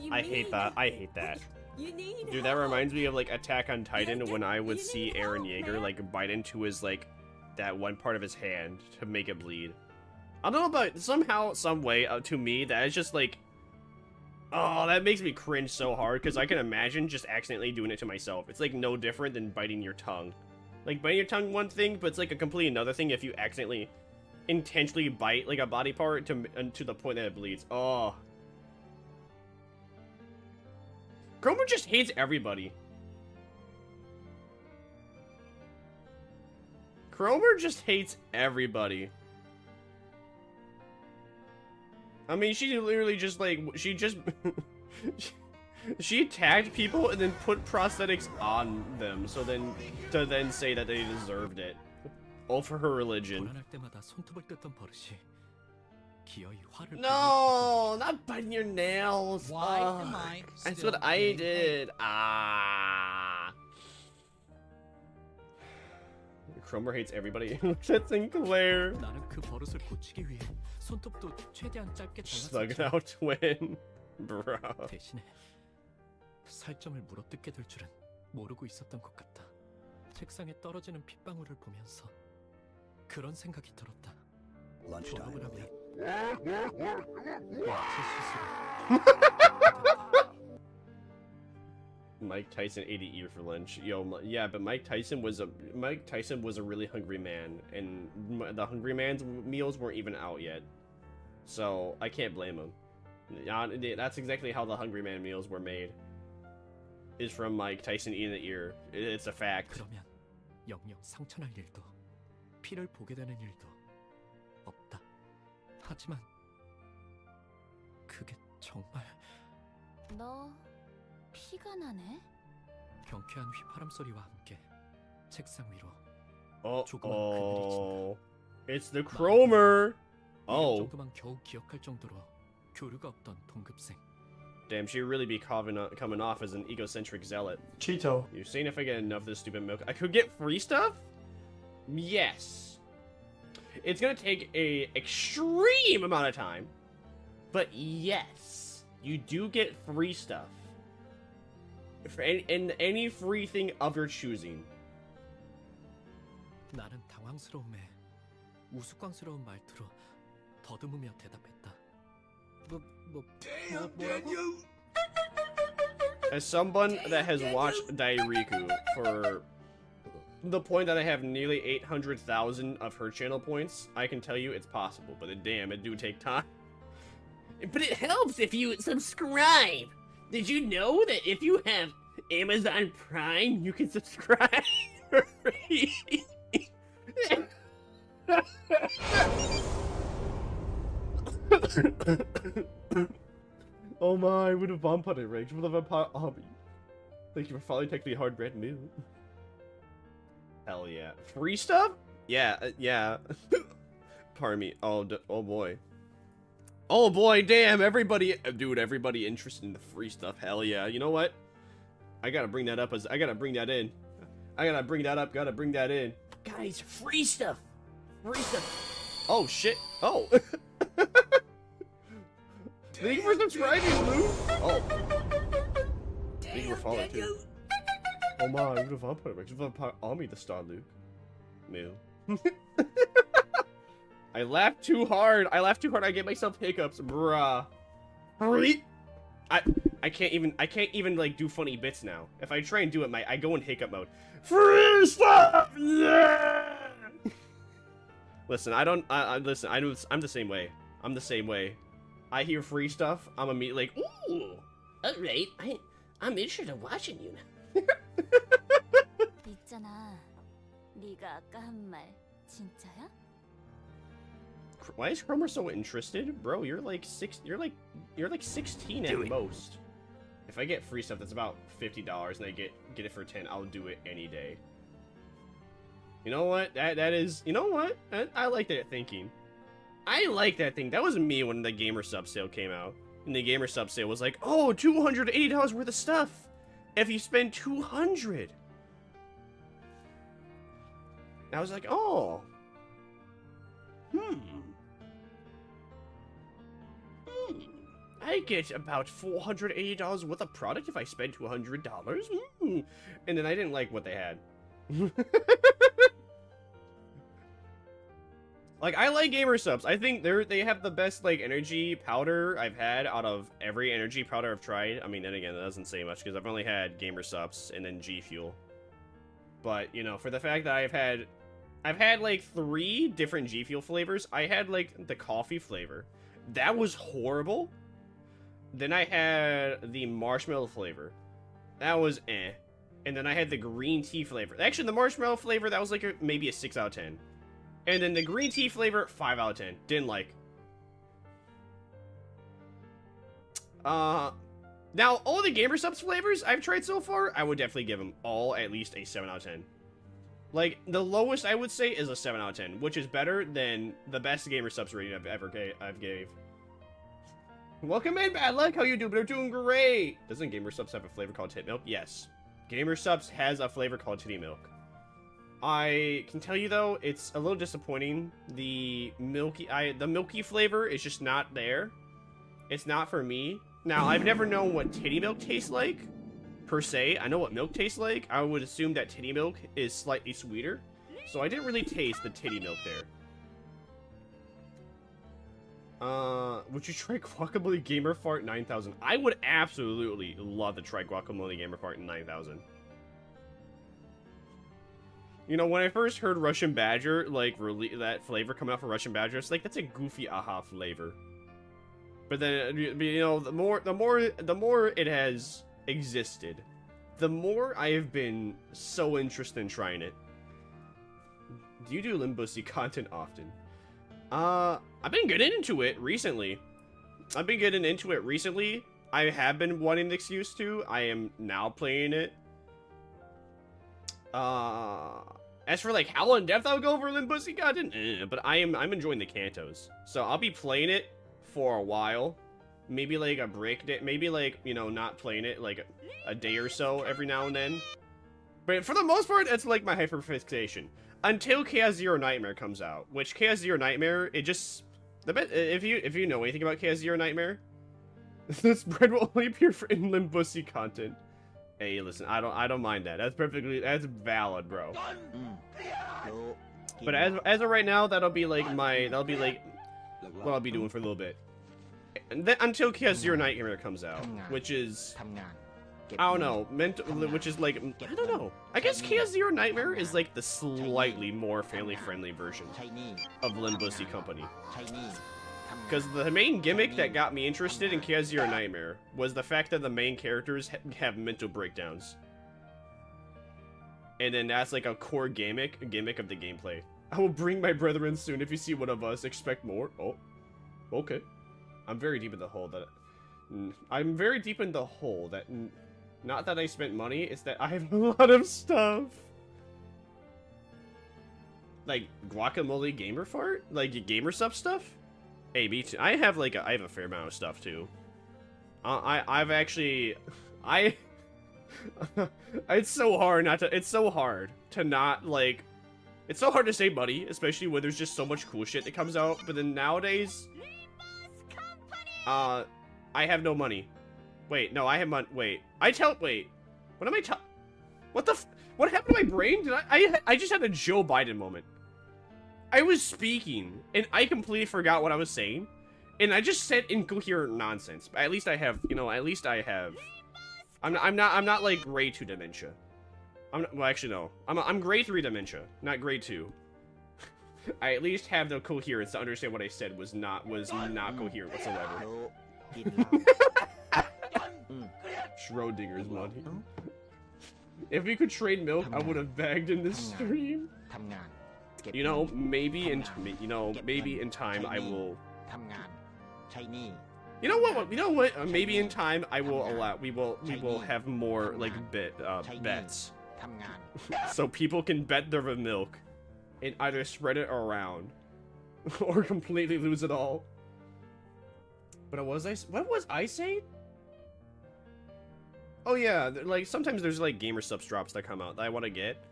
you I mean? hate that. I hate that. You need Dude, that help. reminds me of like Attack on Titan when I would see Eren Yeager like bite into his like that one part of his hand to make it bleed. I don't know about somehow, some way to me that is just like, oh, that makes me cringe so hard because I can imagine just accidentally doing it to myself. It's like no different than biting your tongue. Like biting your tongue, one thing, but it's like a completely another thing if you accidentally, intentionally bite like a body part to the point that it bleeds. Oh. Cromer just hates everybody. Cromer just hates everybody. I mean, she literally just like, she just, she attacked people and then put prosthetics on them, so then, to then say that they deserved it. All for her religion. No, not biting your nails. Why am I That's still what I being did. Ah. Cromer hates everybody. Except Sinclair. 나는 그 버릇을 고치기 위해 손톱도 최대한 짧게 Slug it out, twin. Bro. 대신에 살점을 물어뜯게 될 줄은 모르고 있었던 것 같다. 책상에 떨어지는 핏방울을 보면서 그런 생각이 들었다. 졸업을 하면 Mike Tyson ate an ear for lunch. Yo, yeah, but Mike Tyson was a really hungry man, and the hungry man's meals weren't even out yet, so I can't blame him. That's exactly how the hungry man meals were made. Is from Mike Tyson eating the ear. It's a fact. 그러면 영영 상처날 일도 피를 보게 되는 일도 없다. 하지만 그게 정말 너 피가 나네? 경쾌한 휘파람 소리와 함께 책상 위로 Oh, it's the Cromer. Oh, 정도만 겨우 기억할 정도로 교류가 없던 동급생. damn, she'd really be coming off as an egocentric zealot. Cheeto. You're saying if I get enough of this stupid milk, I could get free stuff? Yes. It's gonna take a extreme amount of time, but yes, you do get free stuff. For any free thing of your choosing. 나는 당황스러움에 우스꽝스러운 말투로 더듬으며 대답했다. 뭐라고? As someone that has watched Dairiku for the point that I have nearly 800,000 of her channel points, I can tell you it's possible, but damn, it do take time. But it helps if you subscribe! Did you know that if you have Amazon Prime, you can subscribe for free? Oh my, with a vampire rage, with a vampire army. Thank you for following Technically Hard Bread Meal. Hell yeah. Free stuff? Yeah, yeah. Pardon me. Oh boy. Oh boy, damn, everybody, dude, everybody interested in the free stuff. Hell yeah. You know what? I gotta bring that up I gotta bring that in. I gotta bring that up, gotta bring that in. Guys, free stuff. Free stuff. Oh shit. Oh. Thank you for subscribing, Lou. Oh. Thank you for following too. Oh my, what a vampire army the star, Luke. Moo. I laughed too hard. I get myself hiccups, bruh. I can't even like do funny bits now. If I try and do it, I go in hiccup mode. Free stuff, yeah. Listen, listen. I'm the same way. I'm the same way. I hear free stuff, I'm immediately like, ooh, alright, I'm interested in watching you now. 있잖아. 네가 아까 한 말 진짜야? Why is Cromer so interested? Bro, you're like 16 at most. If I get free stuff that's about $50 and I get it for 10, I'll do it any day. You know what? That is, you know what? I like that thinking. I like that thing. That was me when the Gamer Sub sale came out. And the Gamer Sub sale was like, oh, $280 worth of stuff if you spend $200. I was like, oh. I get about $480 worth of product if I spend $200. And then I didn't like what they had. Like, I like Gamer Subs. I think they have the best, like, energy powder I've had out of every energy powder I've tried. I mean, then again, that doesn't say much, because I've only had Gamer Subs and then G Fuel. But, you know, for the fact that I've had, like, 3 different G Fuel flavors. I had, like, the coffee flavor. That was horrible. Then I had the marshmallow flavor. That was eh. And then I had the green tea flavor. Actually, the marshmallow flavor, that was, like, maybe a 6 out of 10. And then the green tea flavor, 5 out of 10. Didn't like. Now, all the Gamer Subs flavors I've tried so far, I would definitely give them all at least a 7 out of 10. Like, the lowest I would say is a 7 out of 10, which is better than the best Gamer Subs rating I've gave. Welcome in, Bad Luck. How you doing? They're doing great. Doesn't Gamer Subs have a flavor called Tit Milk? Yes. Gamer Subs has a flavor called Titty Milk. I can tell you though, it's a little disappointing. The milky flavor is just not there. It's not for me. Now, I've never known what titty milk tastes like, per se. I know what milk tastes like. I would assume that titty milk is slightly sweeter. So I didn't really taste the titty milk there. Would you try Guacamole Gamer Fart 9000? I would absolutely love to try Guacamole Gamer Fart 9000. You know, when I first heard Russian Badger, like, that flavor coming out from Russian Badger, it's like, that's a goofy aha flavor. But then, you know, the more it has existed, the more I have been so interested in trying it. Do you do Limbusy content often? I've been getting into it recently. I have been wanting the excuse to. I am now playing it. As for like how in depth I'll go over Limbusy content, but I'm enjoying the Cantos. So I'll be playing it for a while. Maybe like a break day, maybe like, you know, not playing it like a day or so every now and then. But for the most part, it's like my hyperfixation. Until Chaos Zero Nightmare comes out, which Chaos Zero Nightmare, it just if you know anything about Chaos Zero Nightmare, this spread will only appear in Limbusy content. Hey, listen, I don't mind that. That's valid, bro. But as of right now, that'll be like what I'll be doing for a little bit. And then, until Chaos Zero Nightmare comes out, which is, I don't know, which is like, I don't know. I guess Chaos Zero Nightmare is like the slightly more family-friendly version of Limbusy Company. Because the main gimmick that got me interested in Chaos Zero Nightmare was the fact that the main characters have mental breakdowns. And then that's like a core gimmick of the gameplay. I will bring my brethren soon. If you see one of us, expect more. Oh, okay. I'm very deep in the hole that... Not that I spent money, it's that I have a lot of stuff. Like, Guacamole Gamer Fart? Like, Gamer stuff? Hey, me too. I have a fair amount of stuff, too. I've actually... It's so hard to not, like... It's so hard to save money, especially when there's just so much cool shit that comes out. But then nowadays... I have no money. Wait, no, I have money. Wait. Wait. What am I what happened to my brain? I just had a Joe Biden moment. I was speaking, and I completely forgot what I was saying, and I just said incoherent nonsense. But at least I have, you know, at least I have. I'm not like grade 2 dementia. Well, actually no. I'm grade 3 dementia, not grade 2. I at least have the coherence to understand what I said was not coherent whatsoever. Schrodinger's money. If we could trade milk, I would have begged in this stream. You know, maybe in time I will. You know what? You know what? Maybe in time I will allow. We will have more like bets, so people can bet their milk, and either spread it around, or completely lose it all. But what was I saying? Oh yeah, like sometimes there's like gamer subs drops that come out that I want to get.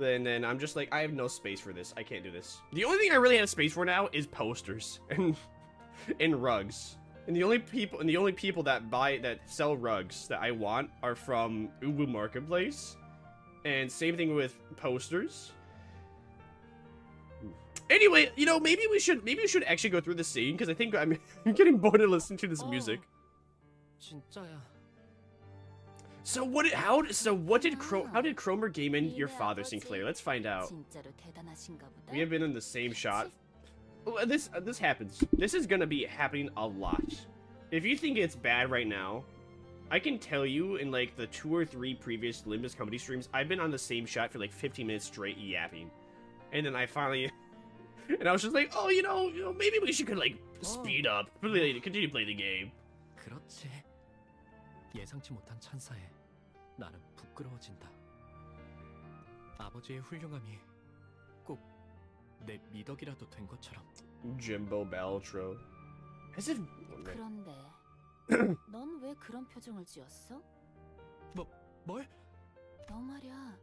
And then I'm just like, I have no space for this. I can't do this. The only thing I really have space for now is posters and rugs. And the only people that sell rugs that I want are from Ubu Marketplace. And same thing with posters. Anyway, you know, maybe we should actually go through the scene because I think I'm getting bored of listening to this music. 진짜야. So how did Cromer game in your father, Sinclair? Let's find out. We have been in the same shot. This happens. This is gonna be happening a lot. If you think it's bad right now, I can tell you in like the 2 or 3 previous Limbus comedy streams, I've been on the same shot for like 15 minutes straight yapping, and then I finally, and I was just like, oh, you know, maybe we should like speed up, continue to play the game. 그렇지. 예상치 못한 찬사에 나는 부끄러워진다. 아버지의 훌륭함이 꼭 내 미덕이라도 된 것처럼. Jimbo Baltro. Has it? 그런데 넌 왜 그런 표정을 지었어? 뭘? 너 말이야.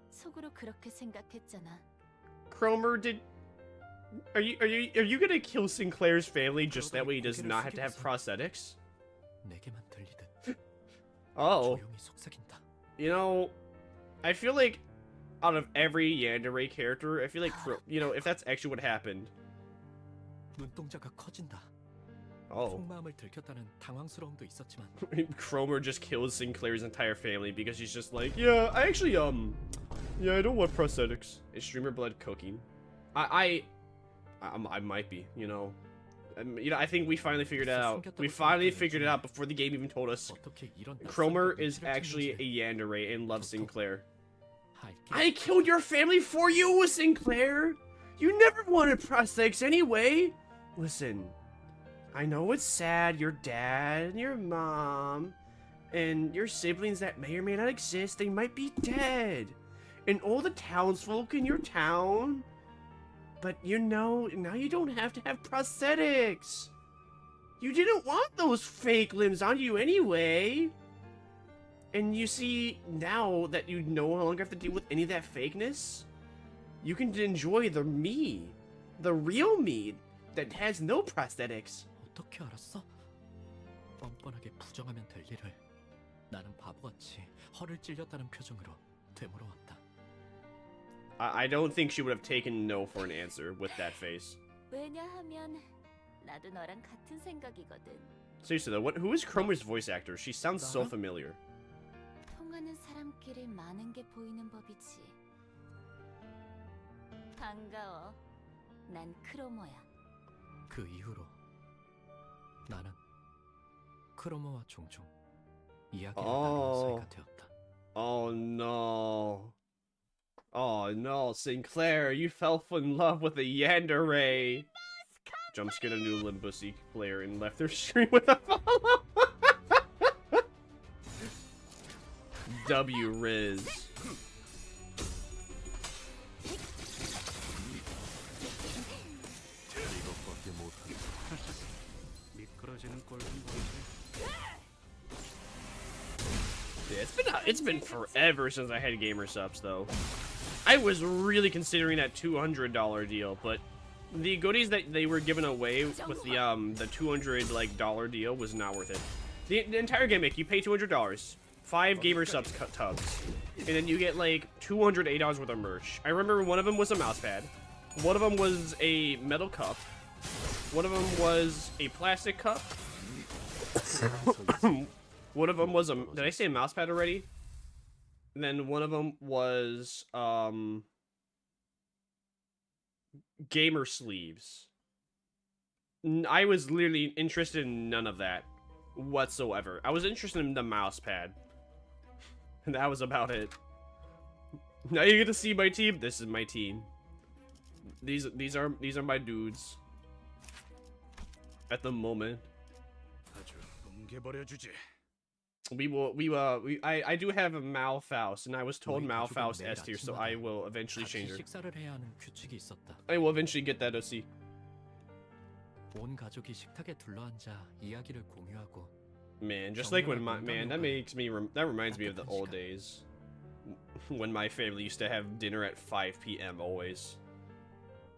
속으로 그렇게 생각했잖아. Cromer, are you gonna kill Sinclair's family just that way he does not have to have prosthetics? 내게만 들리듯. Oh. 조용히 속삭인다. You know, I feel like out of every Yandere character, I feel like, you know, if that's actually what happened. 눈동자가 커진다. Oh. 속마음을 들켰다는 당황스러움도 있었지만. Cromer just kills Sinclair's entire family because he's just like, yeah, I actually, yeah, I don't want prosthetics. Is streamer blood cooking? I might be, you know. You know, I think we finally figured it out. We finally figured it out before the game even told us. Cromer is actually a Yandere and loves Sinclair. I killed your family for you, Sinclair! You never wanted prosthetics anyway! Listen, I know it's sad, your dad and your mom and your siblings that may or may not exist, they might be dead. And all the townsfolk in your town. But you know, now you don't have to have prosthetics. You didn't want those fake limbs on you anyway. And you see, now that you no longer have to deal with any of that fakeness, you can enjoy the me, the real me, that has no prosthetics. 어떻게 알았어? 뻔뻔하게 부정하면 될 일을 나는 바보같이 허를 찔렸다는 표정으로 되물어왔다. I don't think she would have taken no for an answer with that face. 왜냐하면 나도 너랑 같은 생각이거든. Seriously though, who is Cromer's voice actor? She sounds so familiar. 통하는 사람끼리 많은 게 보이는 법이지. 반가워. 난 크로모야. 그 이후로 나는 크로모와 종종 이야기를 나누는 사이가 되었다. Oh no. Oh no, Sinclair, you fell in love with a Yandere. Jumpscared a new Limbusy player and left their stream with a follow. W Riz. Yeah, it's been forever since I had gamer subs though. I was really considering that $200 deal, but the goodies that they were giving away with the $200 like dollar deal was not worth it. The entire gimmick, you pay $200, 5 gamer subs tubs, and then you get like $208 worth of merch. I remember one of them was a mousepad, One of them was a metal cup. One of them was a plastic cup. One of them was a... Did I say a mouse pad already? And then one of them was, gamer sleeves. I was literally interested in none of that whatsoever. I was interested in the mouse pad. And that was about it. Now you get to see my team. This is my team. These are my dudes. At the moment. I do have a Malfaust, and I was told Malfaust S tier, so I will eventually change her. I will eventually get that OC. 온 가족이 식탁에 둘러앉아 이야기를 공유하고 Man, just like when that reminds me of the old days. When my family used to have dinner at 5 p.m. always.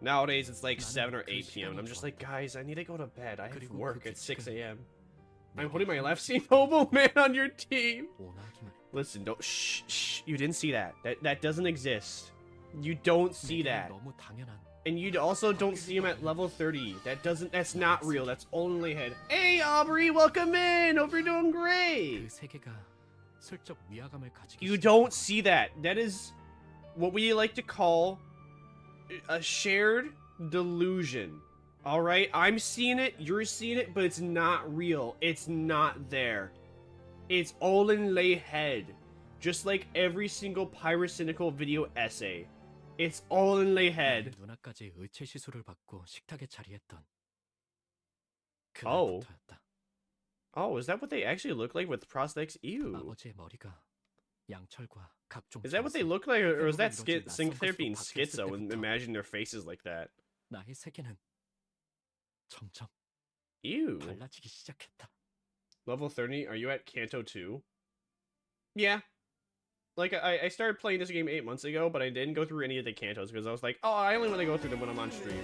Nowadays it's like 7 or 8 p.m. and I'm just like, guys, I need to go to bed. I have work at 6 a.m. I'm putting my left seat hobo man on your team. Listen, don't shh. You didn't see that. That doesn't exist. You don't see that. And you also don't see him at level 30. That's not real. That's only head. Hey, Aubrey, welcome in. Hope you're doing great. You don't see that. That is what we like to call a shared delusion. All right, I'm seeing it, you're seeing it, but it's not real. It's not there. It's all in lay head. Just like every single pyrocynical video essay. It's all in lay head. 누나까지 의체 시술을 받고 식탁에 자리했던 Oh. Oh, is that what they actually look like with prosthetics? Ew. 아버지의 머리가 양철과 각종 Is that what they look like, or is that Sinclair being schizo and imagine their faces like that? 나의 세계는 점점 Ew. 달라지기 시작했다. Level 30, are you at Kanto 2? Yeah. Like, I started playing this game 8 months ago, but I didn't go through any of the Kantos because I was like, oh, I only want to go through them when I'm on stream.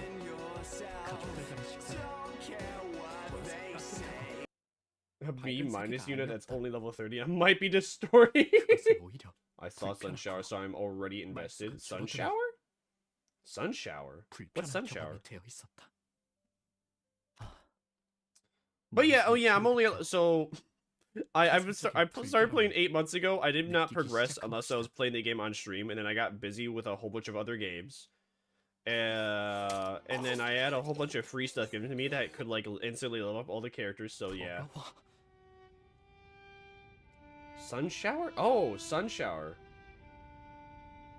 A B- unit that's only level 30. I might be distorting. I saw Sun Shower, so I'm already invested. Sun Shower? Sun Shower? What's Sun Shower? But yeah, oh yeah, I'm only... So... I started playing 8 months ago. I did not progress unless I was playing the game on stream, and then I got busy with a whole bunch of other games. And then I had a whole bunch of free stuff given to me that could like instantly level up all the characters, so yeah. Sun Shower? Oh, Sun Shower.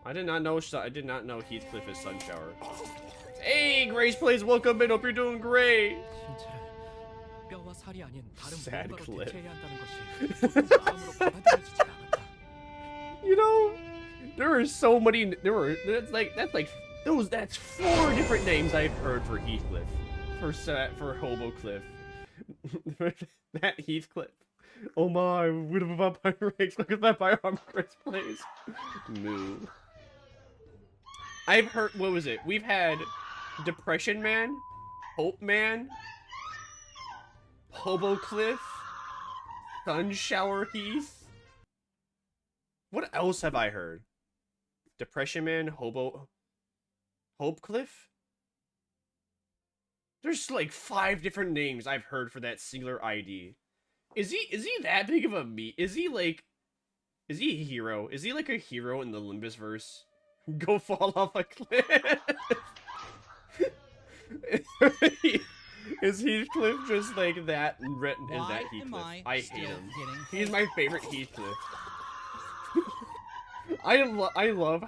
I did not know Heathcliff is Sun Shower. Hey, Grace Plays, welcome in, hope you're doing great! Sad clip. You know, there are so many. That's 4 different names I've heard for Heathcliff, for Hobo Cliff, that Heathcliff. Oh my, what a vampire race! Look at that vampire Grace Plays. Moo. I've heard. What was it? We've had Depression Man, Hope Man, Hobo Cliff, Sun Shower Heath. What else have I heard? Depression Man, Hope Cliff? There's like 5 different names I've heard for that singular ID. Is he that big of a meat? Is he a hero? Is he like a hero in the Limbus verse? Go fall off a cliff. Is Heathcliff just like that? Is that Heathcliff? I hate him. He's my favorite Heathcliff. I love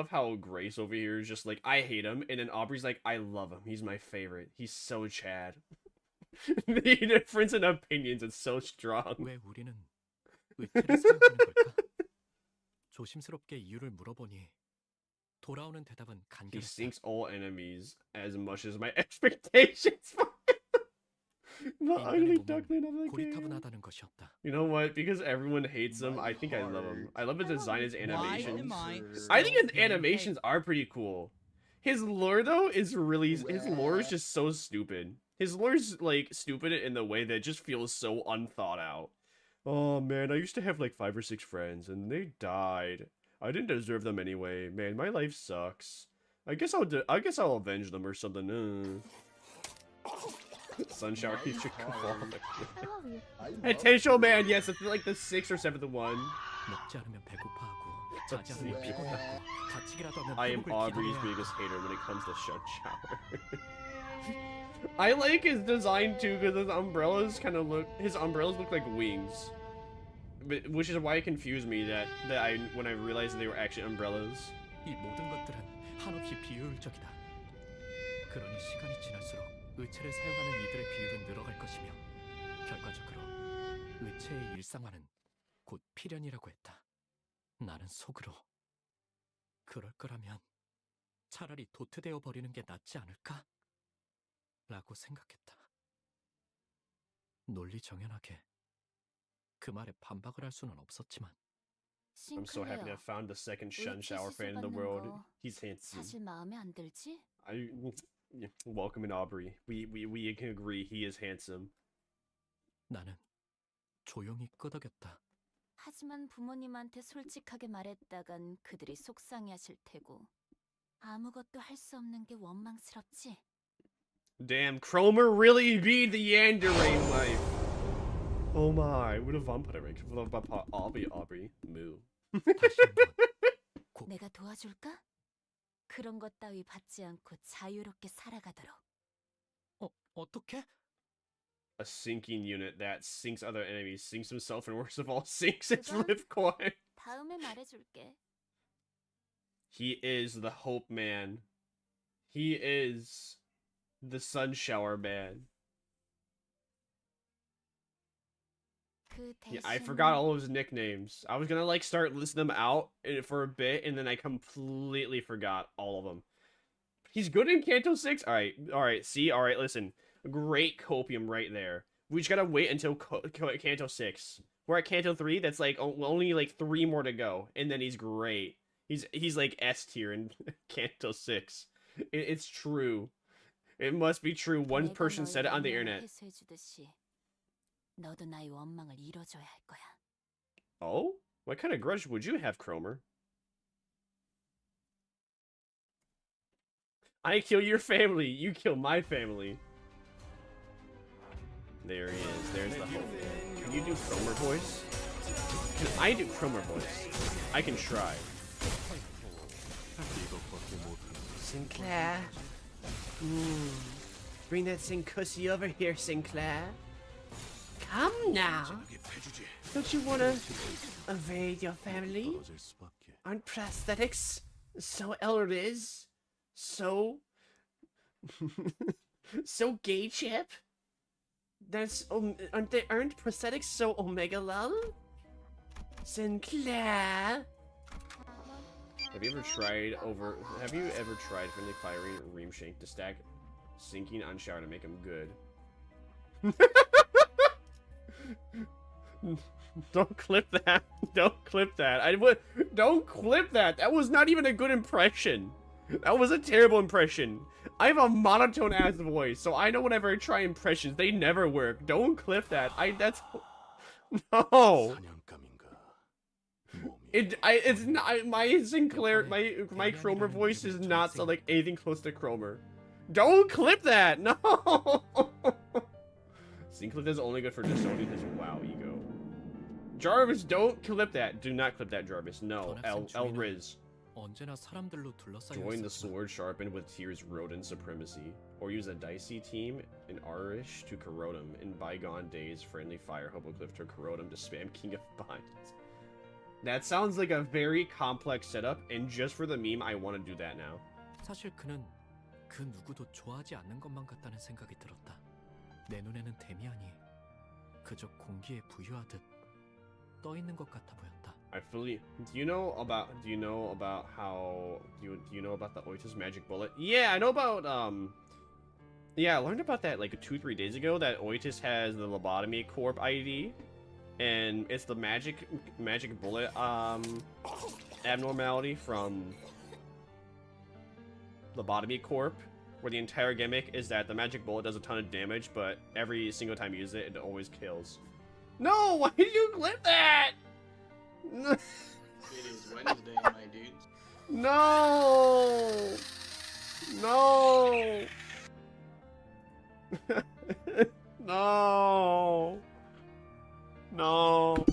how Grace over here is just like, I hate him, and then Aubrey's like, I love him. He's my favorite. He's so Chad. The difference in opinions is so strong. 왜 우리는 의체를 사용하는 걸까? 조심스럽게 이유를 물어보니 돌아오는 대답은 He 간결했다. sinks all enemies as much as my expectations for him. The ugly duckling of the game. 고리타분하다는 것이었다. You know what? Because everyone hates him, I think I love him. I love his design, his animations. I think his animations are pretty cool. His lore though is really his lore is just so stupid. His lore's like stupid in the way that just feels so unthought out. Oh man, I used to have like 5 or 6 friends and they died. I didn't deserve them anyway. Man, my life sucks. I guess I'll avenge them or something. Sun shower feature. Potential man, yes, it's like the 6th or 7th one. I am Aubrey's biggest hater when it comes to sun shower. I like his design too, because his umbrellas look like wings. Which is why it confused me when I realized they were actually umbrellas. 이 모든 것들은 한없이 비효율적이다. 그러니 시간이 지날수록 의체를 사용하는 이들의 비율은 늘어갈 것이며 결과적으로 의체의 일상화는 곧 필연이라고 했다. 나는 속으로 그럴 거라면 차라리 도태되어 버리는 게 낫지 않을까? 라고 생각했다. 논리 정연하게 그 말에 반박을 할 수는 없었지만 I'm so happy to have found the second sun shower fan in the world. He's handsome. 사실 마음에 안 들지? Welcome in Aubrey. We can agree he is handsome. 나는 조용히 끄덕였다. 하지만 부모님한테 솔직하게 말했다간 그들이 속상해하실 테고 아무것도 할 수 없는 게 원망스럽지. Damn, Cromer really be the Yandere wife. Oh my, what a vampire. Aubrey, moo. 내가 도와줄까? 그런 것 따위 받지 않고 자유롭게 살아가도록. 어떻게? A sinking unit that sinks other enemies, sinks himself, and worst of all, sinks its live coin. 다음에 말해줄게. He is the Hope Man. He is the Sun Shower Man. Yeah, I forgot all of his nicknames. I was gonna like start listing them out for a bit, and then I completely forgot all of them. He's good in Canto 6? Alright, see? Alright, listen. Great copium right there. We just gotta wait until Canto 6. We're at Canto 3, that's like only like 3 more to go, and then he's great. He's like S tier in Canto 6. It's true. It must be true. One person said it on the internet. 너도 나의 원망을 이뤄줘야 할 거야. Oh? What kind of grudge would you have, Cromer? I kill your family, you kill my family. There he is. There's the hope. Can you do Cromer voice? Can I do Cromer voice? I can try. Sinclair. Bring that Sincussy over here, Sinclair. Come now. Don't you want to evade your family? Aren't prosthetics so Elriz? So... so gay chip? Aren't prosthetics so omega lol? Sinclair? Have you ever tried friendly firing Reamshank to stack sinking on shower to make him good? Don't clip that. Don't clip that. Don't clip that. That was not even a good impression. That was a terrible impression. I have a monotone ass voice, so I know whenever I try impressions, they never work. Don't clip that. That's no. It's not my Sinclair. My Cromer voice does not sound like anything close to Cromer. Don't clip that. No. Sinclair is only good for disowning his WoW ego. Jarvis, don't clip that. Do not clip that, Jarvis. No. Riz. Join the sword sharpened with Tyr's rodent supremacy. Or use a dicey team in Arish to corrode him. In bygone days, friendly fire Hopocliff to corrode him to spam King of Binds. That sounds like a very complex setup, and just for the meme, I want to do that now. 사실 그는 그 누구도 좋아하지 않는 것만 같다는 생각이 들었다. 내 눈에는 데미안이 그저 공기에 부유하듯 떠 있는 것 같아 보였다. I fully. Do you know about the Oitis magic bullet? Yeah, I know about yeah, I learned about that like 2-3 days ago. That Oitis has the lobotomy corp ID, and it's the magic bullet abnormality from lobotomy corp, where the entire gimmick is that the magic bullet does a ton of damage, but every single time you use it, it always kills. No, why did you clip that? It is Wednesday, my dudes. No! No! No! No!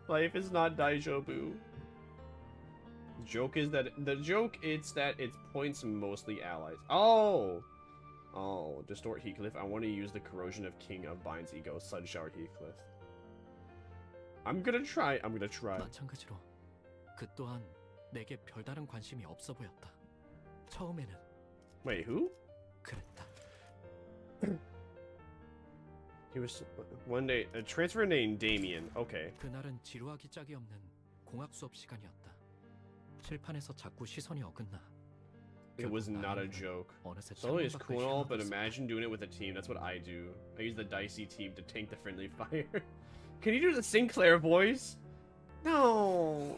Life is not Daijobu. The joke is that it's points mostly allies. Oh! Oh, distort Heathcliff. I want to use the corrosion of King of Bind's ego, Sunshower Heathcliff. I'm gonna try. 마찬가지로 그 또한 내게 별다른 관심이 없어 보였다. 처음에는. Wait, who? 그랬다. He was one day a transfer named Damien. Okay. 그날은 지루하기 짝이 없는 공학 수업 시간이었다. 칠판에서 자꾸 시선이 어긋나. It was not a joke. Solo is cool and all, but imagine doing it with a team. That's what I do. I use the dicey team to tank the friendly fire. Can you do the Sinclair voice? No.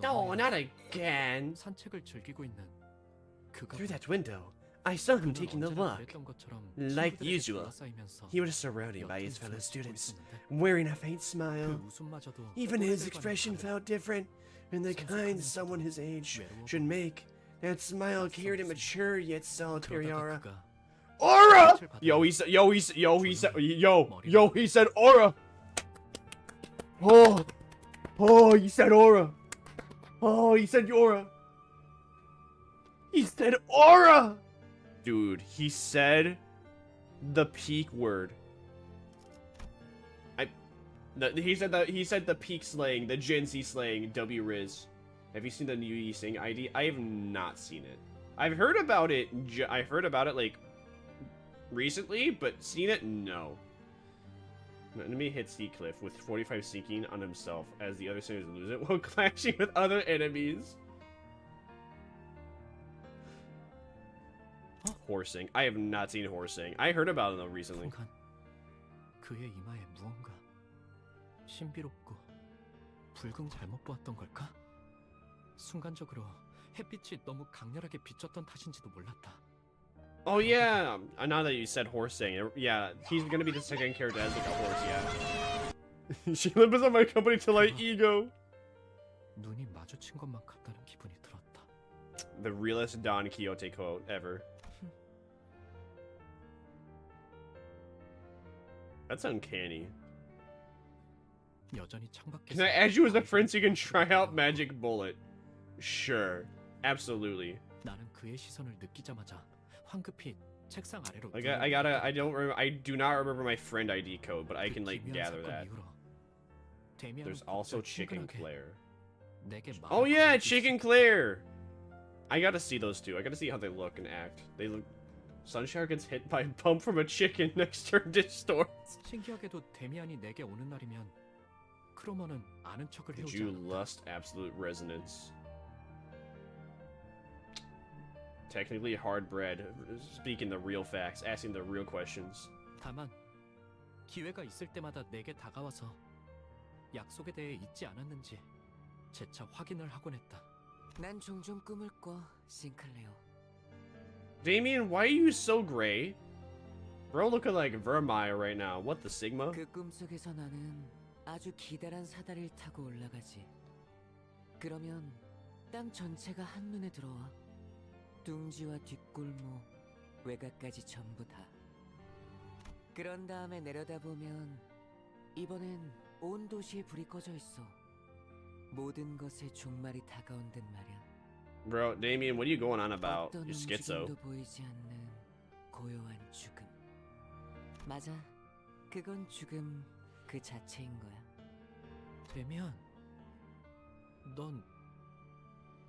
No, not again. 산책을 즐기고 있는 Through that window, I saw him taking a look. Like usual, he was surrounded by his fellow students, wearing a faint smile. Even his expression felt different, and the kind someone his age should make. That smile carried a mature yet solitary aura. Aura! He said aura! Oh, he said aura! Oh, he said aura! He said aura! Dude, he said the peak word. He said the peak slang, the Gen Z slang, W Riz. Have you seen the new Yi Sing ID? I have not seen it. I've heard about it. I've heard about it like recently, but seen it, no. Enemy hits Heathcliff with 45 sinking on himself as the other sinners lose it while clashing with other enemies. Horsing. I have not seen horsing. I heard about it though recently. 그의 이마에 무언가 신비롭고 붉은 잘못 보았던 걸까? 순간적으로 햇빛이 너무 강렬하게 비쳤던 탓인지도 몰랐다. Oh yeah, now that you said horsing, yeah, he's gonna be the second character as like a horse, yeah. She lives on my company till I ego. 눈이 마주친 것만 같다는 기분이 들었다. The realest Don Quixote quote ever. That's uncanny. Can I add you as a friend so you can try out Magic Bullet? Sure. Absolutely. 나는 그의 시선을 느끼자마자 황급히 책상 아래로 I do not remember my friend ID code, but I can like gather that. There's also Chicken Claire. Oh yeah, Chicken Claire! I gotta see those two. I gotta see how they look and act. They look... Sunshower gets hit by a bump from a chicken next turn distorts. 신기하게도 데미안이 내게 오는 날이면 크로머는 아는 척을 Did 해오지 you 않았다. lust absolute resonance? Technically hard bred, speaking the real facts, asking the real questions. 다만 기회가 있을 때마다 내게 다가와서 약속에 대해 잊지 않았는지 재차 확인을 하곤 했다. 난 종종 꿈을 꿔, 싱클레어. Damien, why are you so gray? Bro looking like Vermire right now. What the Sigma? 그 꿈속에서 나는 아주 기다란 사다리를 타고 올라가지. 그러면 땅 전체가 한눈에 들어와. 둥지와 뒷골목, 외곽까지 전부 다. 그런 다음에 내려다보면 이번엔 온 도시에 불이 꺼져 있어. 모든 것의 종말이 다가온 듯 말이야. Bro, Damien, what are you going on about? You're schizo. 어떤 움직임도 보이지 않는 고요한 죽음. 맞아, 그건 죽음 그 자체인 거야. 데미안, 넌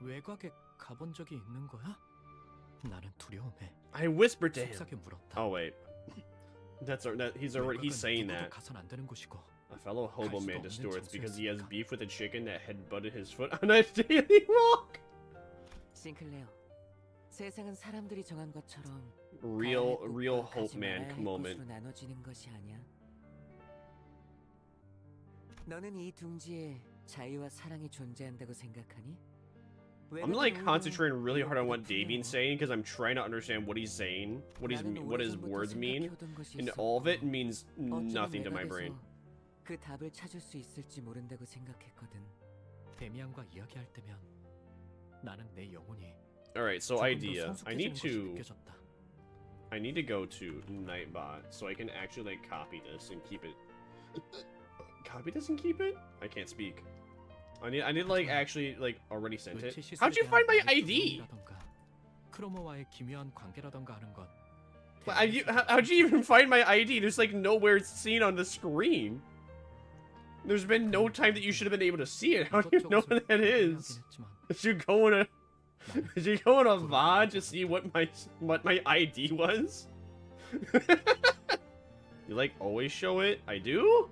외곽에 가본 적이 있는 거야? 나는 두려움에. I whispered to him. 속삭여 물었다. Oh wait, he's saying that. 가선 안 되는 곳이고. A fellow hobo man distorts because he has beef with a chicken that headbutted his foot on a daily walk. 싱클레어, 세상은 사람들이 정한 것처럼 real hope man moment. 나눠지는 것이 아니야. 너는 이 둥지에 자유와 사랑이 존재한다고 생각하니? I'm like concentrating really hard on what Davian's saying because I'm trying to understand what he's saying, what his words mean, and all of it means nothing to my brain. 그 답을 찾을 수 있을지 모른다고 생각했거든. 데미안과 이야기할 때면 나는 내 영혼이 Alright, so 조금 더 idea. I need 성숙해지는 것이 to 느껴졌다. go to Nightbot so I can actually like copy this and keep it. Copy this and keep it? I can't speak. I need like actually like already sent it. How'd you find my ID? 크로모와의 기묘한 관계라던가 하는 건 How'd you even find my ID? There's like nowhere it's seen on the screen. There's been no time that you should have been able to see it. How do you know what that is? Did you go in a VOD to see what my ID was? You like always show it? I do?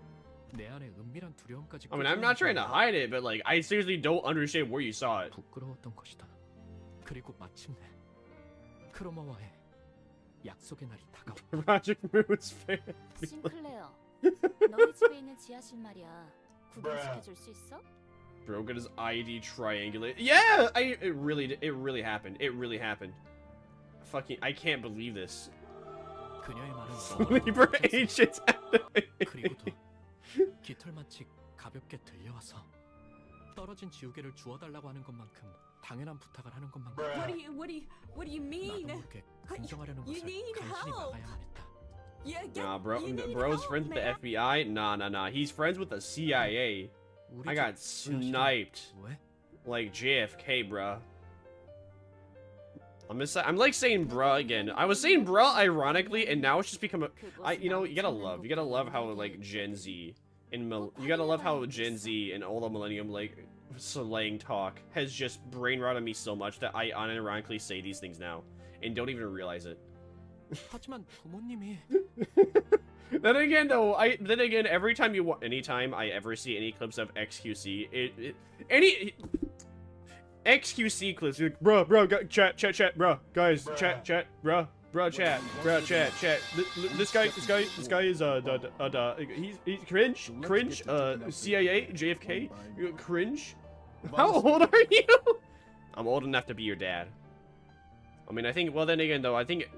내 안에 은밀한 두려움까지 I mean, I'm not trying to hide it, but like I seriously don't understand where you saw it. 부끄러웠던 것이다. 그리고 마침내 크로모와의 약속의 날이 다가왔다. Roger Moon's fan. 싱클레어, 너희 집에 있는 지하실 말이야. 구경시켜줄 수 있어? Bro got his ID triangulate. Yeah, it really happened. It really happened. Fucking, I can't believe this. 그녀의 말은 Libra agents 그리고도 깃털마치 가볍게 들려와서 떨어진 지우개를 주워달라고 하는 것만큼 당연한 부탁을 하는 것만큼 What do you mean? 나도 모르게 긍정하려는 You 것을 need 간신히 help. 막아야만 했다. Nah, bro's friends with the FBI? Nah. He's friends with the CIA. I got sniped. Like JFK, bruh. I'm like saying bruh again. I was saying bruh ironically, and now it's just become a. You gotta love how like Gen Z and you gotta love how Gen Z and all the millennium like slang talk has just brain rotted me so much that I unironically say these things now and don't even realize it. 하지만 부모님이 Then again, anytime I ever see any clips of XQC, any XQC clips, like, bro, chat, bro, guys, chat, bro, chat. This guy is he's cringe, CIA, JFK, cringe. How old are you? I'm old enough to be your dad. I mean, I think. Well, then again, though, I think.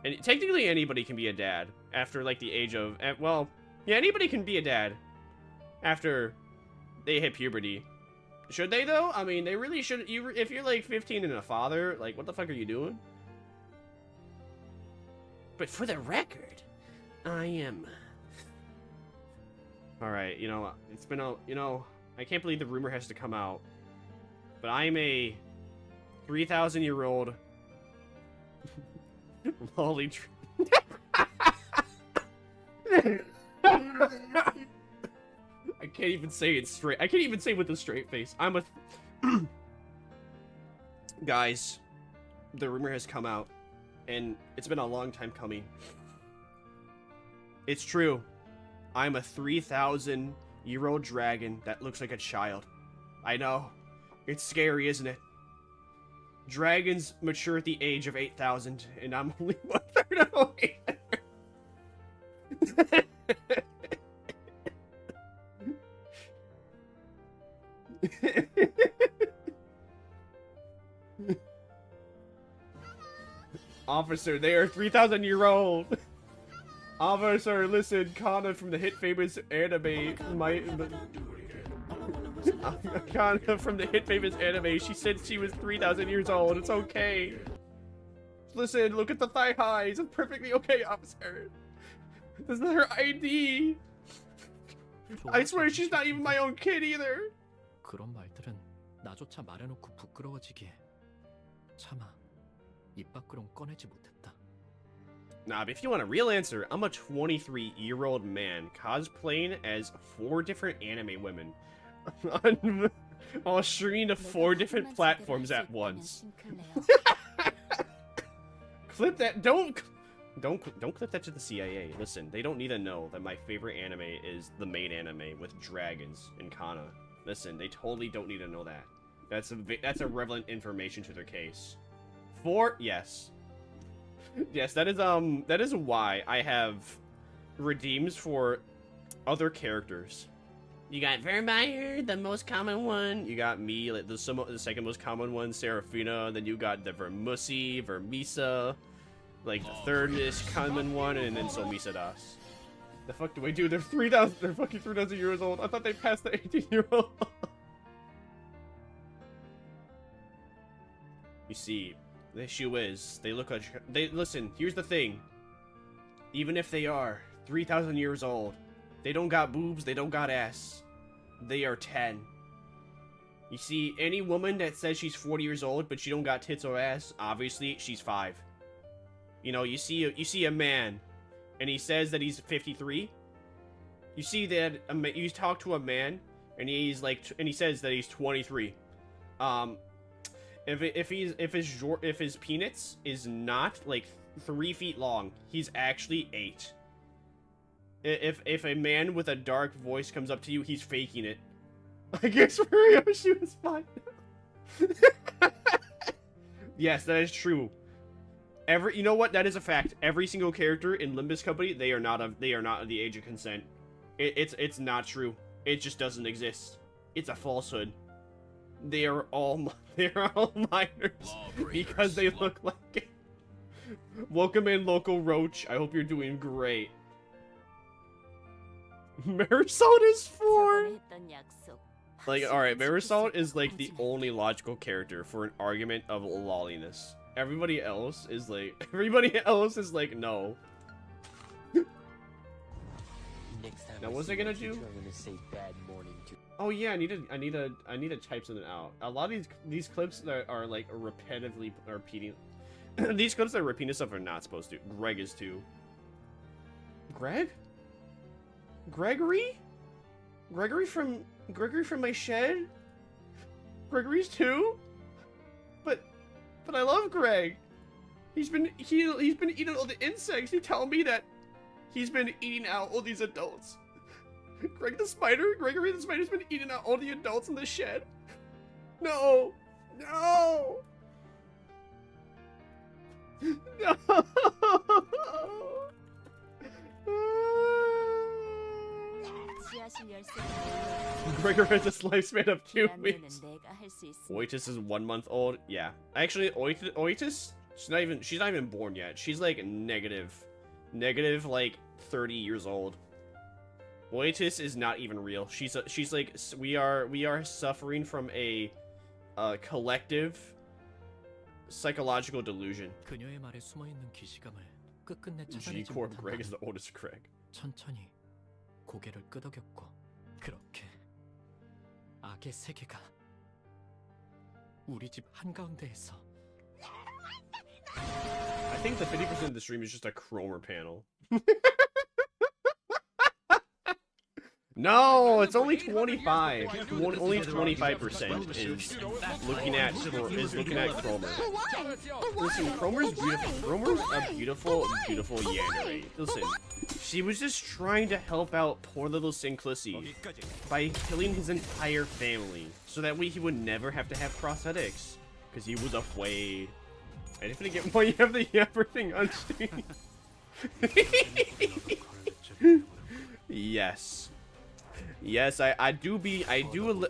And technically anybody can be a dad after like the age of, well, yeah, anybody can be a dad after they hit puberty. Should they though? I mean, they really should. If you're like 15 and a father, like what the fuck are you doing? But for the record, I am. All right, it's been I can't believe the rumor has to come out, but I'm a 3,000-year-old lolly I can't even say it straight. I can't even say with a straight face. I'm a guys, the rumor has come out and it's been a long time coming. It's true. I'm a 3,000-year-old dragon that looks like a child. I know. It's scary, isn't it? Dragons mature at the age of 8,000, and I'm only 1/3 away there. Officer, they are 3,000-year-old. Officer, listen, Kana from the hit famous anime, Kana from the hit famous anime, she said she was 3,000 years old. It's okay. Listen, look at the thigh highs. It's perfectly okay, officer. This is her ID. I swear she's not even my own kid either. 그런 말들은 나조차 말해놓고 부끄러워지기에 차마 입 밖으론 꺼내지 못했다. Nah, but if you want a real answer, I'm a 23-year-old man cosplaying as 4 different anime women while streaming to 4 different platforms at once. Clip that! Don't clip that to the CIA. Listen, they don't need to know that my favorite anime is the maid anime with dragons and Kana. Listen, they totally don't need to know that. That's a relevant information to their case. 4, yes. Yes, that is why I have redeems for other characters. You got Vermire, the most common one. You got me, like the second most common one, Seraphina. Then you got the Vermisa, like the third most common one, and then Somicidas. The fuck do I do? They're 3,000. They're fucking 3,000 years old. I thought they passed the 18-year-old. You see, The issue is, they look like... Listen, here's the thing. Even if they are 3,000 years old, they don't got boobs, they don't got ass. They are 10. You see, any woman that says she's 40 years old, but she don't got tits or ass, obviously, she's 5. You know, you see a man, and he says that he's 53. You see that, you talk to a man, and he says that he's 23. If his penis is not like 3 feet long, he's actually 8. If a man with a dark voice comes up to you, he's faking it. I guess Ryoshi was fine. Yes, that is true. You know what? That is a fact. Every single character in Limbus Company, they are not of the age of consent. It's not true. It just doesn't exist. It's a falsehood. They are all minors because they look like it. Welcome in, local roach. I hope you're doing great. Marisol is 4. Like, alright, Marisol is like the only logical character for an argument of lolliness. Everybody else is like, no. Now, what's I gonna do? Oh yeah, I need to type something out. A lot of these clips that are like repetitively repeating. These clips that are repeating stuff are not supposed to. Greg is too. Greg? Gregory? Gregory from my shed? Gregory's 2? But I love Greg. He's been eating all the insects. He telling me that he's been eating out all these adults. Gregory the spider's been eating out all the adults in the shed. No! No! No! Gregor has a lifespan of 2 weeks. Oitis is 1 month old. Yeah, actually, Oitis, she's not even born yet. She's like negative like 30 years old. Oitis is not even real. She's like, we are suffering from a collective psychological delusion. G-Corp Greg is the oldest Greg. 천천히 고개를 끄덕였고 그렇게 악의 세계가 우리 집 한가운데에서. I think the 50% of the stream is just a Cromer panel. No, it's only 25. Only 25% is looking at Cromer. Listen, Cromer's beautiful. Cromer's a beautiful yandere. Listen, she was just trying to help out poor little Sinclicity by killing his entire family, so that way he would never have to have prosthetics, because he was afraid. I didn't get why you have the yapper thing on stream. Yes. Yes, I do a little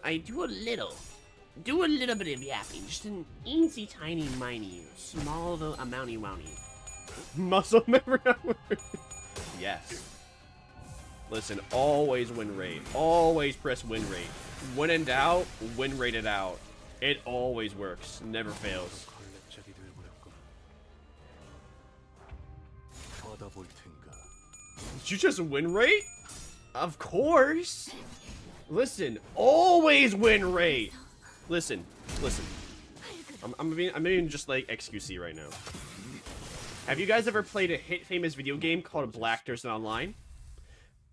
bit of yapping, just an eensy tiny miny, small though amounty wounty. Muscle memory. Yes. Listen, always win rate. Always press win rate. When in doubt, win rate it out. It always works. Never fails. Did you just win rate? Of course. Listen, always win rate. Listen. I'm being just like XQC right now. Have you guys ever played a hit famous video game called Blackstars Online?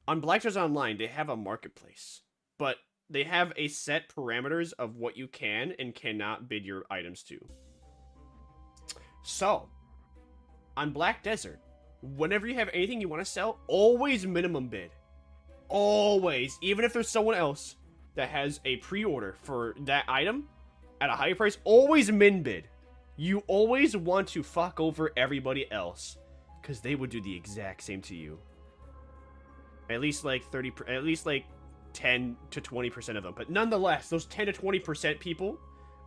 On Blackstars Online, they have a marketplace, but they have a set parameters of what you can and cannot bid your items to. So, on Black Desert, whenever you have anything you want to sell, always minimum bid. Always. Even if there's someone else that has a pre-order for that item at a higher price, always min bid. You always want to fuck over everybody else, because they would do the exact same to you. At least like 10 to 20% of them. But nonetheless, those 10 to 20% people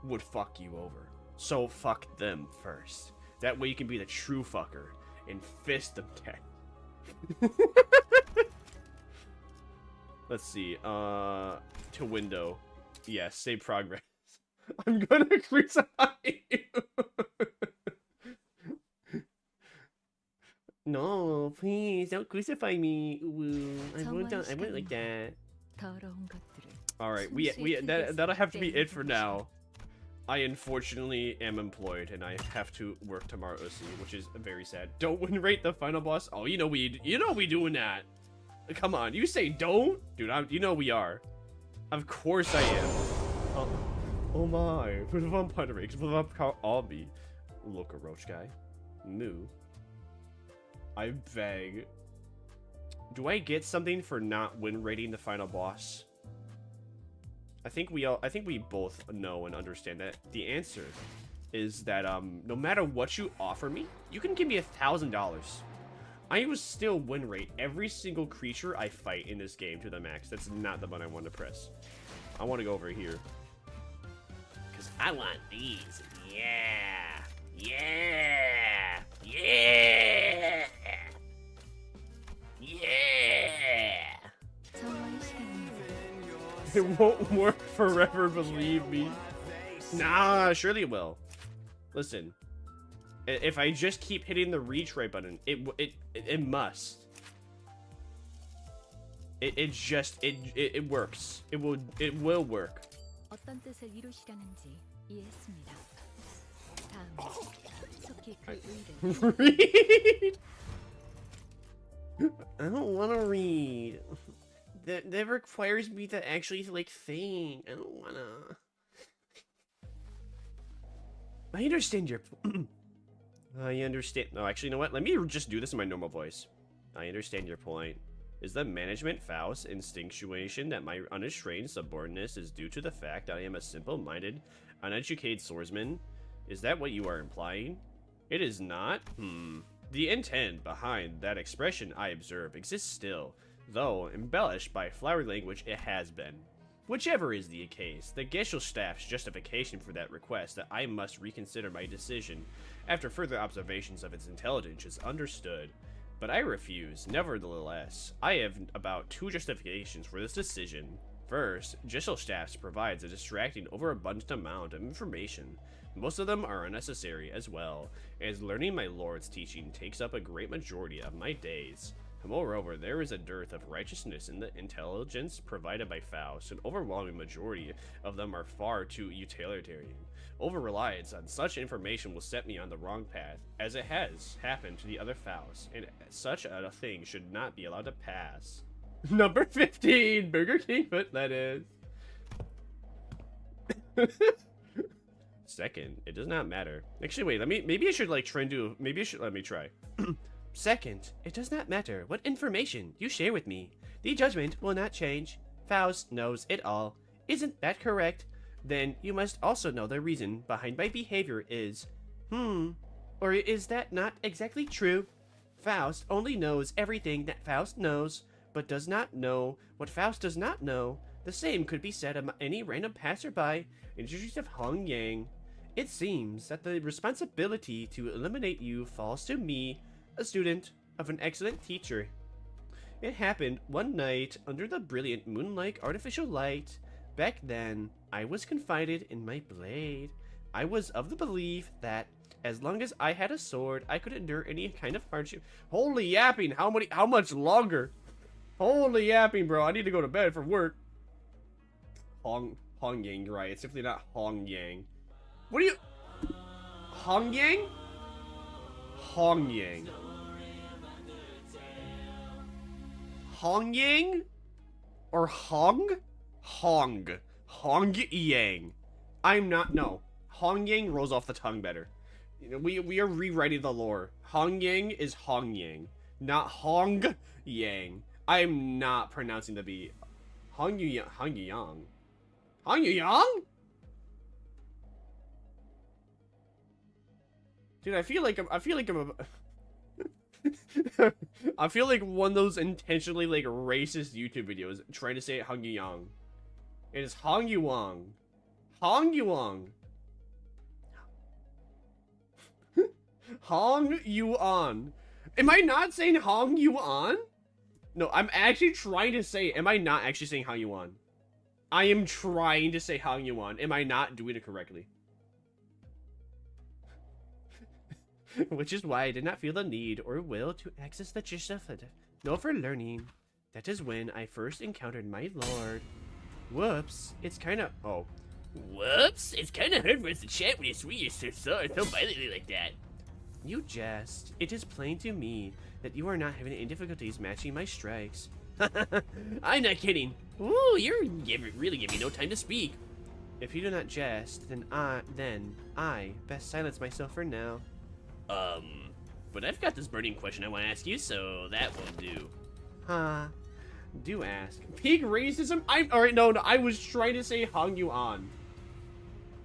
would fuck you over. So fuck them first. That way you can be the true fucker and fist them dead. Let's see. To window. Yes, save progress. I'm gonna crucify you. No, please don't crucify me. Ooh, I wouldn't like that. 더러운 것들을 All right, that'll have to be it for now. I unfortunately am employed and I have to work tomorrow, which is very sad. Don't win rate the final boss. Oh, you know we doing that. Come on, you say don't, dude. You know we are. Of course I am. Oh my, for the vampire rakes, for the vampire obby. Look, a roach guy. Moo. I beg. Do I get something for not win rating the final boss? I think we both know and understand that the answer is that no matter what you offer me, you can give me $1,000. I will still win rate every single creature I fight in this game to the max. That's not the button I want to press. I want to go over here. Cause I want these. Yeah. Yeah. Yeah. Yeah. It won't work forever, believe me. Nah, surely it will. Listen, if I just keep hitting the reach right button, it must. It works. It will work. 어떤 뜻을 이루시려는지 이해했습니다. 다음, 속히 그 의를. Read. I don't want to read. That requires me to actually like think. I don't wanna. I understand your. I understand. No, actually, you know what? Let me just do this in my normal voice. I understand your point. Is the management Faust instinctuation that my unrestrained subordinateness is due to the fact that I am a simple-minded, uneducated swordsman? Is that what you are implying? It is not? The intent behind that expression, I observe, exists still, though embellished by flowery language it has been. Whichever is the case, the Gesellschaft's justification for that request that I must reconsider my decision after further observations of its intelligence is understood. But I refuse, nevertheless. I have about 2 justifications for this decision. First, Gesellschaft provides a distracting, overabundant amount of information. Most of them are unnecessary as well, as learning my lord's teaching takes up a great majority of my days. Moreover, there is a dearth of righteousness in the intelligence provided by Faust. An overwhelming majority of them are far too utilitarian. Over-reliance on such information will set me on the wrong path, as it has happened to the other Fausts, and such a thing should not be allowed to pass. Number 15, Burger King foot lettuce. Second, it does not matter. Actually, wait, maybe I should like try and do, let me try. Second, it does not matter what information you share with me. The judgment will not change. Faust knows it all. Isn't that correct? Then you must also know the reason behind my behavior is, or is that not exactly true? Faust only knows everything that Faust knows, but does not know what Faust does not know. The same could be said of any random passerby in the streets of Hong Yang. It seems that the responsibility to eliminate you falls to me, a student of an excellent teacher. It happened one night under the brilliant moonlike artificial light. Back then, I was confided in my blade. I was of the belief that as long as I had a sword, I could endure any kind of hardship. Holy yapping, how much longer? Holy yapping, bro, I need to go to bed for work. Hong Yang, right, it's definitely not Hong Yang. What are you? Hong Yang? Hong Yang. Hong Yang? Or Hong? Hong Yang. I'm not, no. Hong Yang rolls off the tongue better. You know, we are rewriting the lore. Hong Yang is Hong Yang, not Hong Yang. I'm not pronouncing the B. Hong Yang. Hong Yang? Dude, I feel like I'm I feel like one of those intentionally like racist YouTube videos trying to say Hong Yang. It is Hong Yuang. Hong Yuang. Hong Yuan. Am I not saying Hong Yuan? No, I'm actually trying to say, am I not actually saying Hong Yuan? I am trying to say Hong Yuan. Am I not doing it correctly? Which is why I did not feel the need or will to access the Gisafed. No, for learning. That is when I first encountered my lord. Whoops, it's kind of... Oh. Whoops, it's kind of hard for us to chat when you swing your sword so violently like that. You jest. It is plain to me that you are not having any difficulties matching my strikes. I'm not kidding. Ooh, you're really giving me no time to speak. If you do not jest, then I best silence myself for now. But I've got this burning question I want to ask you, so that won't do. Huh. Do ask. Peak racism? Alright, no, I was trying to say Hong Yuan.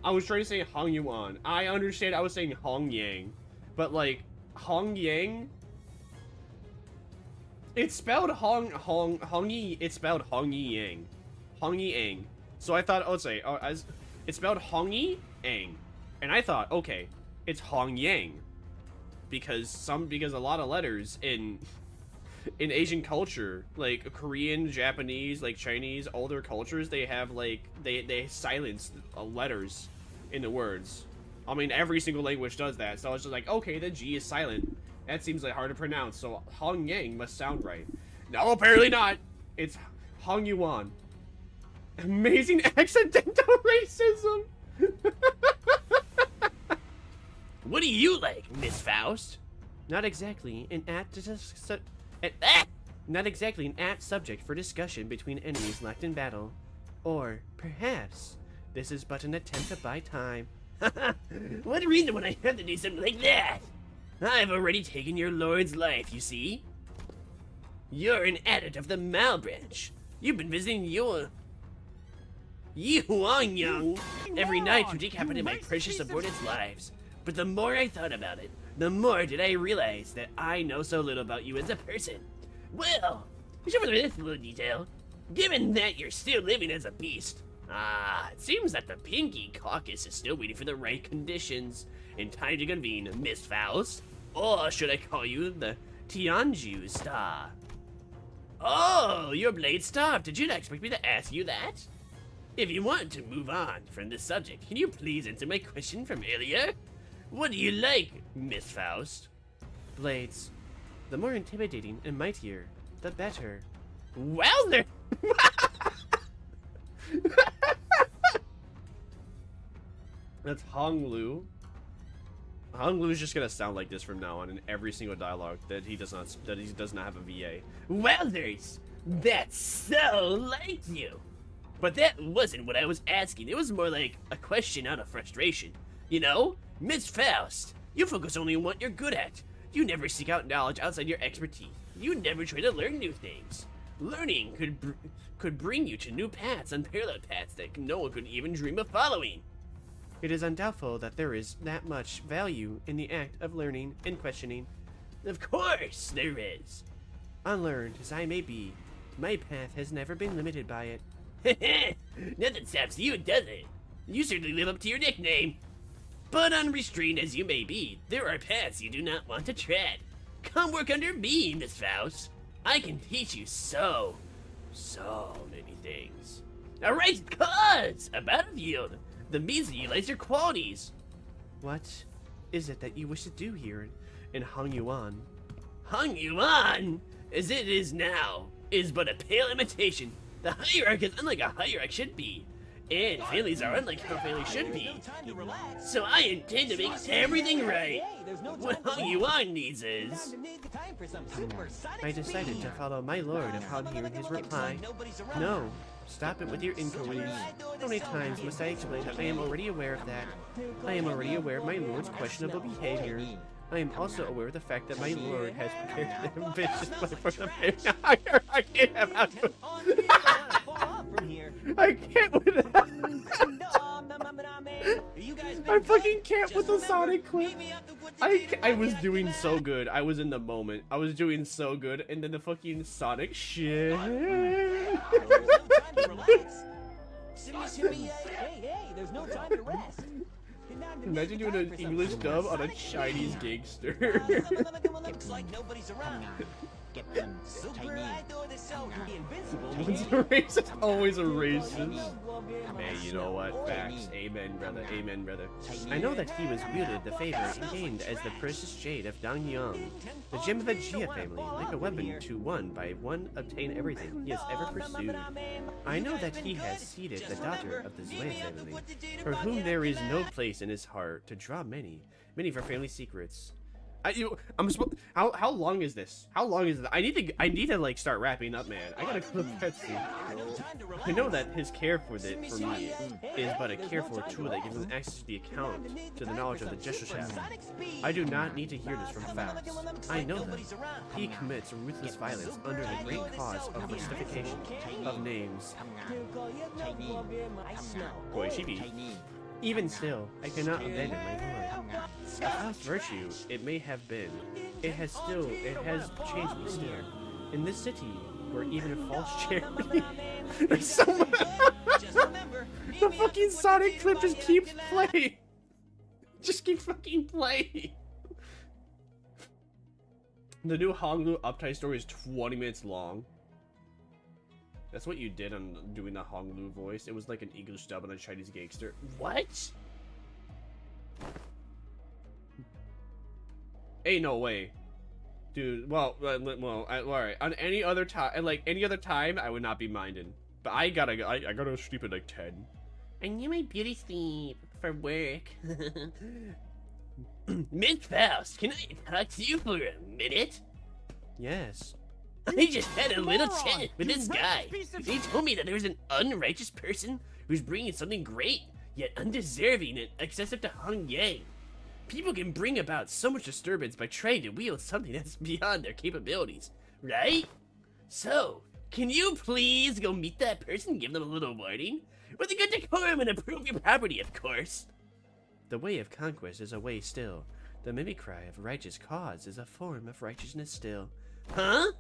I was trying to say Hong Yuan. I understand I was saying Hong Yang. But, like, Hong Yang? It's spelled Hong-Yi, it's spelled Hong-Yi Yang. Hong-Yi Yang. So I thought, it's spelled Hong-Yi Yang. And I thought, okay, it's Hong Yang. Because a lot of letters in Asian culture, like Korean, Japanese, like Chinese, older cultures, they have like they silence letters in the words. I mean, every single language does that. So it's just like, okay, the G is silent. That seems like hard to pronounce. So Hong Yang must sound right. No, apparently not. It's Hong Yuan. Amazing accidental racism. What do you like, Miss Faust? Not exactly an apt subject for discussion between enemies locked in battle. Or perhaps this is but an attempt to buy time. What reason would I have to do something like that? I've already taken your lord's life, you see? You're an adept of the Mal branch. You've been visiting Yuanyang every night to decapitate my precious subordinates' lives. But the more I thought about it, the more did I realize that I know so little about you as a person. Well, just for this little detail, given that you're still living as a beast, it seems that the Pinky Caucus is still waiting for the right conditions in time to convene, Miss Faust. Or should I call you the Tianju Star? Oh, your blade stopped. Did you not expect me to ask you that? If you want to move on from this subject, can you please answer my question from earlier? What do you like, Miss Faust? Blades. The more intimidating and mightier, the better. Wowzer! That's Hong Lu. Hong Lu's just gonna sound like this from now on in every single dialogue that he does not have a VA. Wowzers! That's so like you! But that wasn't what I was asking. It was more like a question out of frustration. You know, Miss Faust, you focus only on what you're good at. You never seek out knowledge outside your expertise. You never try to learn new things. Learning could bring you to new paths, unparalleled paths that no one could even dream of following. It is undoubtful that there is that much value in the act of learning and questioning. Of course there is. Unlearned as I may be, my path has never been limited by it. Nothing stops you, does it? You certainly live up to your nickname. But unrestrained as you may be, there are paths you do not want to tread. Come work under me, Miss Faust. I can teach you so many things. Alright, cuz! A battlefield! The means to utilize your qualities. What is it that you wish to do here in Hong Yuan? Hong Yuan, as it is now, is but a pale imitation. The hierarchy is unlike a hierarchy should be. And families are unlike how families should be. So I intend to make everything right. What Hong Yuan needs is... I decided to follow my lord upon hearing his reply. No, stop it with your inquiries. How many times must I explain that I am already aware of that? I am already aware of my lord's questionable behavior. I am also aware of the fact that my lord has prepared an ambitious plan for the family hierarchy about to... I can't with that. I fucking can't with the Sonic clip. I was doing so good. I was in the moment. I was doing so good, and then the fucking Sonic shit. Imagine doing an English dub on a Chinese gangster. It's a racist, always a racist. Man, you know what? Facts. Amen, brother. Amen, brother. I know that he was wielded the favor and gained as the precious jade of Dangyang, the gem of the Jia family, like a weapon to one by one obtain everything he has ever pursued. I know that he has seeded the daughter of the Zue family, for whom there is no place in his heart to draw many of her family secrets. How long is this? How long is it? I need to like start wrapping up, man. I gotta clip that scene. I know that his care for me is but a careful tool that gives him access to the account, to the knowledge of the gesture shaft. I do not need to hear this from Faust. I know that he commits ruthless violence under the great cause of mystification of names. Boy, she be. Even still, I cannot abandon my lord. A past virtue it may have been, it has changed me still. In this city, where even a false charity, there's someone. The fucking Sonic clip just keeps playing. Just keep fucking playing. The new Honglu uptight story is 20 minutes long. That's what you did on doing the Honglu voice. It was like an English dub on a Chinese gangster. What? Ain't no way. Dude, well, alright. On any other time, like any other time, I would not be minding. But I gotta sleep at like 10. I need my beauty sleep for work. Miss Faust, can I talk to you for a minute? Yes. I just had a little chat with this guy. He told me that there was an unrighteous person who's bringing something great, yet undeserving and excessive to Hong Yang. People can bring about so much disturbance by trying to wield something that's beyond their capabilities, right? So, can you please go meet that person and give them a little warning? With a good decorum and improve your property, of course. The way of conquest is a way still. The mimicry of righteous cause is a form of righteousness still. Huh?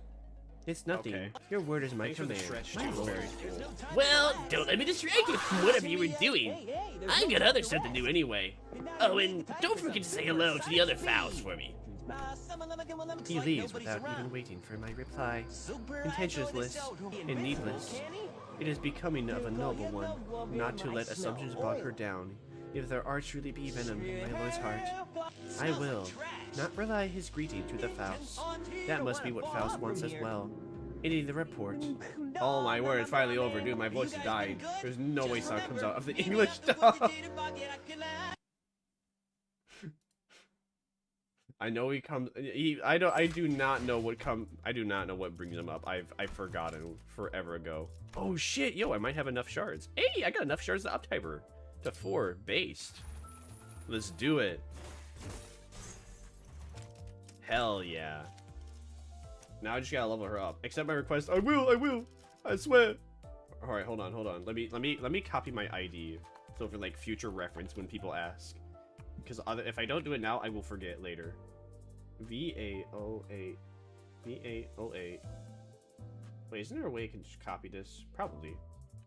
It's nothing. Okay. Your word is my command. My lord. Well, don't let me distract you from whatever you were doing. I've got other stuff to do anyway. Oh, and don't forget to say hello to the other Faust for me. He leaves without even waiting for my reply. Intentionless and needless. It is becoming of a noble one, not to let assumptions bog her down. If there are truly be venom in my lord's heart, I will not rely his greeting to the Faust. That must be what Faust wants as well. Any the report. Oh my word, it's finally over, dude. My voice is dying. There's no way sound comes out of the English stuff. I know he comes. I do not know what brings him up. I've forgotten forever ago. Oh shit, yo, I might have enough shards. Hey, I got enough shards to uptype her to 4 based. Let's do it. Hell yeah. Now I just gotta level her up. Accept my request. I will. I swear. All right, hold on. Let me copy my ID so for like future reference when people ask. Because if I don't do it now, I will forget later. V-A-O-8. V-A-O-8. Wait, isn't there a way I can just copy this? Probably.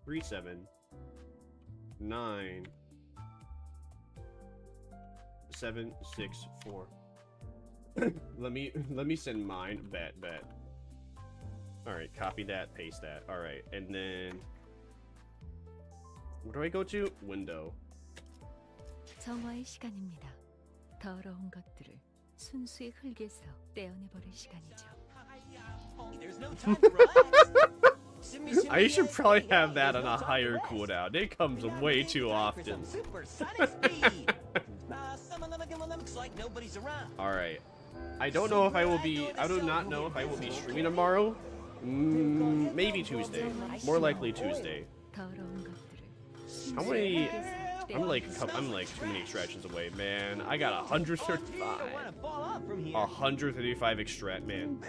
379 764. let me send mine. Bet. All right, copy that, paste that. All right, and then where do I go to? Window. 정화의 시간입니다. 더러운 것들을 순수의 흙에서 떼어내버릴 시간이죠. I should probably have that on a higher cooldown. It comes way too often. Alright. I do not know if I will be streaming tomorrow. Maybe Tuesday. More likely Tuesday. How many... I'm like too many extractions away, man. I got 135. 135 extract, man.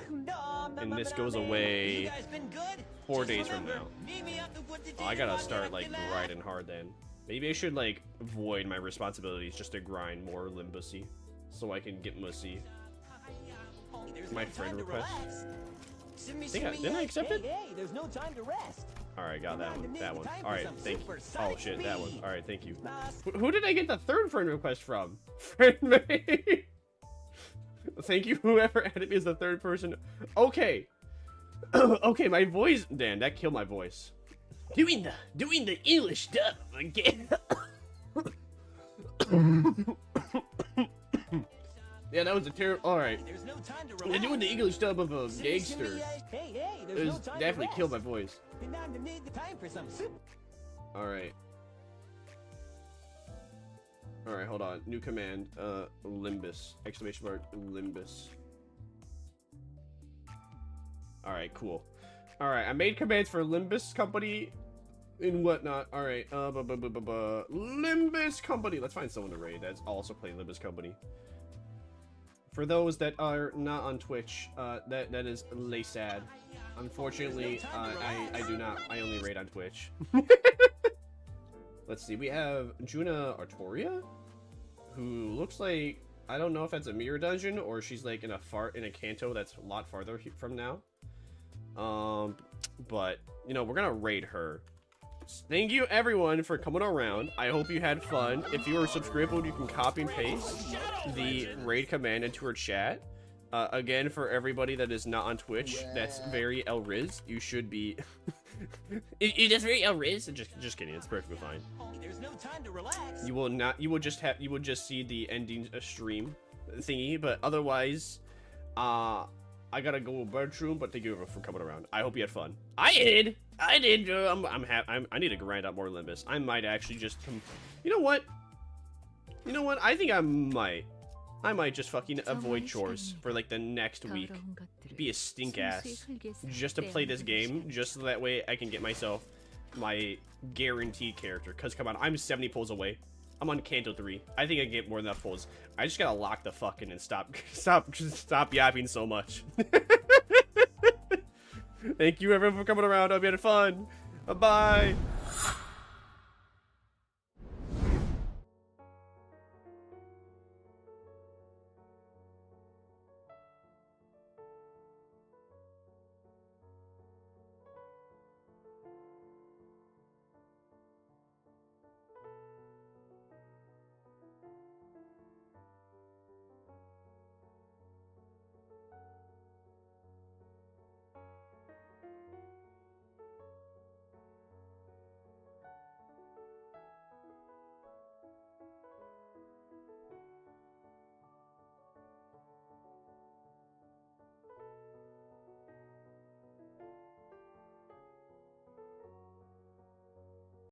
And this goes away 4 days from now. Oh, I gotta start like grinding hard then. Maybe I should like avoid my responsibilities just to grind more Limbusy, so I can get Mussy. My friend request. Didn't I accept it? There's no time to rest. Alright, got that one. That one. Alright, thank you. Oh shit, that one. Alright, thank you. Who did I get the third friend request from? Friend me. Thank you, whoever added me as the third person. Okay. Okay, my voice... Dan, that killed my voice. Doing the English dub again. Yeah, that was a terrible... Alright. They're doing the English dub of a gangster. It was definitely killed my voice. Alright. Alright, hold on. New command. Limbus. Exclamation mark. Limbus. Alright, cool. Alright, I made commands for Limbus Company and whatnot. Alright, Limbus Company. Let's find someone to raid that's also playing Limbus Company. For those that are not on Twitch, that is lay sad. Unfortunately, I do not. I only raid on Twitch. Let's see. We have Juna Artoria, who looks like, I don't know if that's a mirror dungeon or she's like in a canto that's a lot farther from now. But you know, we're gonna raid her. Thank you everyone for coming around. I hope you had fun. If you are subscribable, you can copy and paste the raid command into her chat. Again, for everybody that is not on Twitch, that's very Elriz. You should be. That's very Elriz. Just kidding. It's perfectly fine. There's no time to relax. You will not. You will just see the ending stream thingy. But otherwise, I gotta go to bedroom. But thank you for coming around. I hope you had fun. I did. I need to grind out more Limbus. I might actually just You know what? I think I might just fucking avoid chores for like the next week. Be a stink ass just to play this game, just so that way I can get myself my guaranteed character. Cause come on, I'm 70 pulls away. I'm on Canto 3. I think I can get more than enough pulls. I just gotta lock the fucking and stop yapping so much. Thank you everyone for coming around. I hope you had fun. Bye bye.